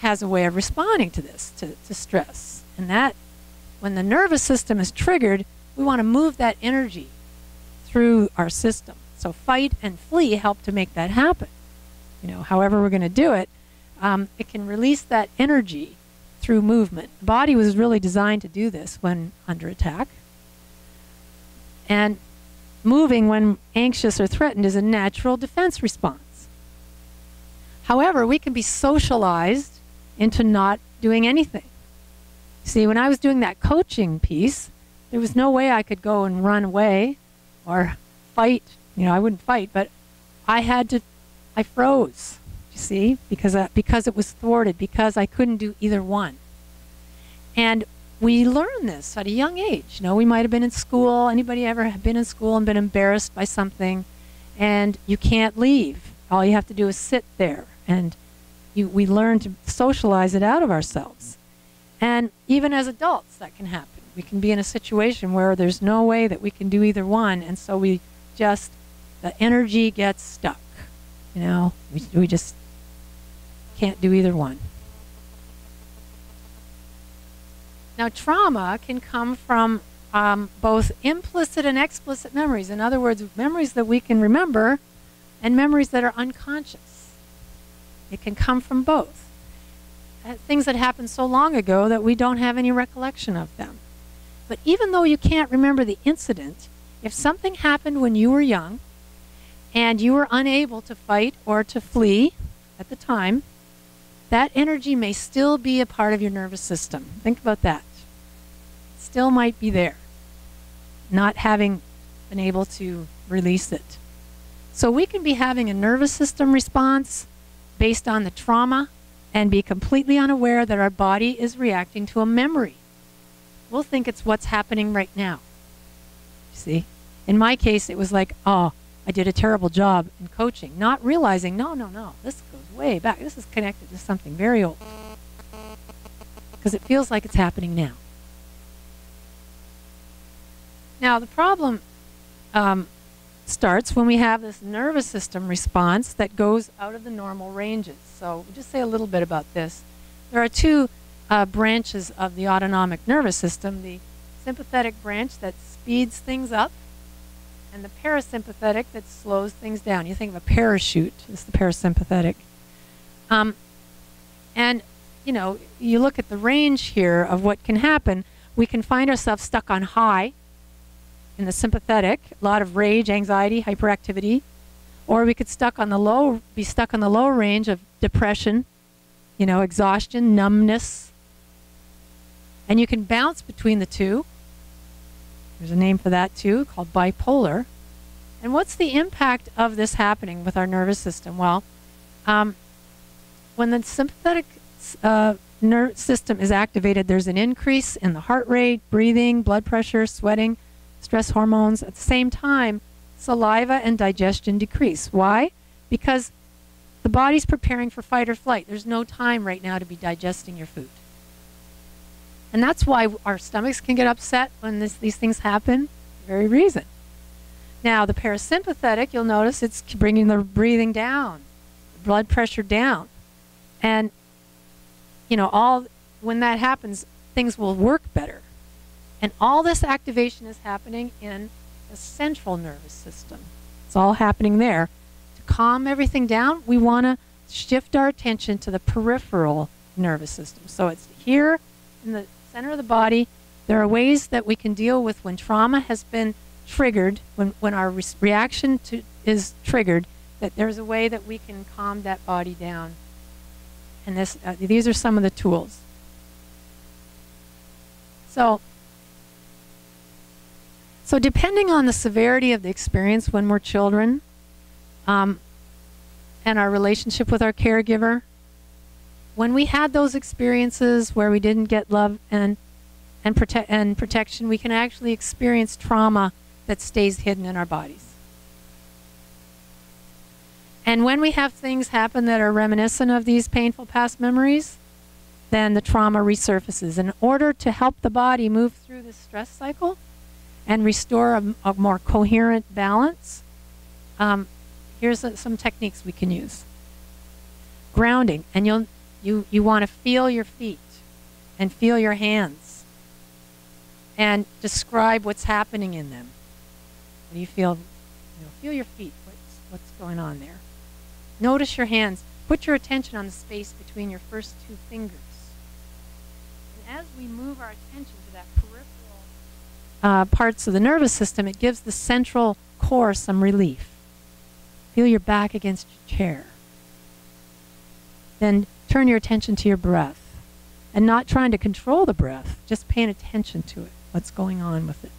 has a way of responding to this, to stress, and that when the nervous system is triggered, we want to move that energy through our system. So fight and flee help to make that happen. You know, however we're going to do it, it can release that energy through movement. The body was really designed to do this when under attack. And moving when anxious or threatened is a natural defense response. However, we can be socialized into not doing anything. See, when I was doing that coaching piece, there was no way I could go and run away or fight. You know, I wouldn't fight, but I froze, you see, because it was thwarted, because I couldn't do either one. And we learn this at a young age. You know, we might have been in school. Anybody ever have been in school and been embarrassed by something, and you can't leave. All you have to do is sit there, and we learn to socialize it out of ourselves. And even as adults, that can happen. We can be in a situation where there's no way that we can do either one, and so the energy gets stuck. You know, we just can't do either one. Now, trauma can come from both implicit and explicit memories. In other words, memories that we can remember and memories that are unconscious. It can come from both. Things that happened so long ago that we don't have any recollection of them. But even though you can't remember the incident, if something happened when you were young and you were unable to fight or to flee at the time, that energy may still be a part of your nervous system. Think about that. It still might be there, not having been able to release it. So we can be having a nervous system response based on the trauma and be completely unaware that our body is reacting to a memory. We'll think it's what's happening right now. See? In my case, it was like, oh, I did a terrible job in coaching, not realizing, no, this goes way back. This is connected to something very old. Because it feels like it's happening now. Now, the problem starts when we have this nervous system response that goes out of the normal ranges. So we'll just say a little bit about this. There are two branches of the autonomic nervous system, the sympathetic branch that speeds things up, and the parasympathetic that slows things down. You think of a parachute, it's the parasympathetic. And, you know, you look at the range here of what can happen. We can find ourselves stuck on high in the sympathetic, a lot of rage, anxiety, hyperactivity. Or we could be stuck on the low range of depression, you know, exhaustion, numbness. And you can bounce between the two. There's a name for that too, called bipolar. And what's the impact of this happening with our nervous system? Well, when the sympathetic nerve system is activated, there's an increase in the heart rate, breathing, blood pressure, sweating, stress hormones. At the same time, saliva and digestion decrease. Why? Because the body's preparing for fight or flight. There's no time right now to be digesting your food. And that's why our stomachs can get upset when these things happen. The very reason. Now, the parasympathetic, you'll notice it's bringing the breathing down, the blood pressure down. And, you know, when that happens, things will work better. And all this activation is happening in the central nervous system. It's all happening there. To calm everything down, we want to shift our attention to the peripheral nervous system. So it's here in the center of the body. There are ways that we can deal with when trauma has been triggered, when our reaction is triggered, that there's a way that we can calm that body down. And these are some of the tools. So depending on the severity of the experience when we're children, and our relationship with our caregiver, when we had those experiences where we didn't get love and protection, we can actually experience trauma that stays hidden in our bodies. And when we have things happen that are reminiscent of these painful past memories, then the trauma resurfaces. In order to help the body move through this stress cycle and restore a more coherent balance, here's some techniques we can use. Grounding, and you want to feel your feet and feel your hands and describe what's happening in them. What do you feel? Feel your feet. What's going on there? Notice your hands. Put your attention on the space between your first two fingers. And as we move our attention to that peripheral parts of the nervous system, it gives the central core some relief. Feel your back against your chair. Then turn your attention to your breath. And not trying to control the breath, just paying attention to it, what's going on with it.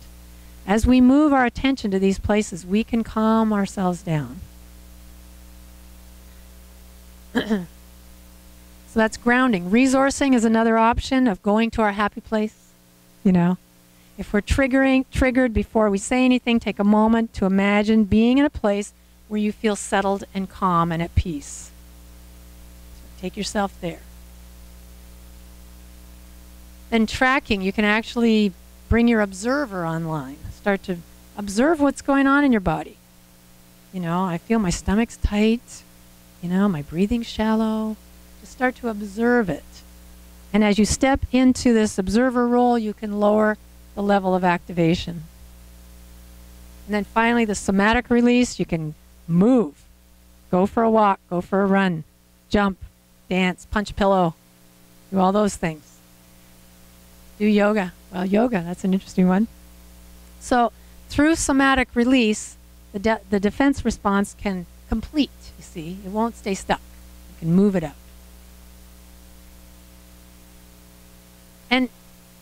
As we move our attention to these places, we can calm ourselves down. So that's grounding. Resourcing is another option of going to our happy place. If we're triggered before we say anything, take a moment to imagine being in a place where you feel settled and calm and at peace. So take yourself there. Then tracking, you can actually bring your observer online. Start to observe what's going on in your body. I feel my stomach's tight. My breathing's shallow. Just start to observe it. And as you step into this observer role, you can lower the level of activation. And then finally, the somatic release, you can move. Go for a walk, go for a run, jump, dance, punch a pillow, do all those things. Do yoga. Well, yoga, that's an interesting one. So through somatic release, the defense response can complete, you see. It won't stay stuck. You can move it out. And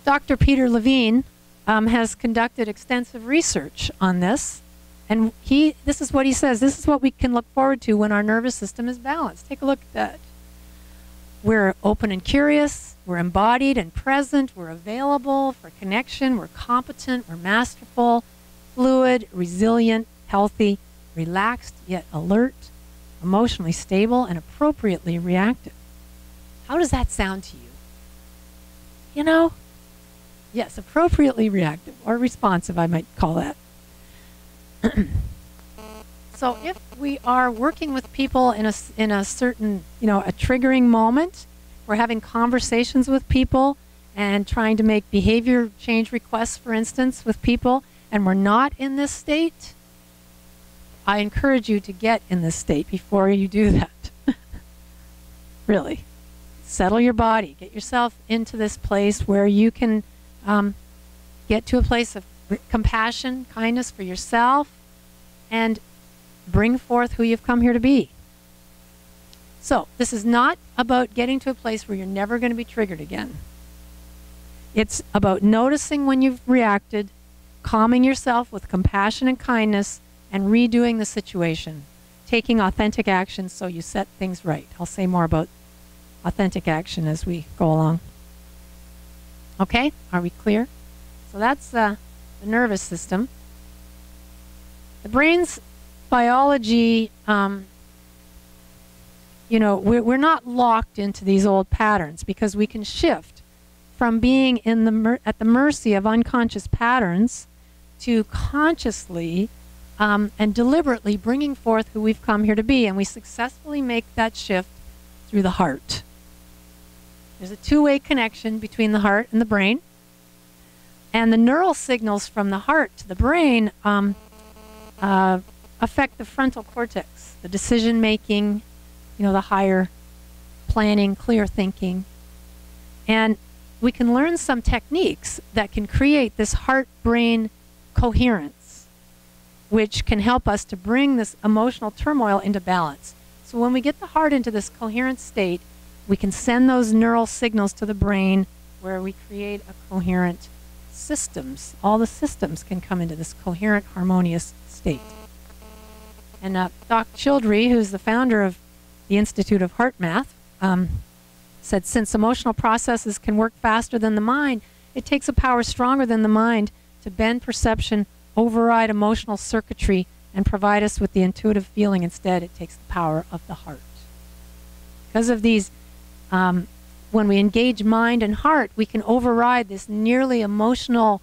Dr. Peter Levine has conducted extensive research on this. And this is what he says. This is what we can look forward to when our nervous system is balanced. Take a look at that. We're open and curious. We're embodied and present. We're available for connection. We're competent. We're masterful, fluid, resilient, healthy, relaxed yet alert, emotionally stable, and appropriately reactive. How does that sound to you? Yes, appropriately reactive, or responsive, I might call that. So if we are working with people in a certain, a triggering moment, we're having conversations with people and trying to make behavior change requests, for instance, with people, and we're not in this state, I encourage you to get in this state before you do that. Really. Settle your body. Get yourself into this place where you can get to a place of compassion, kindness for yourself, and bring forth who you've come here to be. So this is not about getting to a place where you're never going to be triggered again. It's about noticing when you've reacted, calming yourself with compassion and kindness, and redoing the situation, taking authentic action so you set things right. I'll say more about authentic action as we go along. Okay, are we clear? So that's the nervous system. The brain's biology, we're not locked into these old patterns because we can shift from being at the mercy of unconscious patterns to consciously and deliberately bringing forth who we've come here to be. And we successfully make that shift through the heart. There's a two-way connection between the heart and the brain. And the neural signals from the heart to the brain affect the frontal cortex, the decision-making, the higher planning, clear thinking. And we can learn some techniques that can create this heart-brain coherence, which can help us to bring this emotional turmoil into balance. So when we get the heart into this coherent state, we can send those neural signals to the brain where we create a coherent systems. All the systems can come into this coherent, harmonious state. And Dr. Childrey, who's the founder of the Institute of Heart Math, said, since emotional processes can work faster than the mind, it takes a power stronger than the mind to bend perception, override emotional circuitry, and provide us with the intuitive feeling. Instead, it takes the power of the heart. Because of these, when we engage mind and heart, we can override this nearly emotional,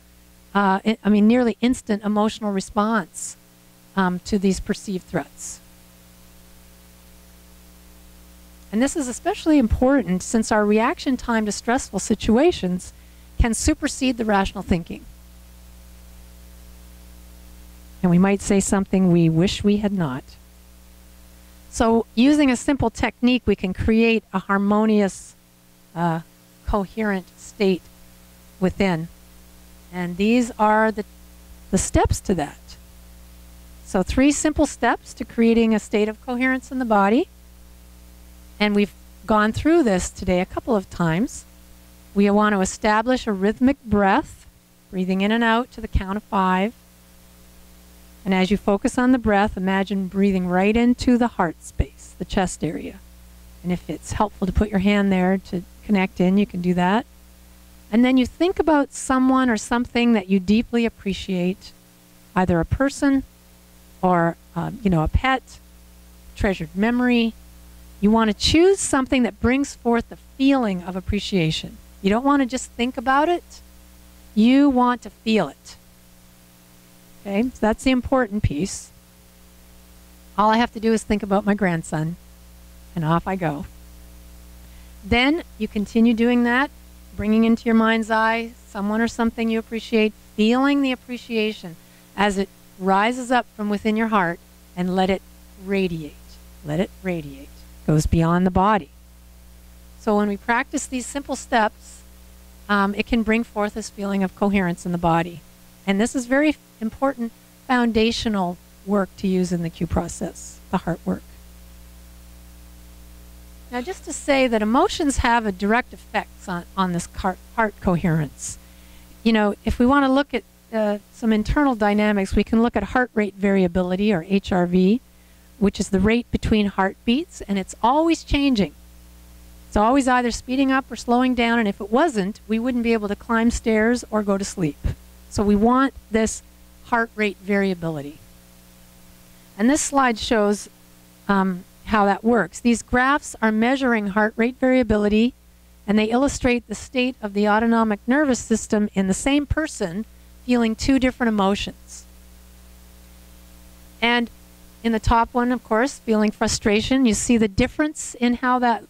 nearly instant emotional response to these perceived threats. And this is especially important since our reaction time to stressful situations can supersede the rational thinking. And we might say something we wish we had not. So using a simple technique, we can create a harmonious, coherent state within. And these are the steps to that. So 3 simple steps to creating a state of coherence in the body. And we've gone through this today a couple of times. We want to establish a rhythmic breath, breathing in and out to the count of 5. And as you focus on the breath, imagine breathing right into the heart space, the chest area. And if it's helpful to put your hand there to connect in, you can do that. And then you think about someone or something that you deeply appreciate, either a person or a pet, treasured memory. You want to choose something that brings forth the feeling of appreciation. You don't want to just think about it. You want to feel it. Okay, so that's the important piece. All I have to do is think about my grandson, and off I go. Then you continue doing that, bringing into your mind's eye someone or something you appreciate, feeling the appreciation as it rises up from within your heart, and let it radiate. Let it radiate. Goes beyond the body. So when we practice these simple steps, it can bring forth this feeling of coherence in the body. And this is very important foundational work to use in the Q process, the heart work. Now, just to say that emotions have a direct effect on this heart coherence. If we want to look at some internal dynamics, we can look at heart rate variability, or HRV, which is the rate between heartbeats, and it's always changing. It's always either speeding up or slowing down, and if it wasn't, we wouldn't be able to climb stairs or go to sleep. So we want this heart rate variability. And this slide shows how that works. These graphs are measuring heart rate variability, and they illustrate the state of the autonomic nervous system in the same person feeling 2 different emotions. And in the top one, of course, feeling frustration, you see the difference in how that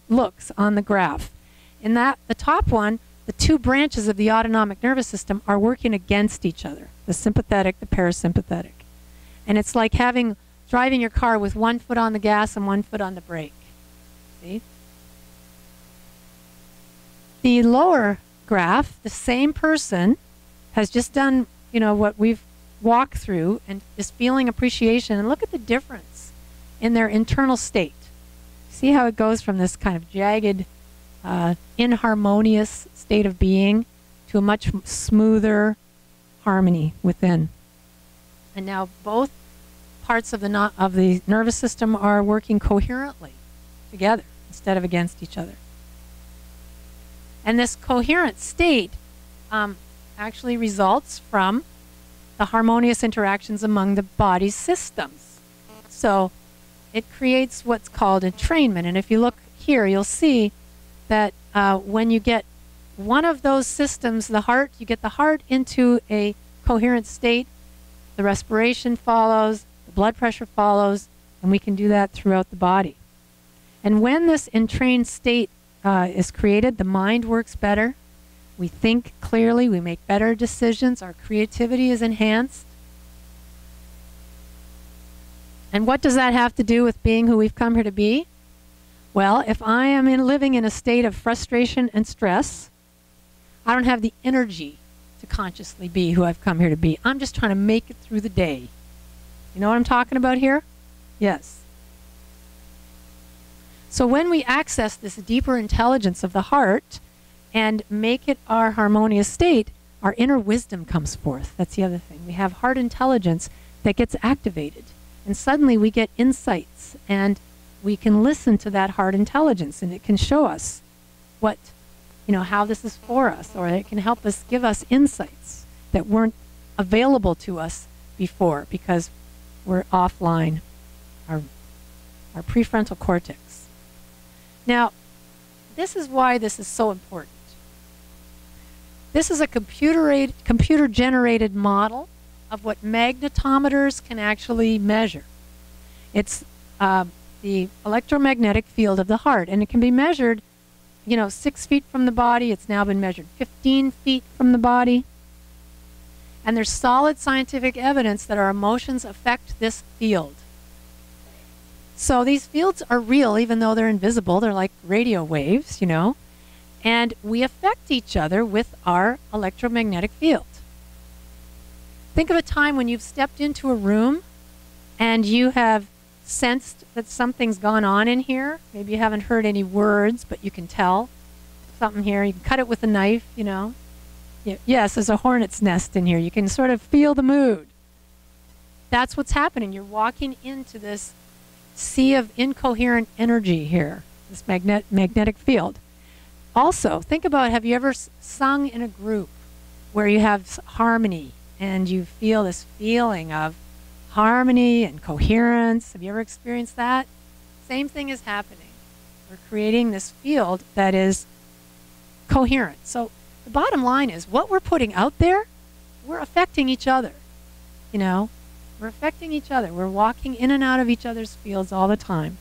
looks on the graph. In the top one, the 2 branches of the autonomic nervous system are working against each other, the sympathetic, the parasympathetic. And it's like driving your car with 1 foot on the gas and 1 foot on the brake. See? The lower graph, the same person has just done, what we've walked through and is feeling appreciation. And look at the difference in their internal state. See how it goes from this kind of jagged, inharmonious state of being to a much smoother harmony within. And now both parts of the nervous system are working coherently together instead of against each other. And this coherent state actually results from the harmonious interactions among the body's systems. So it creates what's called entrainment. And if you look here, you'll see that when you get one of those systems, you get the heart into a coherent state, the respiration follows, the blood pressure follows, and we can do that throughout the body. And when this entrained state is created, the mind works better. We think clearly, we make better decisions, our creativity is enhanced. And what does that have to do with being who we've come here to be? Well, if I am living in a state of frustration and stress, I don't have the energy to consciously be who I've come here to be. I'm just trying to make it through the day. You know what I'm talking about here? Yes. So when we access this deeper intelligence of the heart and make it our harmonious state, our inner wisdom comes forth. That's the other thing. We have heart intelligence that gets activated. And suddenly we get insights, and we can listen to that heart intelligence, and it can show us how this is for us, or it can help us, give us insights that weren't available to us before, because we're offline, our prefrontal cortex. Now, this is why this is so important. This is a computer-generated model of what magnetometers can actually measure. It's the electromagnetic field of the heart, and it can be measured, 6 feet from the body. It's now been measured 15 feet from the body. And there's solid scientific evidence that our emotions affect this field. So these fields are real, even though they're invisible. They're like radio waves, and we affect each other with our electromagnetic field. Think of a time when you've stepped into a room and you have sensed that something's gone on in here. Maybe you haven't heard any words, but you can tell something here. You can cut it with a knife, Yes, there's a hornet's nest in here. You can sort of feel the mood. That's what's happening. You're walking into this sea of incoherent energy here, this magnetic field. Also, think about, have you ever sung in a group where you have harmony and you feel this feeling of harmony and coherence? Have you ever experienced that? Same thing is happening. We're creating this field that is coherent. So the bottom line is, what we're putting out there, we're affecting each other. We're affecting each other. We're walking in and out of each other's fields all the time.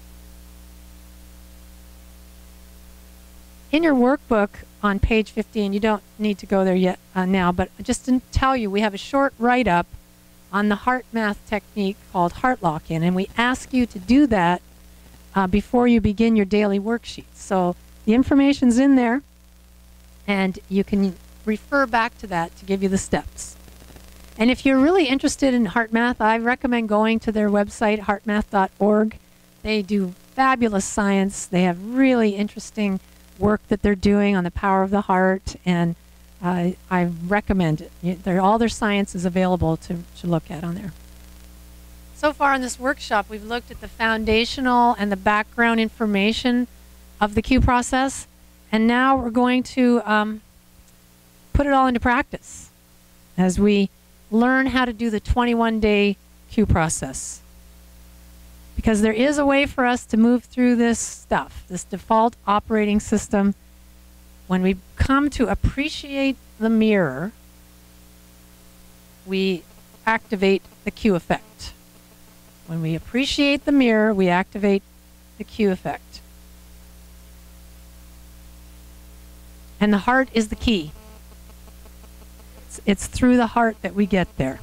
In your workbook on page 15, you don't need to go there yet now, but just to tell you, we have a short write-up on the heart math technique called heart lock-in, and we ask you to do that before you begin your daily worksheets. So the information's in there, and you can refer back to that to give you the steps. And if you're really interested in heart math, I recommend going to their website, heartmath.org. They do fabulous science. They have really interesting work that they're doing on the power of the heart, and I recommend it. All their science is available to look at on there. So far in this workshop, we've looked at the foundational and the background information of the Q process, and now we're going to put it all into practice as we learn how to do the 21-day Q process. Because there is a way for us to move through this stuff, this default operating system. When we come to appreciate the mirror, we activate the Q effect. When we appreciate the mirror, we activate the Q effect. And the heart is the key. It's through the heart that we get there.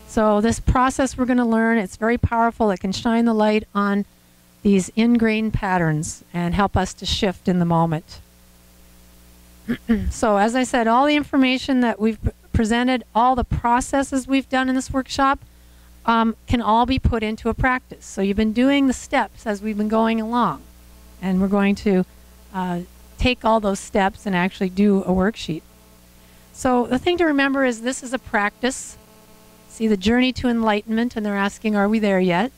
So this process we're going to learn, it's very powerful. It can shine the light on these ingrained patterns and help us to shift in the moment. So as I said, all the information that we've presented, all the processes we've done in this workshop can all be put into a practice. So you've been doing the steps as we've been going along. And we're going to take all those steps and actually do a worksheet. So the thing to remember is this is a practice. See the journey to enlightenment, and they're asking, are we there yet?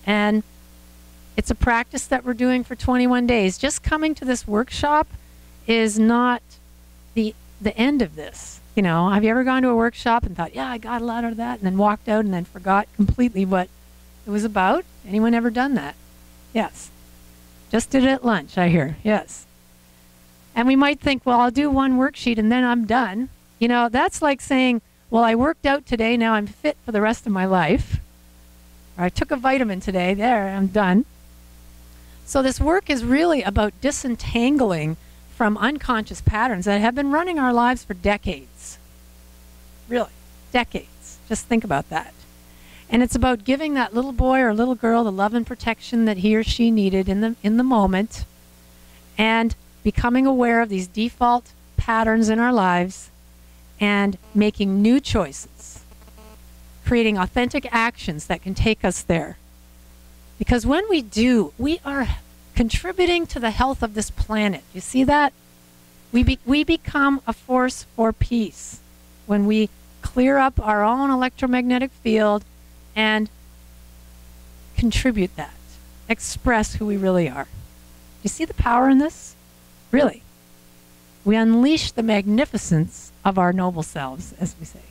And it's a practice that we're doing for 21 days. Just coming to this workshop is not the end of this. Have you ever gone to a workshop and thought, yeah, I got a lot out of that, and then walked out and then forgot completely what it was about? Anyone ever done that? Yes. Just did it at lunch, I hear. Yes. And we might think, well, I'll do one worksheet and then I'm done. That's like saying, well, I worked out today, now I'm fit for the rest of my life. Or I took a vitamin today, there, I'm done. So this work is really about disentangling from unconscious patterns that have been running our lives for decades. Really, decades. Just think about that. And it's about giving that little boy or little girl the love and protection that he or she needed in the moment, and becoming aware of these default patterns in our lives and making new choices, creating authentic actions that can take us there. Because when we do, we are contributing to the health of this planet. You see that? We become a force for peace when we clear up our own electromagnetic field and contribute that, express who we really are. You see the power in this? Really. We unleash the magnificence of our noble selves, as we say.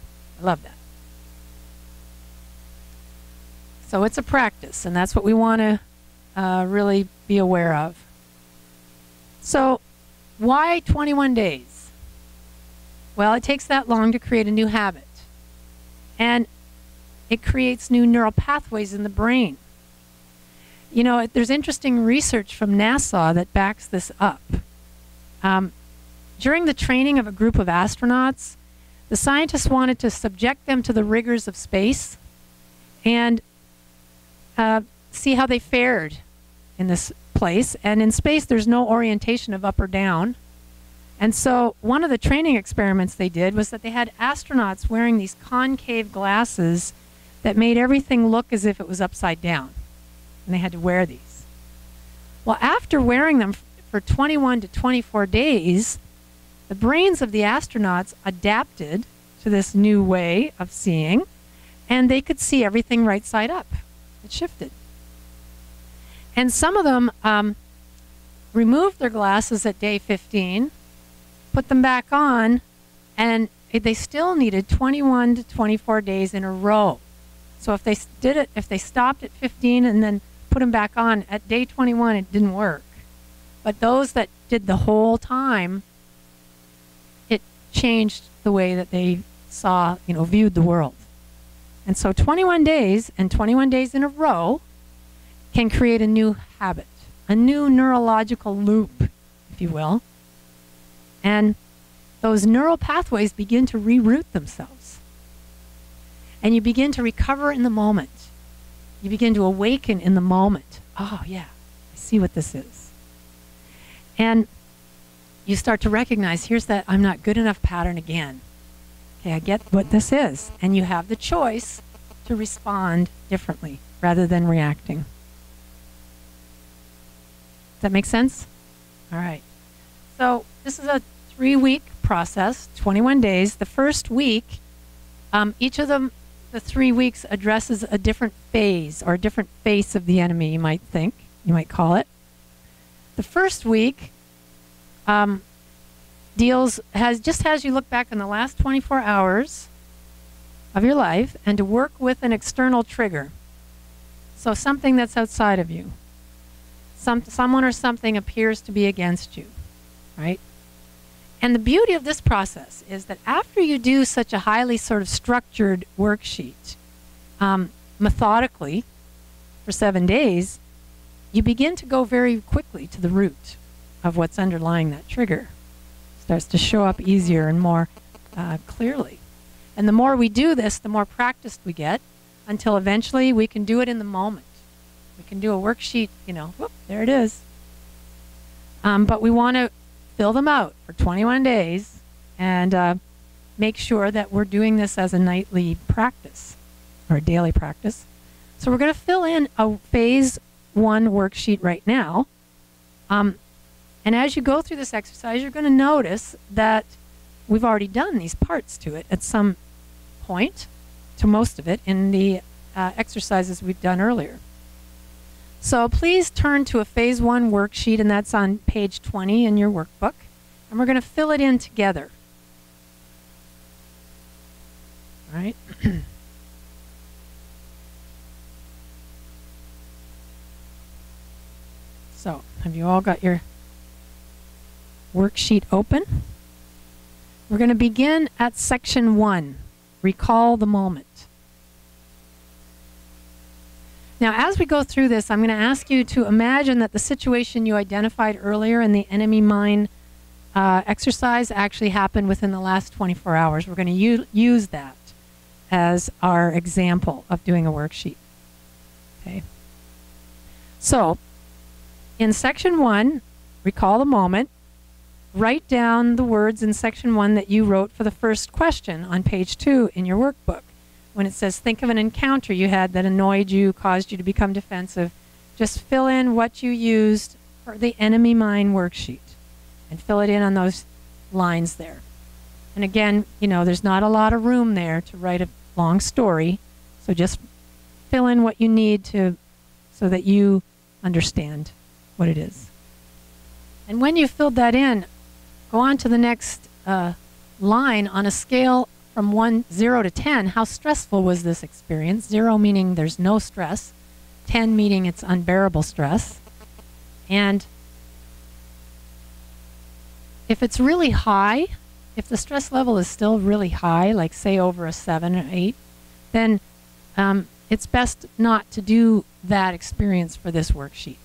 I love that. So it's a practice, and that's what we want to really be aware of. So why 21 days? Well, it takes that long to create a new habit. And it creates new neural pathways in the brain. You know, there's interesting research from NASA that backs this up. During the training of a group of astronauts, the scientists wanted to subject them to the rigors of space and see how they fared in this place. And in space, there's no orientation of up or down. And so one of the training experiments they did was that they had astronauts wearing these concave glasses that made everything look as if it was upside down. And they had to wear these. Well, after wearing them for 21 to 24 days, the brains of the astronauts adapted to this new way of seeing, and they could see everything right side up. It shifted. And some of them removed their glasses at day 15, put them back on, and they still needed 21 to 24 days in a row. So if they did it, if they stopped at 15 and then put them back on at day 21, it didn't work. But those that did the whole time, it changed the way that they saw, viewed the world. And so 21 days and 21 days in a row can create a new habit, a new neurological loop, if you will. And those neural pathways begin to reroute themselves. And you begin to recover in the moment. You begin to awaken in the moment. Oh, yeah, I see what this is. And you start to recognize, here's that I'm not good enough pattern again. Okay, I get what this is. And you have the choice to respond differently rather than reacting. Does that make sense? All right. So this is a 3-week process, 21 days. The first week, each of them, the 3 weeks addresses a different phase or a different face of the enemy, you might think, you might call it. The first week has you look back on the last 24 hours of your life and to work with an external trigger. So something that's outside of you. Someone or something appears to be against you, right? And the beauty of this process is that after you do such a highly sort of structured worksheet, methodically, for 7 days, you begin to go very quickly to the root of what's underlying that trigger. It starts to show up easier and more clearly. And the more we do this, the more practiced we get, until eventually we can do it in the moment. We can do a worksheet, whoop, there it is. But we want to fill them out for 21 days and make sure that we're doing this as a nightly practice or a daily practice. So we're going to fill in a phase 1 worksheet right now. And as you go through this exercise, you're going to notice that we've already done these parts to it at some point, to most of it, in the exercises we've done earlier. So please turn to a phase 1 worksheet, and that's on page 20 in your workbook. And we're going to fill it in together. All right. So, have you all got your worksheet open? We're going to begin at section 1, recall the moment. Now, as we go through this, I'm going to ask you to imagine that the situation you identified earlier in the enemy mind exercise actually happened within the last 24 hours. We're going to use that as our example of doing a worksheet. Okay. So, in section 1, recall the moment. Write down the words in section 1 that you wrote for the first question on page 2 in your workbook. When it says, think of an encounter you had that annoyed you, caused you to become defensive, just fill in what you used for the enemy mind worksheet and fill it in on those lines there. And again, there's not a lot of room there to write a long story, so just fill in what you need to so that you understand what it is. And when you've filled that in, go on to the next line on a scale from 0 to 10, how stressful was this experience? 0 meaning there's no stress, 10 meaning it's unbearable stress. And if it's really high, if the stress level is still really high, like say over a 7 or 8, then it's best not to do that experience for this worksheet.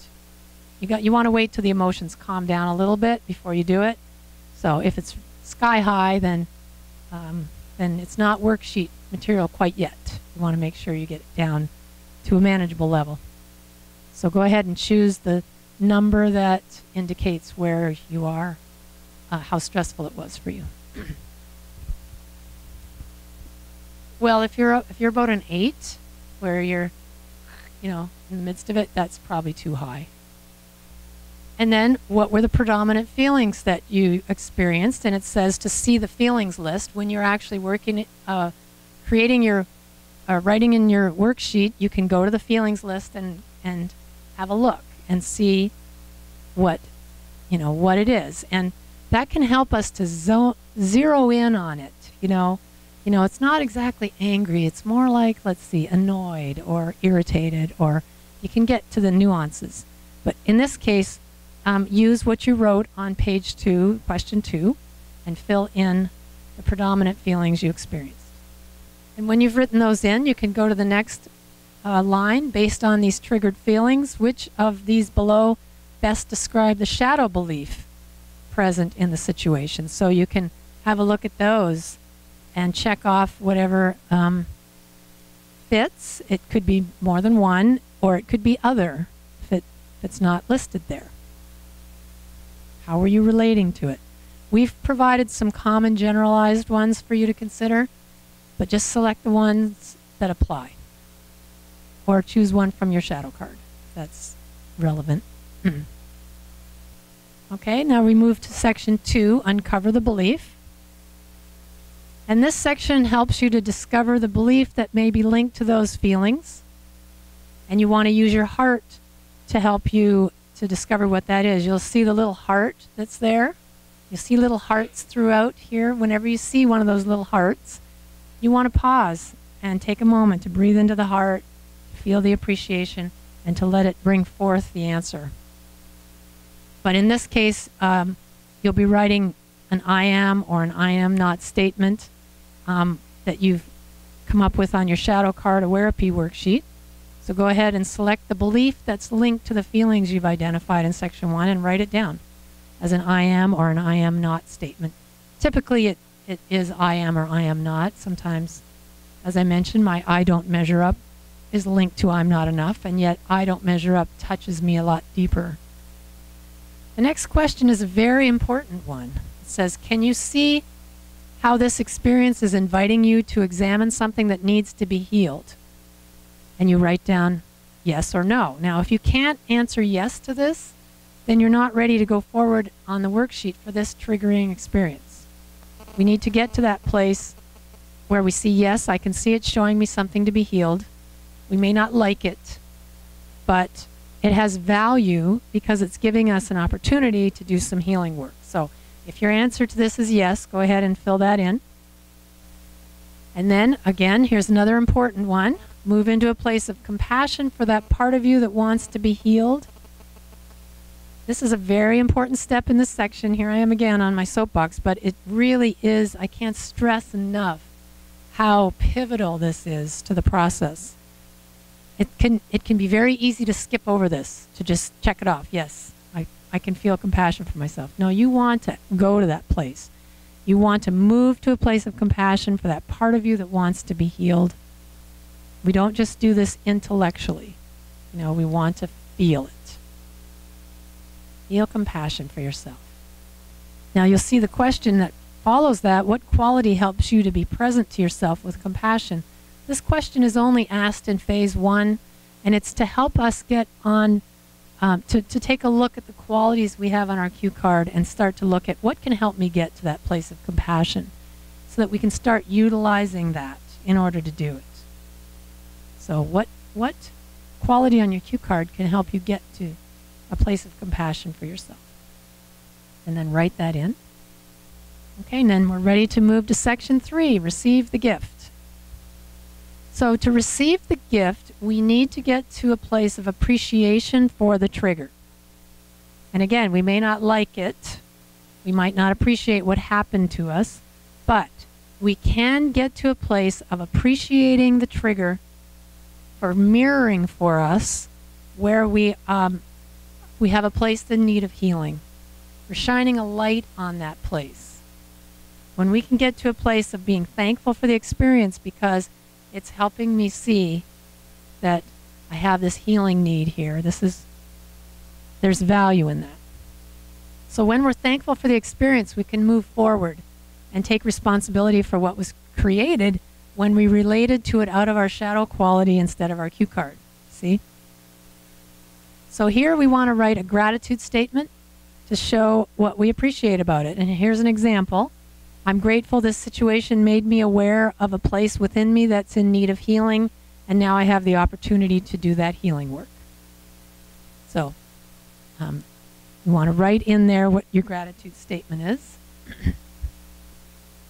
You want to wait till the emotions calm down a little bit before you do it. So if it's sky high, then it's not worksheet material quite yet. You want to make sure you get it down to a manageable level. So go ahead and choose the number that indicates where you are, how stressful it was for you. Well, if you're about an 8, where you're, in the midst of it, that's probably too high. And then, what were the predominant feelings that you experienced? And it says to see the feelings list when you're actually working, creating your, writing in your worksheet. You can go to the feelings list and have a look and see what it is, and that can help us to zero in on it. It's not exactly angry. It's more like, let's see, annoyed or irritated, or you can get to the nuances. But in this case, use what you wrote on page 2, question 2, and fill in the predominant feelings you experienced. And when you've written those in, you can go to the next line. Based on these triggered feelings, which of these below best describe the shadow belief present in the situation? So you can have a look at those and check off whatever fits. It could be more than one, or it could be other if it's not listed there. How are you relating to it? We've provided some common generalized ones for you to consider, but just select the ones that apply. Or choose one from your shadow card. That's relevant. Okay, now we move to section 2, uncover the belief. And this section helps you to discover the belief that may be linked to those feelings. And you want to use your heart to help you to discover what that is. You'll see the little heart that's there. You'll see little hearts throughout here. Whenever you see one of those little hearts, you want to pause and take a moment to breathe into the heart, feel the appreciation, and to let it bring forth the answer. But in this case, you'll be writing an I am or an I am not statement that you've come up with on your shadow card Awareness worksheet. So go ahead and select the belief that's linked to the feelings you've identified in section 1 and write it down as an I am or an I am not statement. Typically it is I am or I am not. Sometimes, as I mentioned, my I don't measure up is linked to I'm not enough, and yet I don't measure up touches me a lot deeper. The next question is a very important one. It says, can you see how this experience is inviting you to examine something that needs to be healed? And you write down yes or no. Now, if you can't answer yes to this, then you're not ready to go forward on the worksheet for this triggering experience. We need to get to that place where we see, yes, I can see it showing me something to be healed. We may not like it, but it has value because it's giving us an opportunity to do some healing work. So if your answer to this is yes, go ahead and fill that in. And then, again, here's another important one. Move into a place of compassion for that part of you that wants to be healed. This is a very important step in this section. Here I am again on my soapbox, but it really is, I can't stress enough how pivotal this is to the process. It can be very easy to skip over this, to just check it off. Yes, I can feel compassion for myself. No, you want to go to that place. You want to move to a place of compassion for that part of you that wants to be healed. We don't just do this intellectually. We want to feel it. Feel compassion for yourself. Now you'll see the question that follows that. What quality helps you to be present to yourself with compassion? This question is only asked in phase 1, and it's to help us get on, to take a look at the qualities we have on our cue card and start to look at what can help me get to that place of compassion so that we can start utilizing that in order to do it. So what quality on your cue card can help you get to a place of compassion for yourself? And then write that in. Okay, and then we're ready to move to section 3, receive the gift. So to receive the gift, we need to get to a place of appreciation for the trigger. And again, we may not like it. We might not appreciate what happened to us, but we can get to a place of appreciating the trigger for mirroring for us where we have a place in need of healing. We're shining a light on that place. When we can get to a place of being thankful for the experience because it's helping me see that I have this healing need here. There's value in that. So when we're thankful for the experience, we can move forward and take responsibility for what was created when we related to it out of our shadow quality instead of our cue card. See? So here we want to write a gratitude statement to show what we appreciate about it. And here's an example. I'm grateful this situation made me aware of a place within me that's in need of healing, and now I have the opportunity to do that healing work. So you want to write in there what your gratitude statement is.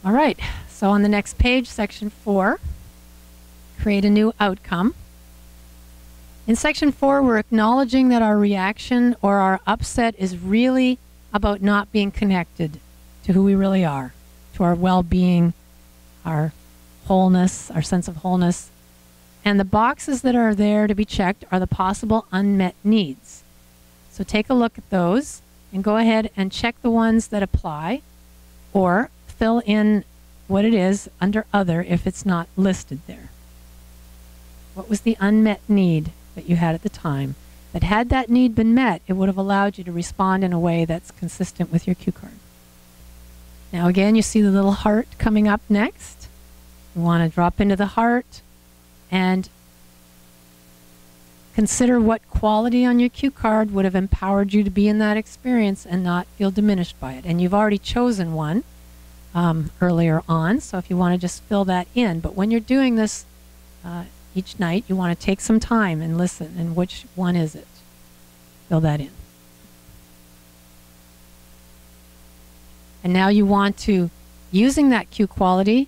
All right, so on the next page, section 4, create a new outcome. In section 4, we're acknowledging that our reaction or our upset is really about not being connected to who we really are, to our well-being, our wholeness, our sense of wholeness. And the boxes that are there to be checked are the possible unmet needs. So take a look at those and go ahead and check the ones that apply, or fill in what it is under other if it's not listed there. What was the unmet need that you had at the time? That had that need been met, it would have allowed you to respond in a way that's consistent with your cue card. Now again, you see the little heart coming up next. You want to drop into the heart and consider what quality on your cue card would have empowered you to be in that experience and not feel diminished by it. And you've already chosen one earlier on, so if you want to just fill that in. But when you're doing this each night, you want to take some time and listen. And which one is it? Fill that in. And now you want to, using that cue quality,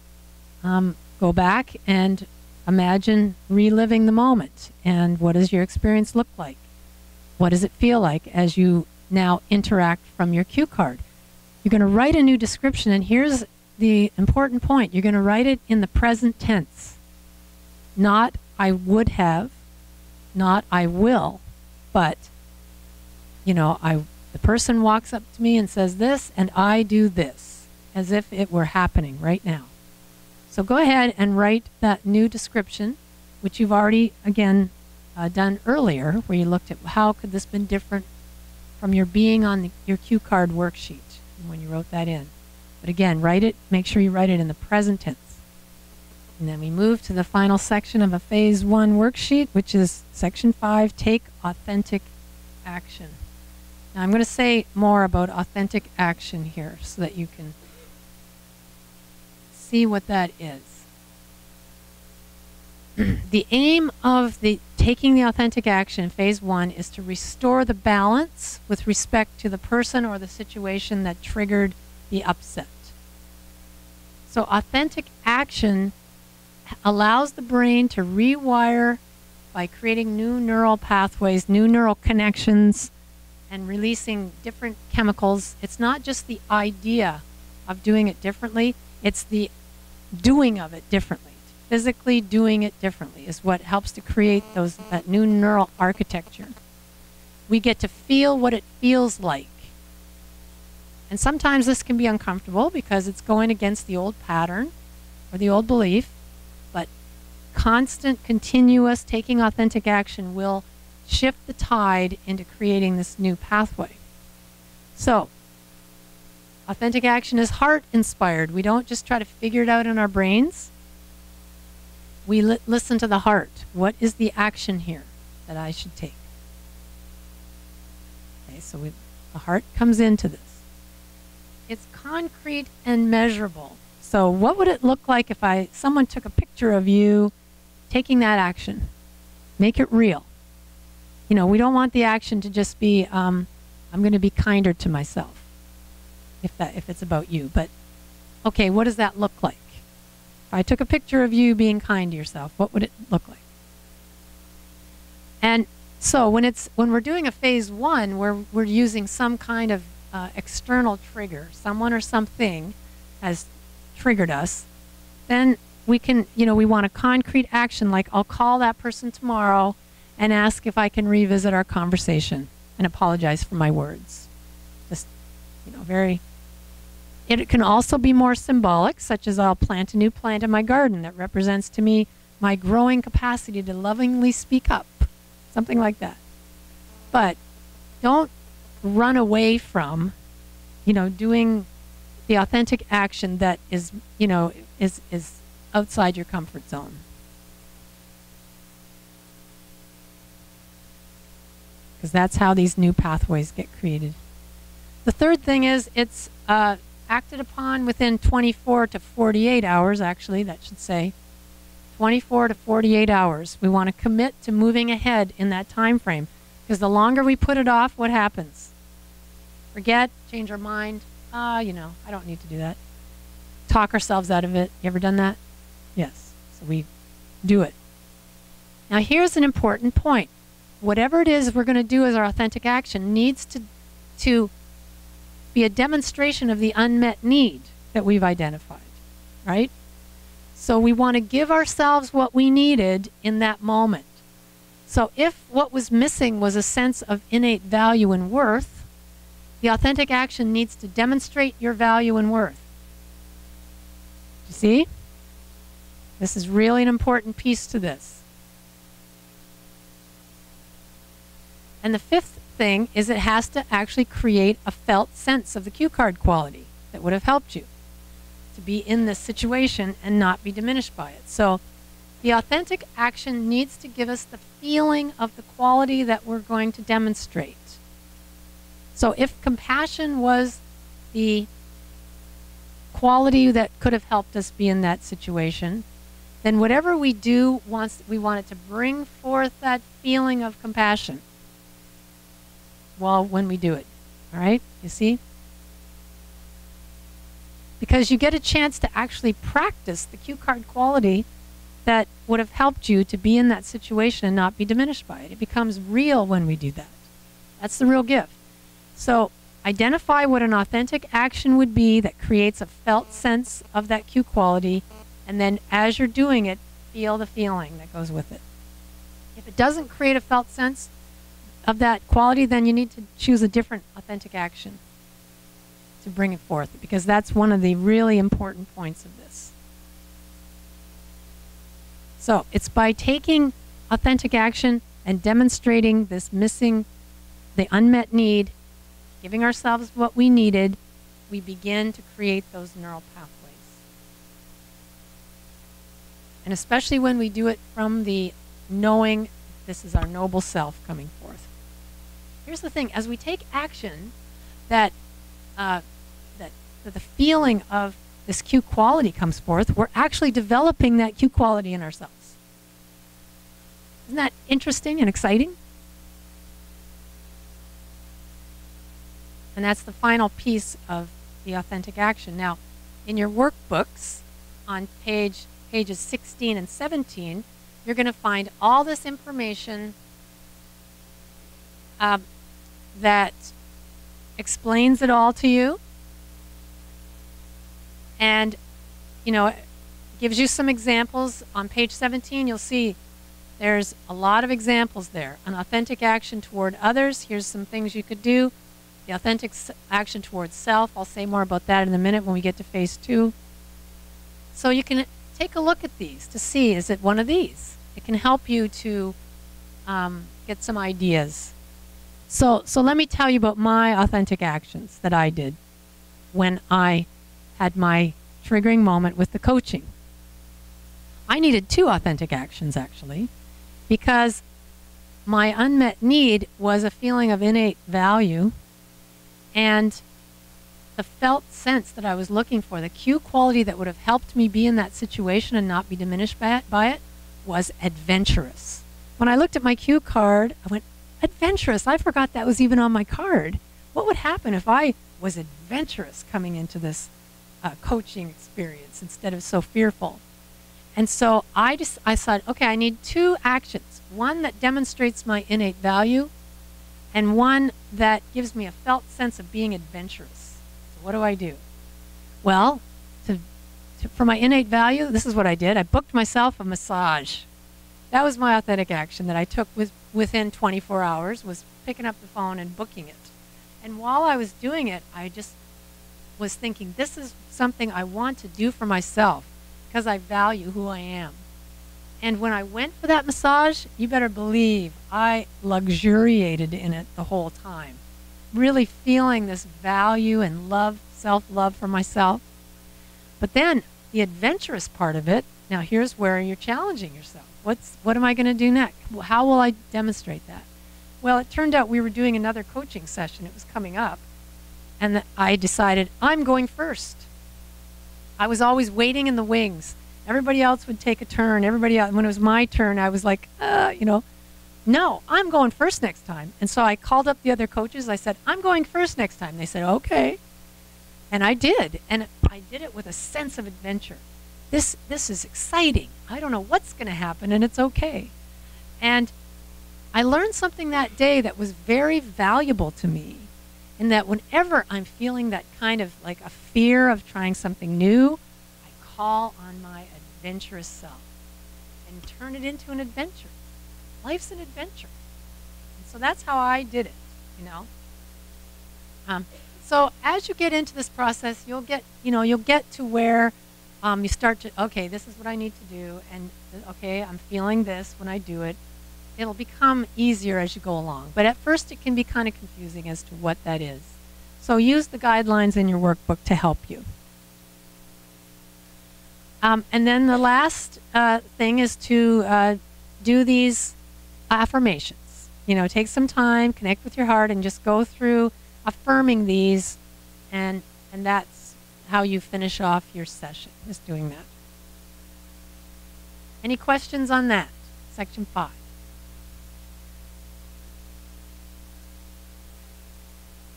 go back and imagine reliving the moment. And what does your experience look like? What does it feel like as you now interact from your cue card? You're going to write a new description, and here's the important point. You're going to write it in the present tense. Not I would have, not I will, but, you know, the person walks up to me and says this, and I do this, as if it were happening right now. So go ahead and write that new description, which you've already, again, done earlier, where you looked at how could this been different from your being on your cue card worksheet when you wrote that in. But again, write it, make sure you write it in the present tense. And then we move to the final section of a Phase 1 worksheet, which is Section 5, Take Authentic Action. Now I'm going to say more about authentic action here so that you can see what that is. The aim of taking the authentic action in Phase 1 is to restore the balance with respect to the person or the situation that triggered the upset. So authentic action allows the brain to rewire by creating new neural pathways, new neural connections, and releasing different chemicals. It's not just the idea of doing it differently, it's the doing of it differently. Physically doing it differently is what helps to create that new neural architecture. We get to feel what it feels like. And sometimes this can be uncomfortable because it's going against the old pattern or the old belief, but constant, continuous taking authentic action will shift the tide into creating this new pathway. So, authentic action is heart-inspired. We don't just try to figure it out in our brains. We listen to the heart. What is the action here that I should take? Okay, so the heart comes into this. It's concrete and measurable. So what would it look like if someone took a picture of you taking that action? Make it real. You know, we don't want the action to just be, I'm going to be kinder to myself, if it's about you. But Okay, what does that look like? If I took a picture of you being kind to yourself, what would it look like? And so when we're doing a phase 1 where we're using some kind of external trigger, someone or something has triggered us, then we can, we want a concrete action, like I'll call that person tomorrow and ask if I can revisit our conversation and apologize for my words. Just, It can also be more symbolic, such as I'll plant a new plant in my garden that represents to me my growing capacity to lovingly speak up. Something like that. But don't run away from, doing the authentic action that is, is outside your comfort zone. Because that's how these new pathways get created. The third thing is it's acted upon within 24 to 48 hours, actually, that should say. 24 to 48 hours. We want to commit to moving ahead in that time frame. Because the longer we put it off, what happens? Forget, change our mind. I don't need to do that. Talk ourselves out of it. You ever done that? Yes. So we do it. Now here's an important point. Whatever it is we're going to do as our authentic action needs to be a demonstration of the unmet need that we've identified, right? So we want to give ourselves what we needed in that moment. So if what was missing was a sense of innate value and worth, the authentic action needs to demonstrate your value and worth. You see? This is really an important piece to this. And the fifth thing is it has to actually create a felt sense of the cue card quality that would have helped you to be in this situation and not be diminished by it. So the authentic action needs to give us the feeling of the quality that we're going to demonstrate. So if compassion was the quality that could have helped us be in that situation, then whatever we do, we want it to bring forth that feeling of compassion when we do it. All right? You see? Because you get a chance to actually practice the cue card quality that would have helped you to be in that situation and not be diminished by it. It becomes real when we do that. That's the real gift. So identify what an authentic action would be that creates a felt sense of that cue quality, and then as you're doing it, feel the feeling that goes with it. If it doesn't create a felt sense of that quality, then you need to choose a different authentic action to bring it forth, because that's one of the really important points of this. So it's by taking authentic action and demonstrating this missing, the unmet need, giving ourselves what we needed, we begin to create those neural pathways. And especially when we do it from the knowing this is our noble self coming forth. Here's the thing, as we take action, that the feeling of this cue quality comes forth, we're actually developing that cue quality in ourselves. Isn't that interesting and exciting? And that's the final piece of the authentic action. Now, in your workbooks on pages 16 and 17, you're going to find all this information that explains it all to you, and gives you some examples. On page 17, you'll see there's a lot of examples there. An authentic action toward others. Here's some things you could do. The authentic action towards self. I'll say more about that in a minute when we get to phase 2. So you can take a look at these to see, is it one of these? It can help you to get some ideas. So let me tell you about my authentic actions that I did when I had my triggering moment with the coaching. I needed 2 authentic actions, actually, because my unmet need was a feeling of innate value, and the felt sense that I was looking for, the cue quality that would have helped me be in that situation and not be diminished by it, was adventurous. When I looked at my cue card, I went, adventurous, I forgot that was even on my card. What would happen if I was adventurous coming into this coaching experience instead of so fearful. And so I thought, okay, I need 2 actions. One that demonstrates my innate value, and one that gives me a felt sense of being adventurous. So what do I do? Well, for my innate value, this is what I did. I booked myself a massage. That was my authentic action that I took within 24 hours, was picking up the phone and booking it. And while I was doing it, I just was thinking, this is something I want to do for myself because I value who I am. And when I went for that massage, you better believe I luxuriated in it the whole time, really feeling this value and love, self-love for myself. But then the adventurous part of it, now here's where you're challenging yourself. What am I going to do next? How will I demonstrate that? Well, it turned out we were doing another coaching session. It was coming up. And I decided I'm going first. I was always waiting in the wings. Everybody else would take a turn. Everybody else, when it was my turn, I was like, no, I'm going first next time. And so I called up the other coaches. I said, I'm going first next time. They said, okay. And I did. And I did it with a sense of adventure. This is exciting. I don't know what's going to happen, and it's okay. And I learned something that day that was very valuable to me, in that whenever I'm feeling that kind of like a fear of trying something new, I call on my adventurous self and turn it into an adventure. Life's an adventure. And so that's how I did it, So as you get into this process, you'll get to where you start to, okay, this is what I need to do, and okay, I'm feeling this when I do it. It'll become easier as you go along. But at first it can be kind of confusing as to what that is. So use the guidelines in your workbook to help you. And then the last thing is to do these affirmations. Take some time, connect with your heart, and just go through affirming these, and that's how you finish off your session, just doing that. Any questions on that? Section 5.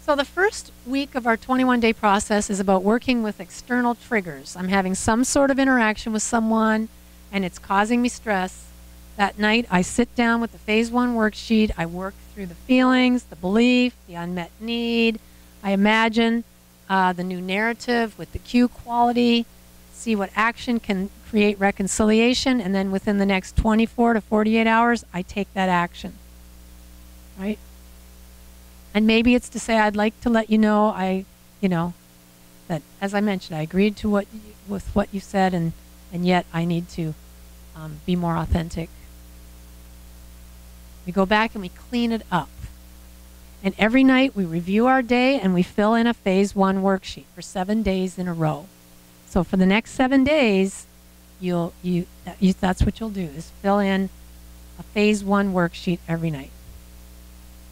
So the first week of our 21-day process is about working with external triggers. I'm having some sort of interaction with someone, and it's causing me stress. That night, I sit down with the Phase 1 worksheet. I work through the feelings, the belief, the unmet need. I imagine the new narrative with the Q quality, see what action can create reconciliation, and then within the next 24 to 48 hours, I take that action, right? And maybe it's to say, I'd like to let you know, that, as I mentioned, I agreed to with what you said, and yet I need to be more authentic. We go back and we clean it up. And every night we review our day and we fill in a Phase 1 worksheet for 7 days in a row. So for the next 7 days, that's what you'll do, is fill in a Phase 1 worksheet every night.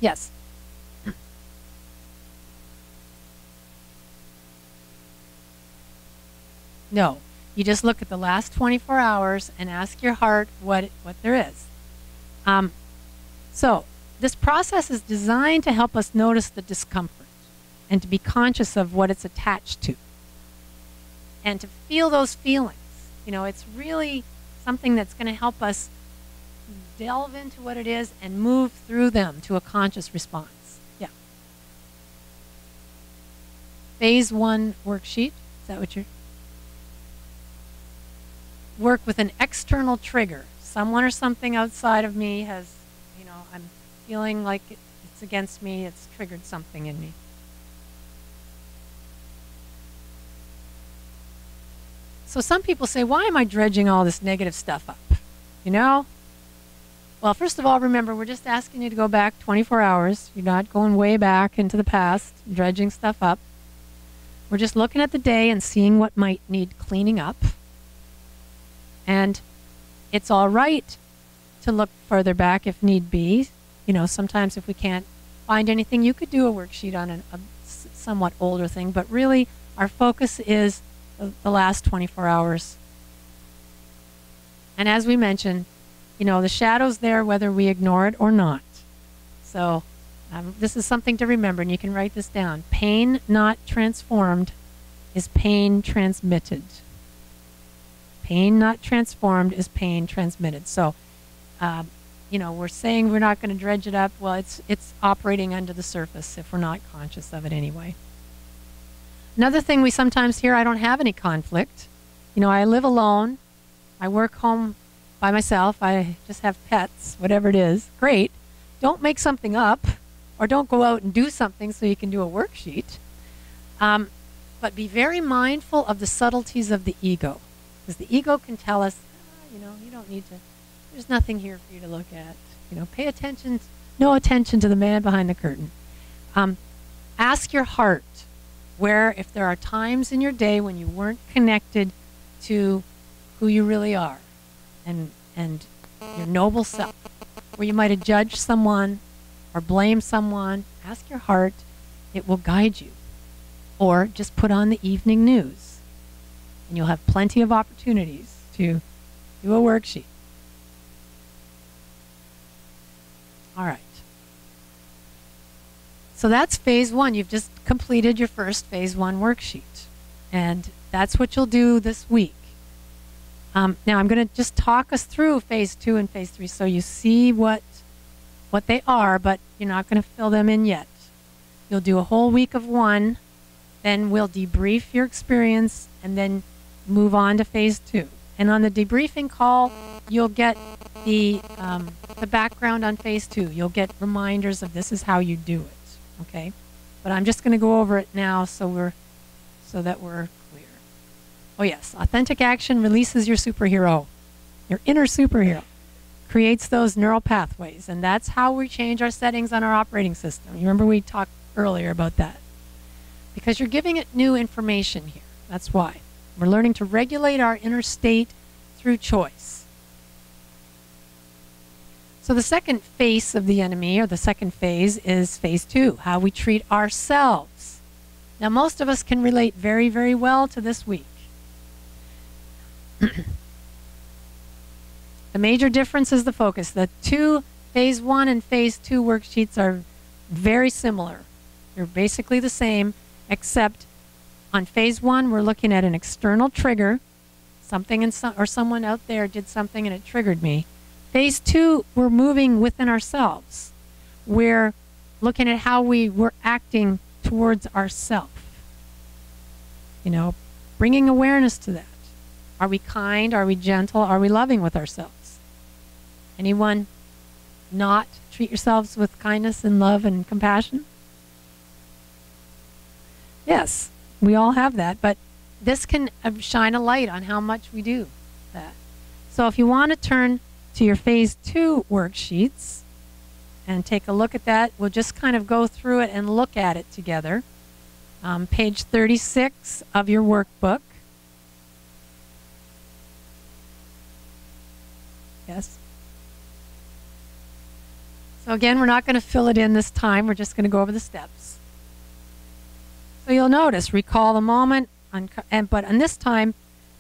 Yes? No. You just look at the last 24 hours and ask your heart what there is. So this process is designed to help us notice the discomfort and to be conscious of what it's attached to and to feel those feelings. It's really something that's going to help us delve into what it is and move through them to a conscious response. Yeah. Phase 1 worksheet. Is that what you're... Work with an external trigger. Someone or something outside of me has, I'm feeling like it's against me, it's triggered something in me. So some people say, why am I dredging all this negative stuff up? Well, first of all, remember, we're just asking you to go back 24 hours. You're not going way back into the past, dredging stuff up. We're just looking at the day and seeing what might need cleaning up. And it's all right to look further back if need be. Sometimes if we can't find anything, you could do a worksheet on a somewhat older thing. But really, our focus is the last 24 hours. And as we mentioned, the shadow's there whether we ignore it or not. So this is something to remember, and you can write this down. Pain not transformed is pain transmitted. Pain not transformed is pain transmitted. So, you know, we're saying we're not going to dredge it up. Well, it's operating under the surface if we're not conscious of it anyway. Another thing we sometimes hear, I don't have any conflict. You know, I live alone. I work home by myself. I just have pets, whatever it is. Great. Don't make something up, or don't go out and do something so you can do a worksheet. But be very mindful of the subtleties of the ego. Because the ego can tell us, you know, you don't need to, there's nothing here for you to look at. You know, pay attention, no attention to the man behind the curtain. Ask your heart where, if there are times in your day when you weren't connected to who you really are and your noble self, where you might have judged someone or blamed someone, ask your heart. It will guide you. Or just put on the evening news, and you'll have plenty of opportunities to do a worksheet. All right. So that's phase one. You've just completed your first phase one worksheet. And that's what you'll do this week. Now I'm going to just talk us through phase two and phase three so you see what they are, but you're not going to fill them in yet. You'll do a whole week of one, then we'll debrief your experience and then move on to phase two. And on the debriefing call, you'll get the background on phase two. You'll get reminders of this is how you do it, okay? But I'm just going to go over it now so that we're clear. Oh yes, authentic action releases your superhero, your inner superhero, creates those neural pathways, and that's how we change our settings on our operating system. You remember we talked earlier about that. Because you're giving it new information here. That's why. We're learning to regulate our inner state through choice. So the second face of the enemy, or the second phase, is phase two, how we treat ourselves. Now most of us can relate very, very well to this week. The major difference is the focus. The two phase one and phase two worksheets are very similar. They're basically the same, except on phase one, we're looking at an external trigger. Something or someone out there did something and it triggered me. Phase two, we're moving within ourselves. We're looking at how we were acting towards ourself. You know, bringing awareness to that. Are we kind? Are we gentle? Are we loving with ourselves? Anyone not treat yourselves with kindness and love and compassion? Yes, we all have that, but this can shine a light on how much we do that. So if you want to turn to your phase two worksheets and take a look at that, we'll just kind of go through it and look at it together. Page 36 of your workbook. Yes? So again, we're not going to fill it in this time. We're just going to go over the steps. So you'll notice, recall the moment, but on this time,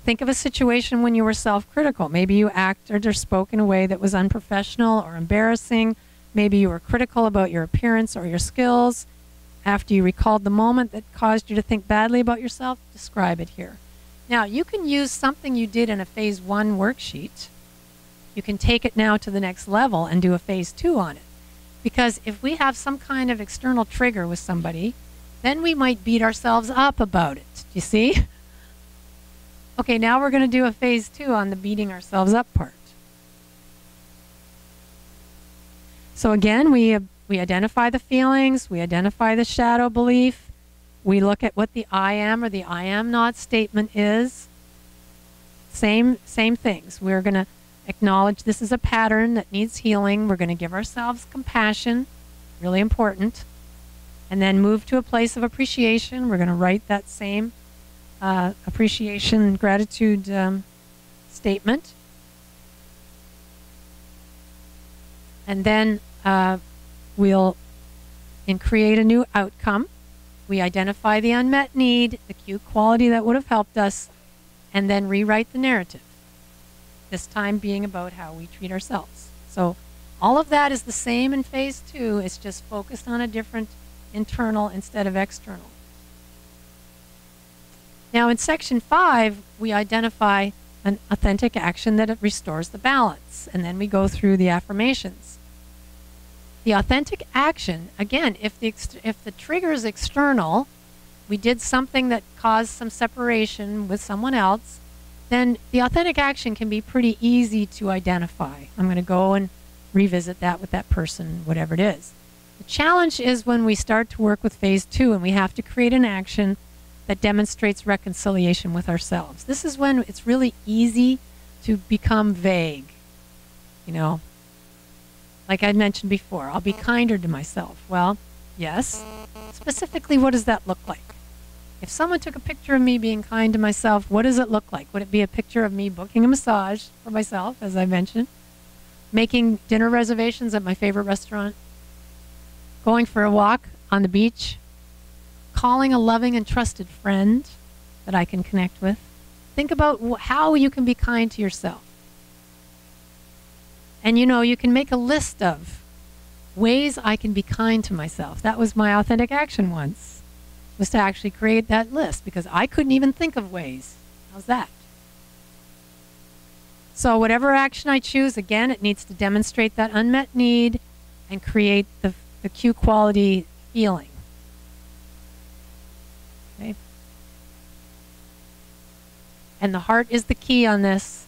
think of a situation when you were self-critical. Maybe you acted or spoke in a way that was unprofessional or embarrassing. Maybe you were critical about your appearance or your skills. After you recalled the moment that caused you to think badly about yourself, describe it here. Now, you can use something you did in a phase one worksheet. You can take it now to the next level and do a phase two on it. Because if we have some kind of external trigger with somebody, then we might beat ourselves up about it. Do you see? Okay, now we're going to do a phase two on the beating ourselves up part. So again, we identify the feelings, we identify the shadow belief, we look at what the I am or the I am not statement is. Same things. We're going to acknowledge this is a pattern that needs healing. We're going to give ourselves compassion, really important. And then move to a place of appreciation. We're going to write that same appreciation, gratitude statement. And then we'll create a new outcome. We identify the unmet need, the cute quality that would have helped us, and then rewrite the narrative. This time being about how we treat ourselves. So all of that is the same in phase two. It's just focused on a different internal instead of external. Now in section 5, we identify an authentic action that restores the balance, and then we go through the affirmations. The authentic action, again, if the trigger is external, we did something that caused some separation with someone else, then the authentic action can be pretty easy to identify. I'm going to go and revisit that with that person, whatever it is. The challenge is when we start to work with phase 2 and we have to create an action that demonstrates reconciliation with ourselves. This is when it's really easy to become vague. You know, like I mentioned before, I'll be kinder to myself. Well, yes. Specifically, what does that look like? If someone took a picture of me being kind to myself, what does it look like? Would it be a picture of me booking a massage for myself, as I mentioned? Making dinner reservations at my favorite restaurant? Going for a walk on the beach? Calling a loving and trusted friend that I can connect with? Think about how you can be kind to yourself. And you know, you can make a list of ways I can be kind to myself. That was my authentic action once, was to actually create that list because I couldn't even think of ways. How's that? So whatever action I choose, again, it needs to demonstrate that unmet need and create the Q quality feeling. Okay. And the heart is the key on this.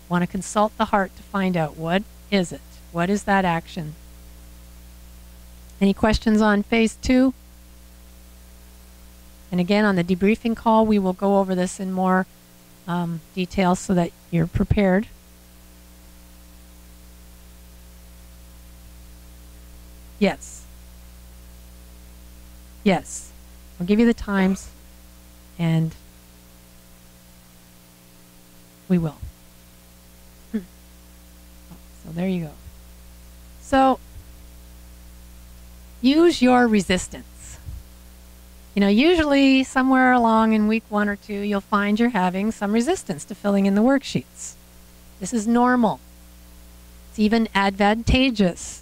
Want to consult the heart to find out what is it? What is that action? Any questions on phase 2? And again, on the debriefing call, we will go over this in more detail so that you're prepared. Yes. Yes. I'll give you the times, and we will. So there you go. So use your resistance. You know, usually somewhere along in week 1 or 2, you'll find you're having some resistance to filling in the worksheets. This is normal. It's even advantageous.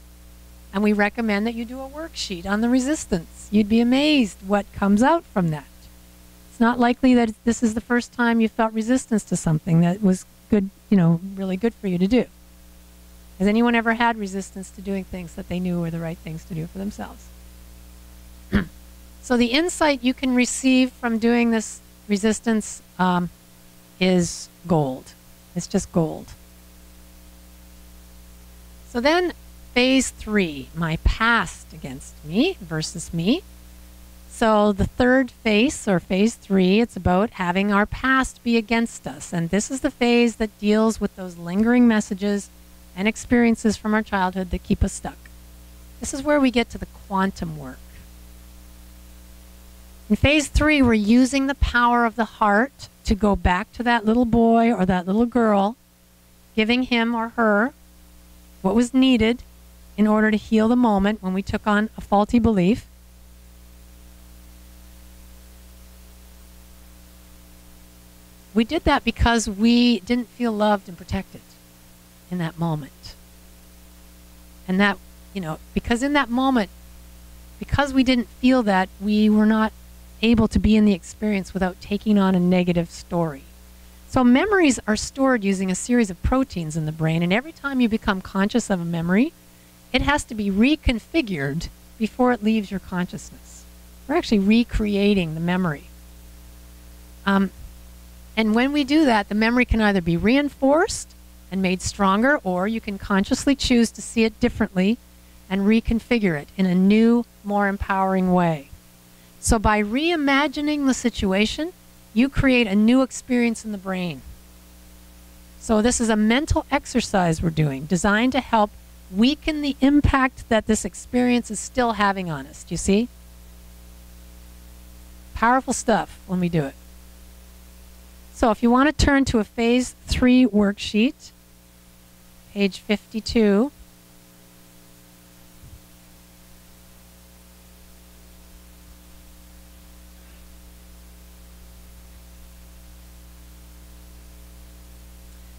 And we recommend that you do a worksheet on the resistance. You'd be amazed what comes out from that. It's not likely that this is the first time you felt resistance to something that was good, you know, really good for you to do. Has anyone ever had resistance to doing things that they knew were the right things to do for themselves? So the insight you can receive from doing this resistance is gold. It's just gold. So then phase 3, my past against me versus me. So the third phase, or phase 3, it's about having our past be against us. And this is the phase that deals with those lingering messages and experiences from our childhood that keep us stuck. This is where we get to the quantum work. In phase 3, we're using the power of the heart to go back to that little boy or that little girl, giving him or her what was needed in order to heal the moment when we took on a faulty belief. We did that because we didn't feel loved and protected in that moment. And that, you know, because in that moment, because we didn't feel that, we were not able to be in the experience without taking on a negative story. So memories are stored using a series of proteins in the brain, and every time you become conscious of a memory, it has to be reconfigured before it leaves your consciousness. We're actually recreating the memory. And when we do that, the memory can either be reinforced and made stronger, or you can consciously choose to see it differently and reconfigure it in a new, more empowering way. So by reimagining the situation, you create a new experience in the brain. So this is a mental exercise we're doing, designed to help weaken the impact that this experience is still having on us. Do you see? Powerful stuff when we do it. So if you want to turn to a phase 3 worksheet, page 52.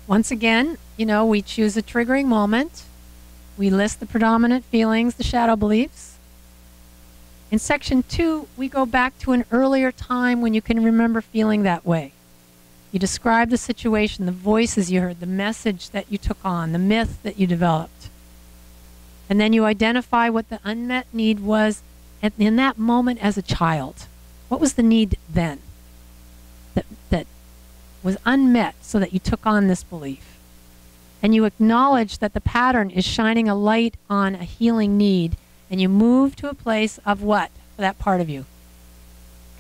Once again, you know, we choose a triggering moment. We list the predominant feelings, the shadow beliefs. In section 2, we go back to an earlier time when you can remember feeling that way. You describe the situation, the voices you heard, the message that you took on, the myth that you developed. And then you identify what the unmet need was in that moment as a child. What was the need then that was unmet so that you took on this belief? And you acknowledge that the pattern is shining a light on a healing need, and you move to a place of what for that part of you?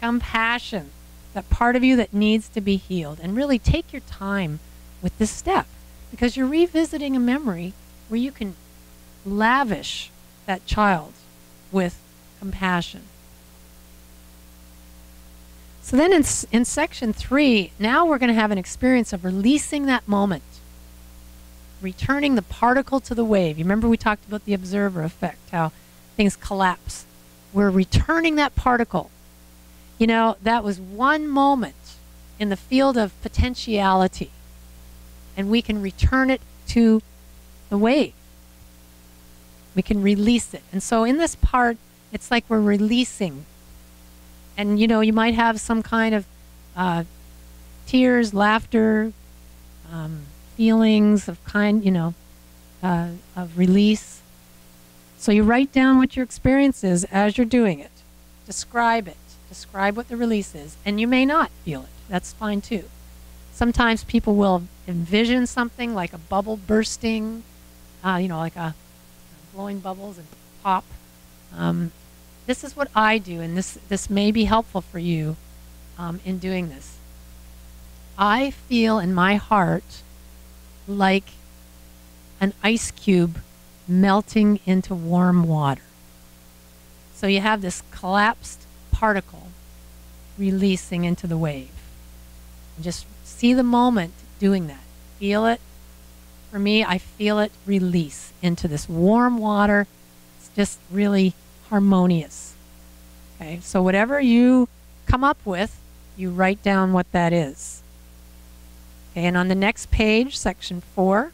Compassion. That part of you that needs to be healed. And really take your time with this step, because you're revisiting a memory where you can lavish that child with compassion. So then in section 3, now we're going to have an experience of releasing that moment, returning the particle to the wave. You remember we talked about the observer effect, how things collapse. We're returning that particle. You know, that was one moment in the field of potentiality, and we can return it to the wave. We can release it. And so in this part, it's like we're releasing. And, you know, you might have some kind of tears, laughter, feelings of of release. So you write down what your experience is as you're doing it. Describe it. Describe what the release is. And you may not feel it. That's fine too. Sometimes people will envision something like a bubble bursting, like a blowing bubbles and pop. This is what I do, and this may be helpful for you in doing this. I feel in my heart like an ice cube melting into warm water. So you have this collapsed particle releasing into the wave. And just see the moment doing that. Feel it. For me, I feel it release into this warm water. It's just really harmonious. Okay, so whatever you come up with, you write down what that is. Okay, and on the next page, section 4,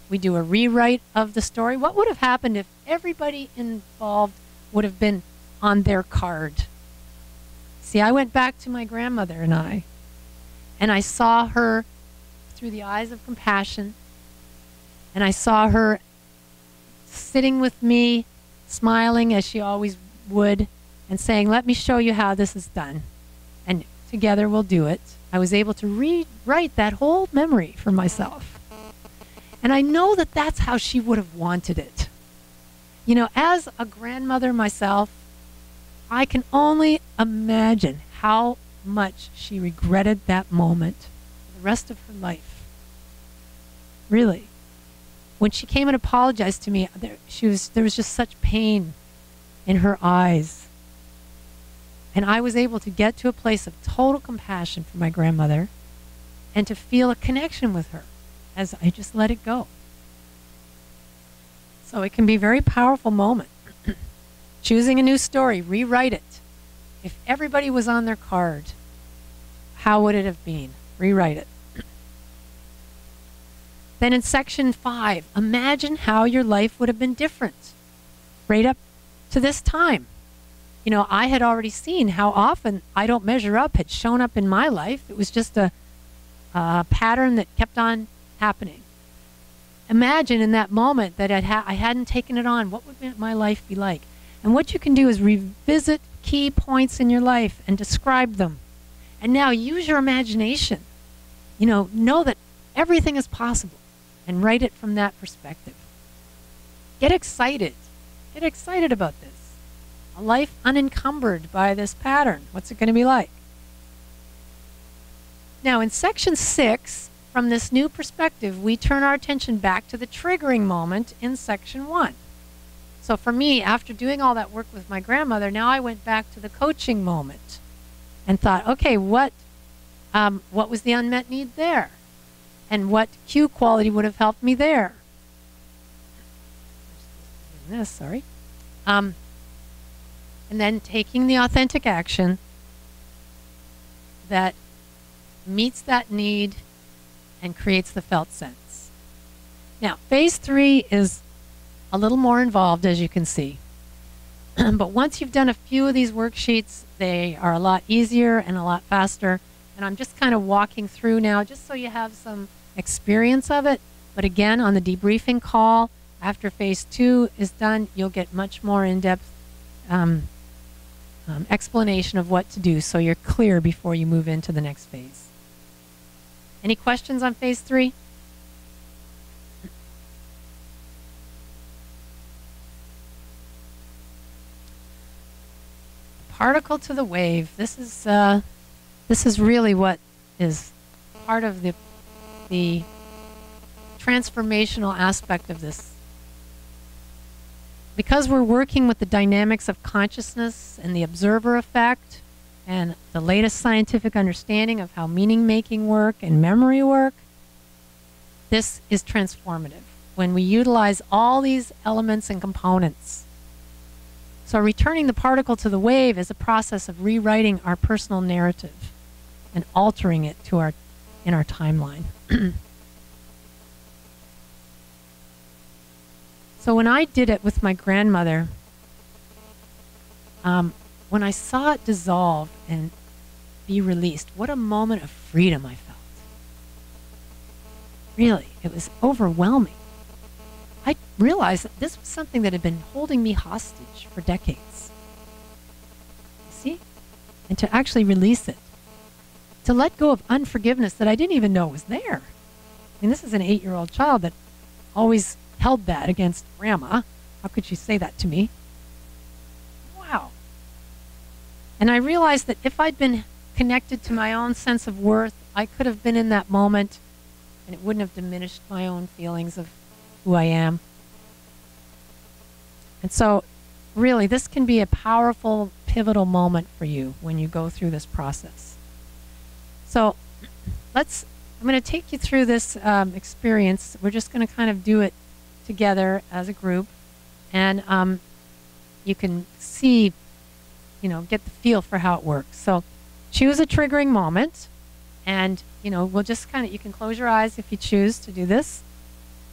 we do a rewrite of the story. What would have happened if everybody involved would have been on their card? See, I went back to my grandmother and I saw her through the eyes of compassion, and I saw her sitting with me, smiling as she always would, and saying, "Let me show you how this is done, and together we'll do it." I was able to rewrite that whole memory for myself. And I know that that's how she would have wanted it. You know, as a grandmother myself, I can only imagine how much she regretted that moment for the rest of her life. Really. When she came and apologized to me, there was just such pain in her eyes. And I was able to get to a place of total compassion for my grandmother and to feel a connection with her as I just let it go. So it can be a very powerful moment. Choosing a new story, rewrite it. If everybody was on their card, how would it have been? Rewrite it. Then in section 5, imagine how your life would have been different right up to this time. You know, I had already seen how often I don't measure up had shown up in my life. It was just a pattern that kept on happening. Imagine in that moment that I hadn't taken it on. What would my life be like? And what you can do is revisit key points in your life and describe them. And now use your imagination. You know that everything is possible, and write it from that perspective. Get excited. Get excited about this. A life unencumbered by this pattern. What's it going to be like? Now in section 6, from this new perspective, we turn our attention back to the triggering moment in section 1. So for me, after doing all that work with my grandmother, now I went back to the coaching moment and thought, okay, what was the unmet need there? And what cue quality would have helped me there? Sorry. And then taking the authentic action that meets that need and creates the felt sense. Now, phase 3 is a little more involved, as you can see. But once you've done a few of these worksheets, they are a lot easier and a lot faster. And I'm just kind of walking through now just so you have some experience of it. But again, on the debriefing call, after phase 2 is done, you'll get much more in-depth explanation of what to do so you're clear before you move into the next phase. Any questions on phase 3? Particle to the wave. This is really what is part of the transformational aspect of this. Because we're working with the dynamics of consciousness and the observer effect and the latest scientific understanding of how meaning-making work and memory work, this is transformative when we utilize all these elements and components. So returning the particle to the wave is a process of rewriting our personal narrative and altering it to in our timeline. So when I did it with my grandmother, when I saw it dissolve and be released, what a moment of freedom I felt. Really, it was overwhelming. I realized that this was something that had been holding me hostage for decades. See? And to actually release it. To let go of unforgiveness that I didn't even know was there. I mean, this is an 8-year-old child that always held that against Grandma. How could she say that to me? Wow. And I realized that if I'd been connected to my own sense of worth, I could have been in that moment and it wouldn't have diminished my own feelings of who I am. And so, really, this can be a powerful, pivotal moment for you when you go through this process. So, I'm going to take you through this experience. We're just going to kind of do it together as a group, and you can see, get the feel for how it works. So choose a triggering moment, and we'll just you can close your eyes if you choose to do this.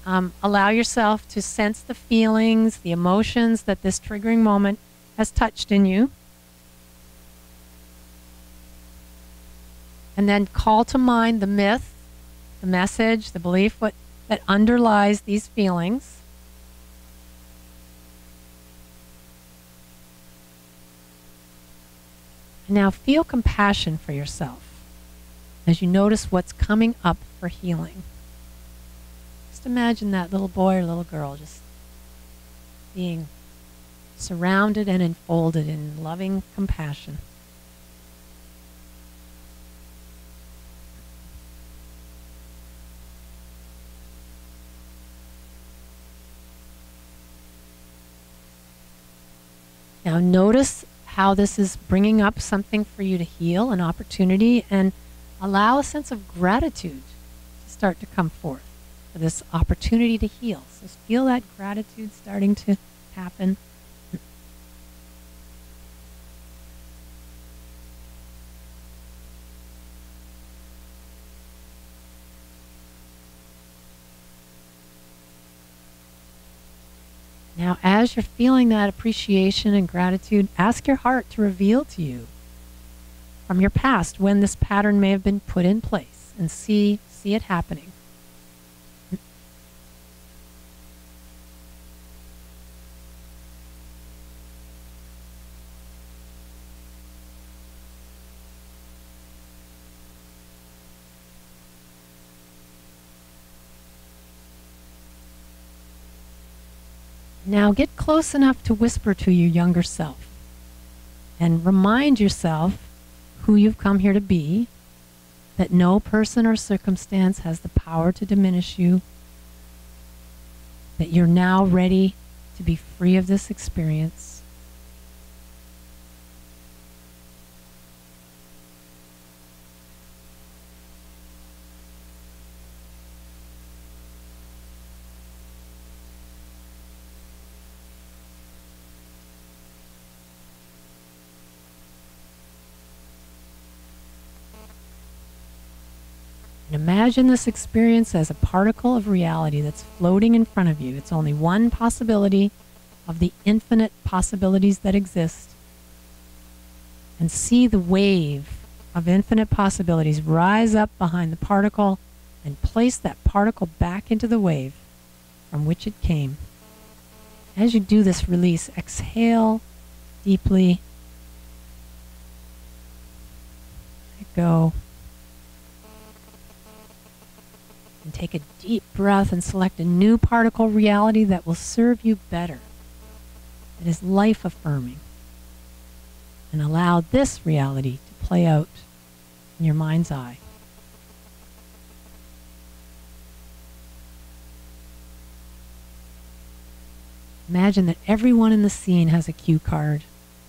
Allow yourself to sense the feelings, the emotions that this triggering moment has touched in you. And then call to mind the myth, the message, the belief, that underlies these feelings. And now feel compassion for yourself as you notice what's coming up for healing. Just imagine that little boy or little girl just being surrounded and enfolded in loving compassion. Now notice how this is bringing up something for you to heal, an opportunity, and allow a sense of gratitude to start to come forth for this opportunity to heal. So feel that gratitude starting to happen. Now, as you're feeling that appreciation and gratitude, ask your heart to reveal to you from your past when this pattern may have been put in place, and see it happening. Now get close enough to whisper to your younger self and remind yourself who you've come here to be, that no person or circumstance has the power to diminish you, that you're now ready to be free of this experience. Imagine this experience as a particle of reality that's floating in front of you. It's only one possibility, of the infinite possibilities that exist, and see the wave of infinite possibilities rise up behind the particle and place that particle back into the wave from which it came. As you do this release, exhale deeply. Let go. And take a deep breath and select a new particle reality that will serve you better. It is life affirming. And allow this reality to play out in your mind's eye. Imagine that everyone in the scene has a cue card.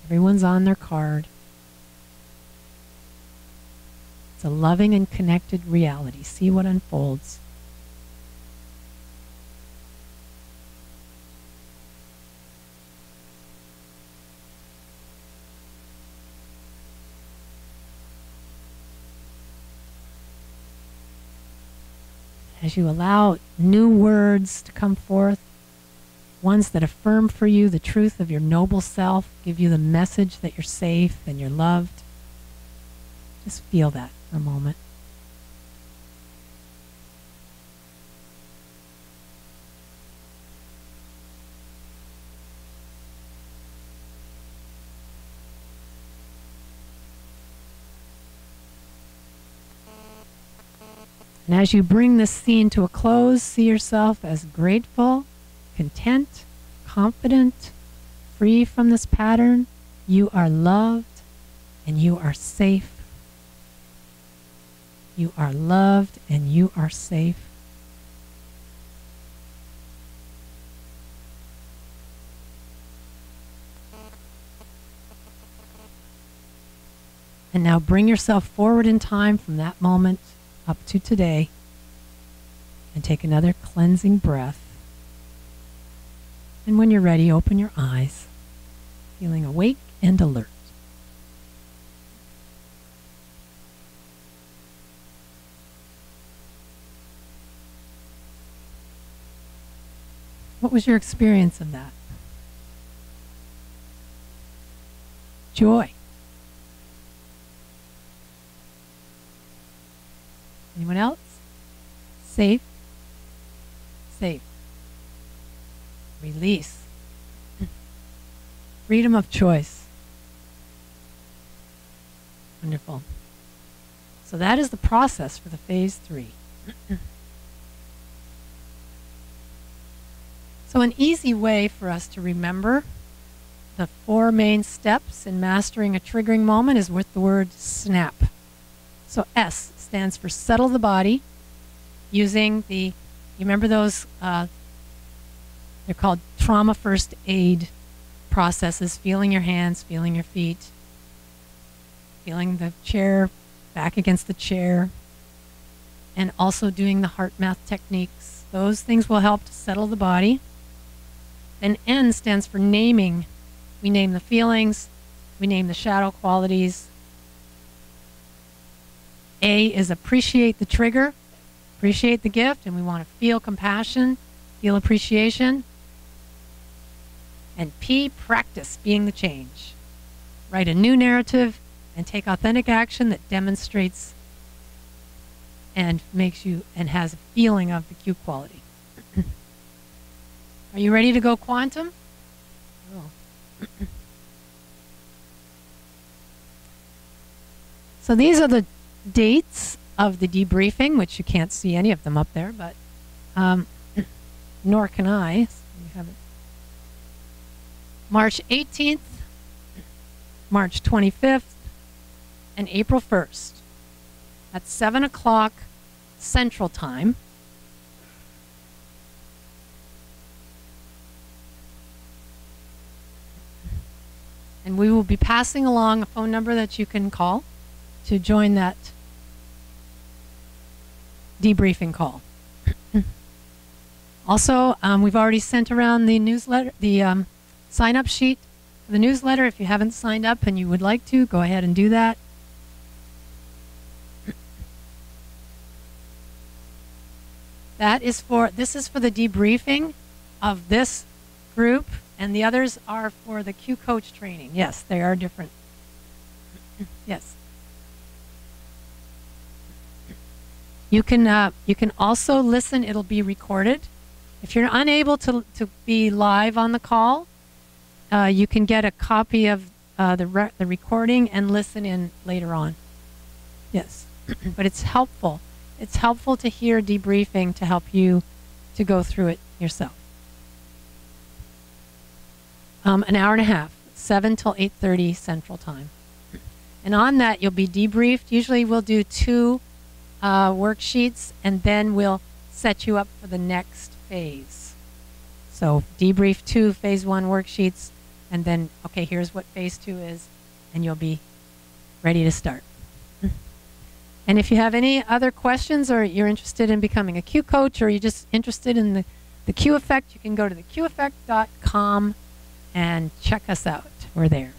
Everyone's on their card. It's a loving and connected reality. See what unfolds. As you allow new words to come forth, ones that affirm for you the truth of your noble self, give you the message that you're safe and you're loved, just feel that for a moment. And as you bring this scene to a close, see yourself as grateful, content, confident, free from this pattern. You are loved and you are safe. You are loved and you are safe. And now bring yourself forward in time from that moment up to today, and take another cleansing breath. And when you're ready, open your eyes, feeling awake and alert. What was your experience of that? Joy. Anyone else? Safe. Safe. Release. Freedom of choice. Wonderful. So that is the process for the phase 3. So an easy way for us to remember the 4 main steps in mastering a triggering moment is with the word SNAP. So S stands for settle the body, using you remember those, they're called trauma first aid processes, feeling your hands, feeling your feet, feeling the chair back against the chair, and also doing the heart math techniques. Those things will help to settle the body. Then N stands for naming. We name the feelings, we name the shadow qualities. A is appreciate the trigger, appreciate the gift, and we want to feel compassion, feel appreciation. And P, practice being the change. Write a new narrative and take authentic action that demonstrates and makes you and has a feeling of the Q quality. Are you ready to go quantum? Oh. So these are the dates of the debriefing, which you can't see any of them up there, but nor can I. So we have it. March 18th, March 25th, and April 1st at 7 o'clock Central Time. And we will be passing along a phone number that you can call to join that debriefing call. Also, we've already sent around the newsletter, the sign-up sheet for the newsletter. If you haven't signed up and you would like to, go ahead and do that. This is for the debriefing of this group And the others are for the Q coach training. Yes, they are different. Yes. You can also listen. It'll be recorded. If you're unable to be live on the call, you can get a copy of the recording and listen in later on. Yes, but it's helpful. It's helpful to hear debriefing to help you to go through it yourself. An hour and a half, 7 till 8:30 Central Time. And on that, you'll be debriefed. Usually we'll do 2 worksheets, and then we'll set you up for the next phase. So debrief 2 phase 1 worksheets, and then, okay, here's what phase 2 is, and you'll be ready to start. And if you have any other questions, or you're interested in becoming a Q coach, or you're just interested in the Q Effect, you can go to theqeffect.com and check us out. We're there.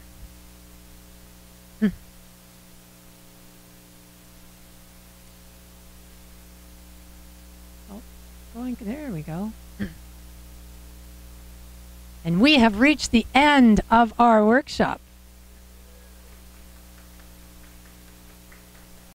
There we go. And we have reached the end of our workshop.